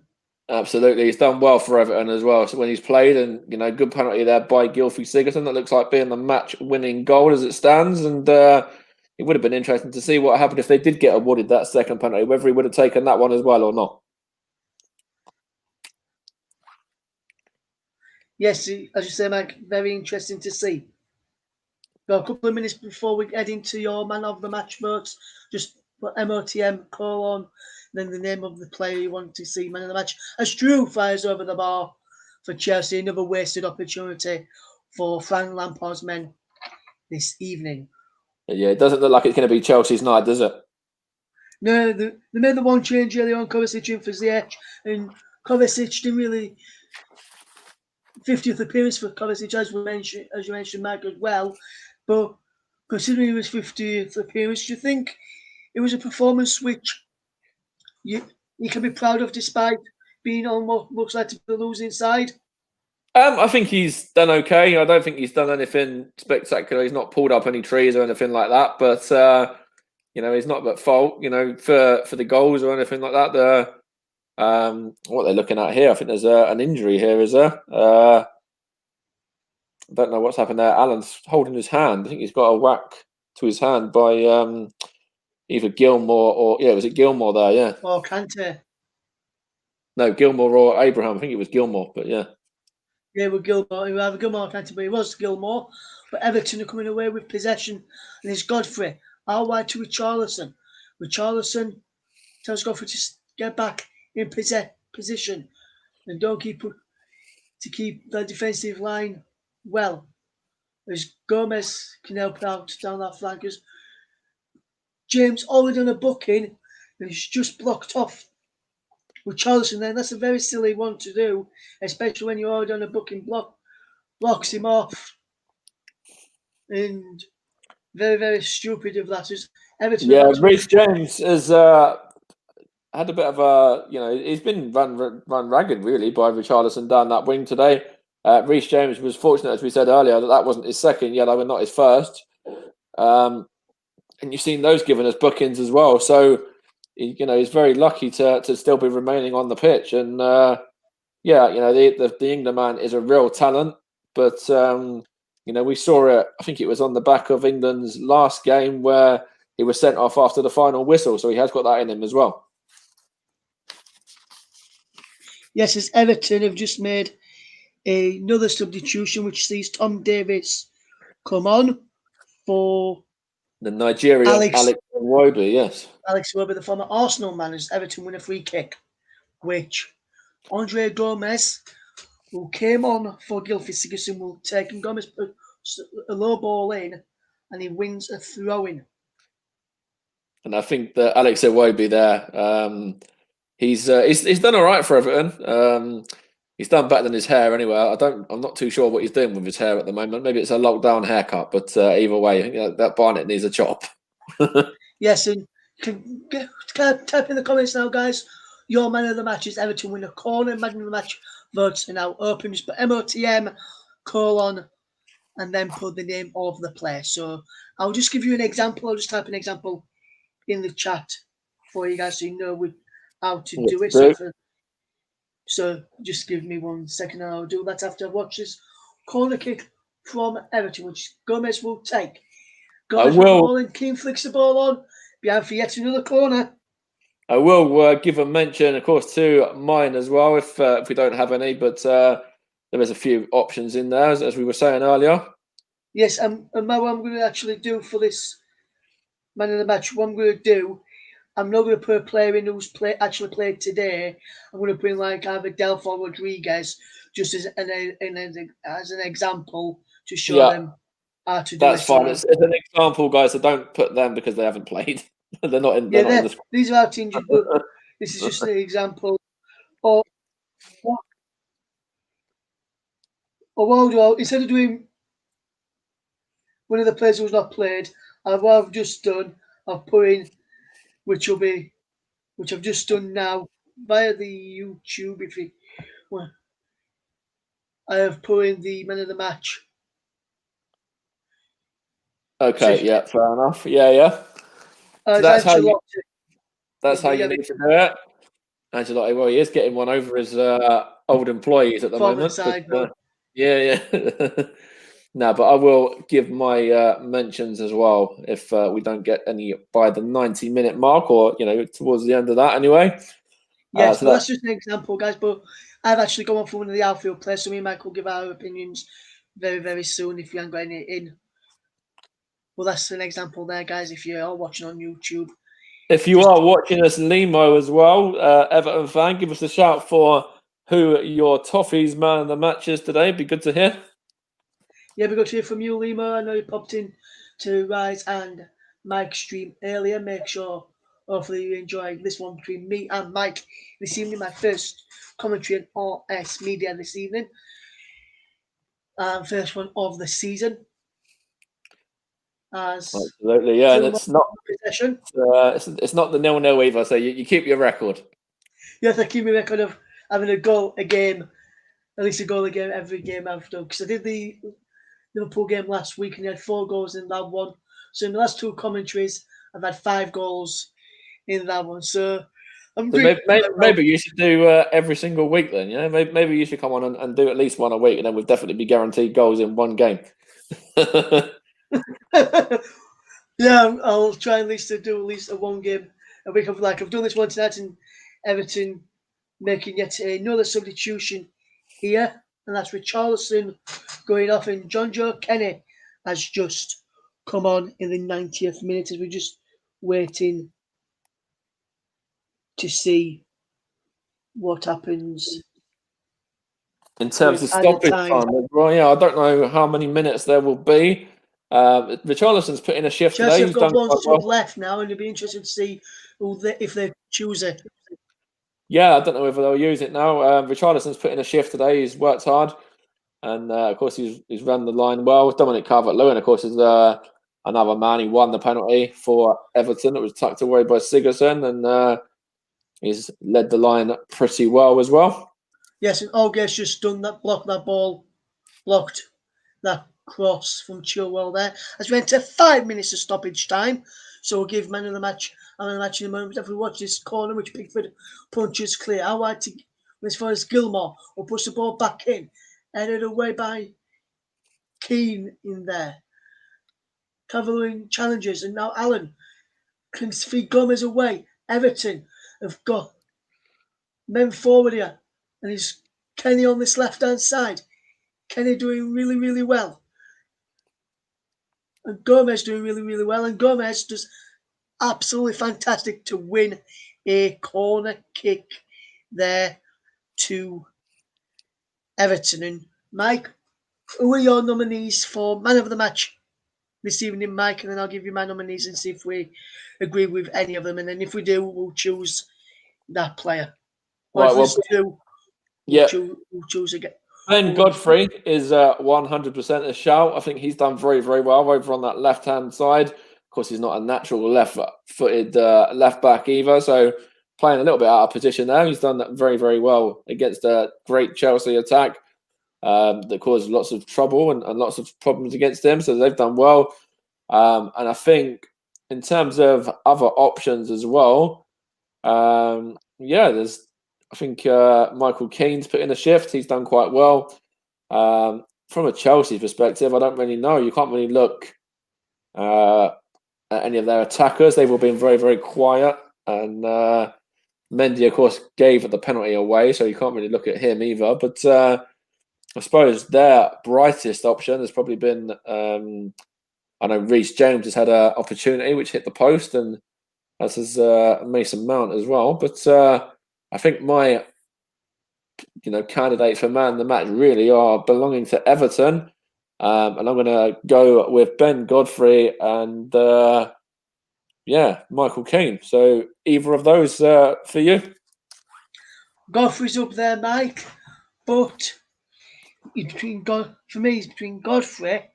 Absolutely, he's done well for Everton as well. So when he's played, and good penalty there by Gylfi Sigurdsson. That looks like being the match-winning goal as it stands. And it would have been interesting to see what happened if they did get awarded that second penalty, whether he would have taken that one as well or not. Yes, as you say, Mike, very interesting to see. Got a couple of minutes before we head into your man of the match votes. Just put MOTM colon, then the name of the player you want to see man of the match. As Drew fires over the bar for Chelsea, another wasted opportunity for Frank Lampard's men this evening. Yeah, it doesn't look like it's going to be Chelsea's night, does it? No, they made the one change earlier on, Kovacic in for Ziyech, and Kovacic didn't really 50th appearance for Kovacic, as you mentioned, Mike, as well. But considering his 50th appearance, do you think it was a performance which you can be proud of despite being on what looks like to be the losing side? I think he's done okay. I don't think he's done anything spectacular. He's not pulled up any trees or anything like that. But he's not at fault. For the goals or anything like that. What they're looking at here, I think there's an injury here. Is there? I don't know what's happened there. Alan's holding his hand. I think he's got a whack to his hand by either Gilmore or was it Gilmore there? Yeah. Or Kante? No, Gilmore or Abraham. I think it was Gilmore, but yeah. Yeah, with Gilmore. Either Gilmore or Kante, but it was Gilmore. But Everton are coming away with possession, and it's Godfrey out wide to Richarlison. Richarlison tells Godfrey to get back in position and don't keep the defensive line well. As Gomez can help out down that flank. As James already done a booking and he's just blocked off with Charleston. Then that's a very silly one to do, especially when you're already on a booking blocks him off. And very, very stupid of that. As Everton Reece James has had a bit of a, he's been run ragged really by Richarlison down that wing today. Reece James was fortunate, as we said earlier, that wasn't his second yellow and not his first. And you've seen those given as bookings as well. So, he's very lucky to still be remaining on the pitch. And the England man is a real talent. But we saw it. I think it was on the back of England's last game where he was sent off after the final whistle. So he has got that in him as well. Yes, as Everton have just made another substitution, which sees Tom Davies come on for the Nigerian Alex Iwobi. Yes, Alex Iwobi, the former Arsenal man, as Everton win a free kick, which Andre Gomez, who came on for Gylfi Sigurdsson, will take, and Gomez put a low ball in, and he wins a throw-in. And I think that Alex Iwobi there, he's done all right for Everton. He's done better than his hair anyway. I'm not too sure what he's doing with his hair at the moment. Maybe it's a lockdown haircut, but either way, that Barnett needs a chop. Yes, and type in the comments now, guys. Your man of the match is Everton win a corner. Man of the match votes are now open. Just put MOTM and then put the name of the player. So I'll just give you an example. I'll just type an example in the chat for you guys so you know how to do it. So just give me 1 second and I'll do that after I've watched this corner kick from Everton, which Gomez will take. Gomez with the ball in, Keane flicks the ball on, behind for yet another corner. I will give a mention, of course, to mine as well, if we don't have any, but there is a few options in there, as we were saying earlier. Yes, and what I'm going to actually do for this man of the match, what I'm going to do, I'm not going to put a player in who's actually played today. I'm going to bring like either Delph or Rodriguez just as an example to show them how to do it. That's fine. It's an example, guys. So don't put them because they haven't played. They're not in. They're not in the squad. These are out injured, but this is just an example. Or instead of doing one of the players who's not played, what I've just done, I've put in, which I've just done now via the YouTube. I have put in the man of the match. Okay, yeah, fair enough. Yeah. So that's how you need to do it. Ancelotti, well, he is getting one over his old employees at the Former moment. side, Yeah. No, but I will give my mentions as well if we don't get any by the 90-minute mark, or towards the end of that anyway. yes, So but that's just an example, guys. But I've actually gone for one of the outfield players, so me and Mike will give our opinions very, very soon if you haven't got any in. Well, that's an example there, guys. If you are watching on YouTube, if you are watching us, Limo as well, Everton fan, give us a shout for who your Toffees man of the match is today. Be good to hear. yeah, we got to hear from you, Limo. I know you popped in to Rise and Mike's stream earlier. Make sure, hopefully, you enjoy this one between me and Mike this evening. My first commentary on RS Media this evening. First one of the season. Absolutely, yeah, and it's not possession. it's not the 0-0 either. So you keep your record. Yes, I keep my record of having a goal a game, at least a goal a game every game I've done. Because I did the Liverpool game last week and I had 4 goals in that one. So in the last 2 commentaries, I've had 5 goals in that one. So maybe you should do every single week then. Yeah, maybe you should come on and do at least one a week, and then we'll definitely be guaranteed goals in one game. Yeah, I'll try at least to do at least a 1 game a week. I've done this one tonight in Everton, making yet another substitution here, and that's Richarlison going off, and John Joe Kenny has just come on in the 90th minute as we're just waiting to see what happens. In terms of stoppage time, well, yeah, I don't know how many minutes there will be. Richarlison's put in a shift Chelsea today. have got one sub left now, and it'll be interesting to see if they choose it. Yeah, I don't know whether they'll use it now. Richarlison's put in a shift today. He's worked hard, and of course he's run the line well. Dominic Calvert-Lewin, of course, is another man. He won the penalty for Everton. It was tucked away by Sigurdsson, and he's led the line pretty well as well. Yes, and Olga's just done that, blocked that cross from Chilwell there. As we enter 5 minutes of stoppage time, so we'll give man of the match in a moment. If we watch this corner, which Pickford punches clear, how wide to as far as Gilmore will push the ball back in, headed away by Keane in there. Cavalier challenges, and now Allen can feed Gomez away. Everton have got men forward here, and he's Kenny on this left hand side. Kenny doing really, really well. And Gomez doing really, really well. And Gomez does absolutely fantastic to win a corner kick there to Everton. And Mike, who are your nominees for man of the match this evening, Mike? And then I'll give you my nominees and see if we agree with any of them. And then if we do, we'll choose that player. Or Right, we'll choose again. Ben Godfrey is 100% a shout. I think he's done very, very well over on that left-hand side. Of course, he's not a natural left-footed left back either, so playing a little bit out of position there. He's done that very, very well against a great Chelsea attack that caused lots of trouble and lots of problems against them. So they've done well. And I think in terms of other options as well, I think Michael Keane's put in a shift. He's done quite well. From a Chelsea perspective, I don't really know. You can't really look at any of their attackers. They've all been very, very quiet. And Mendy, of course, gave the penalty away, so you can't really look at him either. But I suppose their brightest option has probably been, I know Reece James has had an opportunity which hit the post, and as has Mason Mount as well. But I think my candidates for man of the match really are belonging to Everton. And I'm going to go with Ben Godfrey and Michael Keane. So either of those for you? Godfrey's up there, Mike, but for me, it's between Godfrey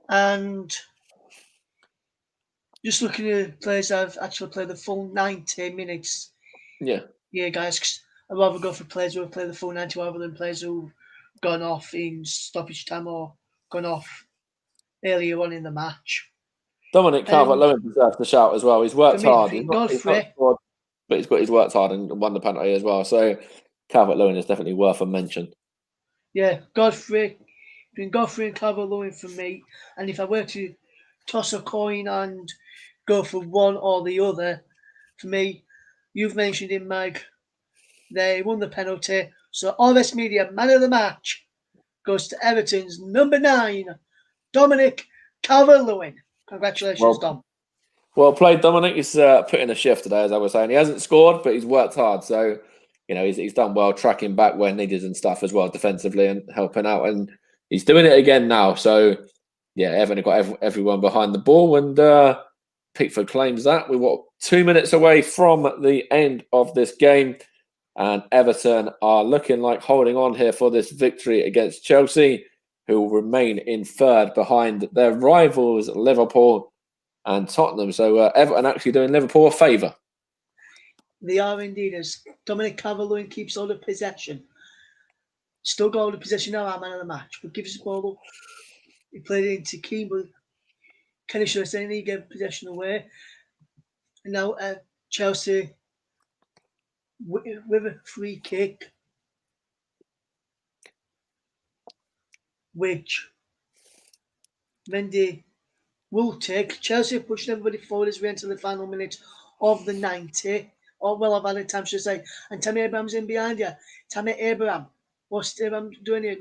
and just looking at players I've actually played the full 90 minutes. Yeah, guys, I'd rather go for players who have played the full 90 rather than players who've gone off in stoppage time or gone off earlier on in the match. Dominic Calvert-Lewin deserves the shout as well. He's worked hard. Godfrey but he's worked hard and won the penalty as well. So Calvert-Lewin is definitely worth a mention. Yeah, Godfrey, between Godfrey and Calvert-Lewin for me. And if I were to toss a coin and go for one or the other, for me, you've mentioned him, Mike. They won the penalty. So RS Media man of the match goes to Everton's number 9, Dominic Calvert-Lewin. Congratulations, Dom. Well played, Dominic. He's put in a shift today, as I was saying. He hasn't scored, but he's worked hard. So, he's done well, tracking back where needed and stuff as well, defensively and helping out. And he's doing it again now. So, yeah, Everton got everyone behind the ball. And Pickford claims that. We're 2 minutes away from the end of this game. And Everton are looking like holding on here for this victory against Chelsea, who will remain in third behind their rivals, Liverpool and Tottenham. So Everton actually doing Liverpool a favour. They are indeed, as Dominic Calvert-Lewin keeps all the possession. Still got all the possession now, our man of the match, but gives us the ball. He played it into Keane, but Kenny should have said he gave possession away. And now Chelsea with a free kick, which Mendy will take. Chelsea pushing everybody forward as we enter the final minute of the 90. I've had a time to say. And Tammy Abraham's in behind you. Tammy Abraham. What's Abraham doing here?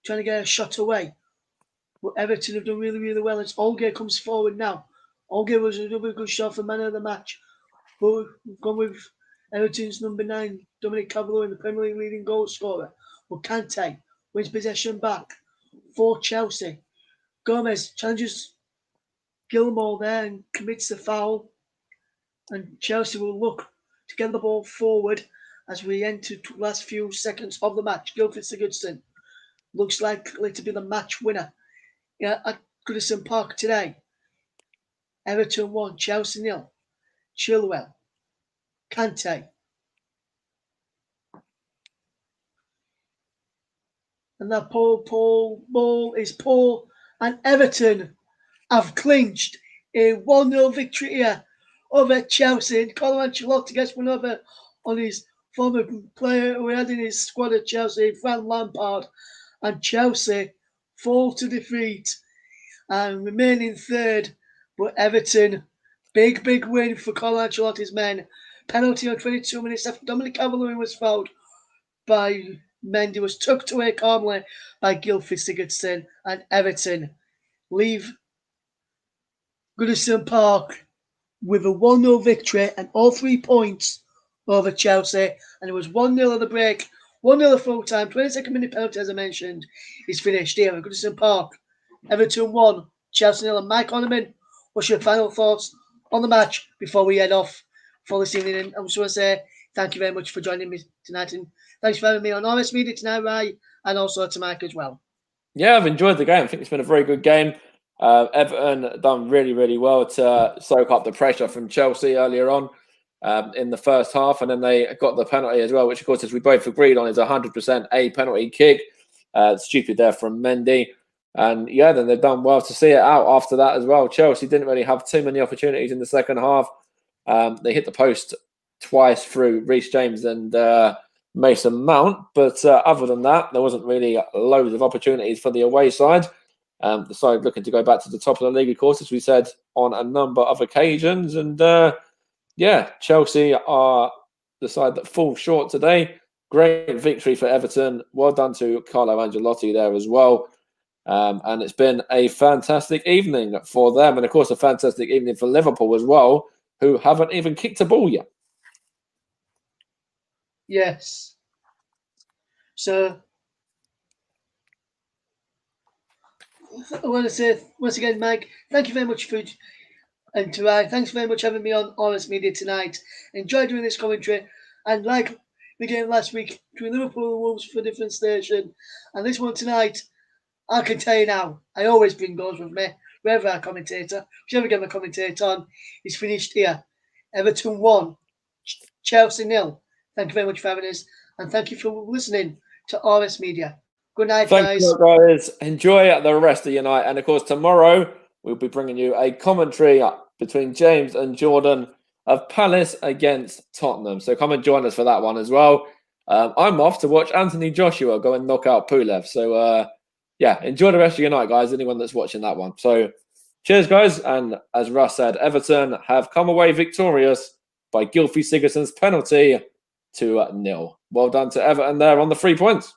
Trying to get a shot away. But Everton have done really, really well. As Olga comes forward now. Olga was a really good shot for man of the match. But we've gone with Everton's number 9, Dominic Calvert-Lewin, the Premier League leading goal scorer. But Kante wins possession back for Chelsea. Gomez challenges Gilmore there and commits the foul. And Chelsea will look to get the ball forward as we enter the last few seconds of the match. Gylfi Sigurdsson looks likely to be the match winner at Goodison Park today. Everton 1, Chelsea 0. Chilwell, Kante. And that ball is poor. And Everton have clinched a 1-0 victory here over Chelsea. And Carlo Ancelotti gets one over on his former player who had in his squad at Chelsea, Frank Lampard. And Chelsea fall to defeat and remain in third. But Everton, big win for Carlo Ancelotti's men. Penalty on 22 minutes after Dominic Calvert-Lewin was fouled by Mendy, was tucked away calmly by Gylfi Sigurdsson, and Everton leave Goodison Park with a 1-0 victory and all 3 points over Chelsea. And it was 1-0 at the break, 1-0 at full time, 22nd minute penalty, as I mentioned, is finished here at Goodison Park. Everton 1, Chelsea 0. And Mike Onneman, what's your final thoughts on the match before we head off for this evening? And I just want to say thank you very much for joining me tonight. And thanks for having me on RS Media tonight, Rai, and also to Mike as well. Yeah, I've enjoyed the game. I think it's been a very good game. Everton done really, really well to soak up the pressure from Chelsea earlier on in the first half. And then they got the penalty as well, which, of course, as we both agreed on, is 100% a penalty kick. Stupid there from Mendy. And, yeah, then they've done well to see it out after that as well. Chelsea didn't really have too many opportunities in the second half. They hit the post twice through Reece James and Mason Mount. But other than that, there wasn't really loads of opportunities for the away side. The side looking to go back to the top of the league, of course, as we said on a number of occasions. And, yeah, Chelsea are the side that falls short today. Great victory for Everton. Well done to Carlo Ancelotti there as well. And it's been a fantastic evening for them. And, of course, a fantastic evening for Liverpool as well, who haven't even kicked a ball yet. Yes. So, I want to say once again, Mike, thank you very much for, and to thanks very much for having me on RS Media tonight. Enjoyed doing this commentary, and like the game last week between Liverpool and Wolves for a different station, and this one tonight, I can tell you now, I always bring goals with me, wherever I commentator, whichever game I commentate on, is finished here. Everton 1, Chelsea 0. Thank you very much for having us, and thank you for listening to RS Media. Good night, guys. Thanks, guys. Enjoy the rest of your night. And, of course, tomorrow we'll be bringing you a commentary between James and Jordan of Palace against Tottenham. So come and join us for that one as well. I'm off to watch Anthony Joshua go and knock out Pulev. So, yeah, enjoy the rest of your night, guys, anyone that's watching that one. So, cheers, guys. And as Russ said, Everton have come away victorious by Gylfi Sigurdsson's penalty to 0. Well done to Everton there on the 3 points.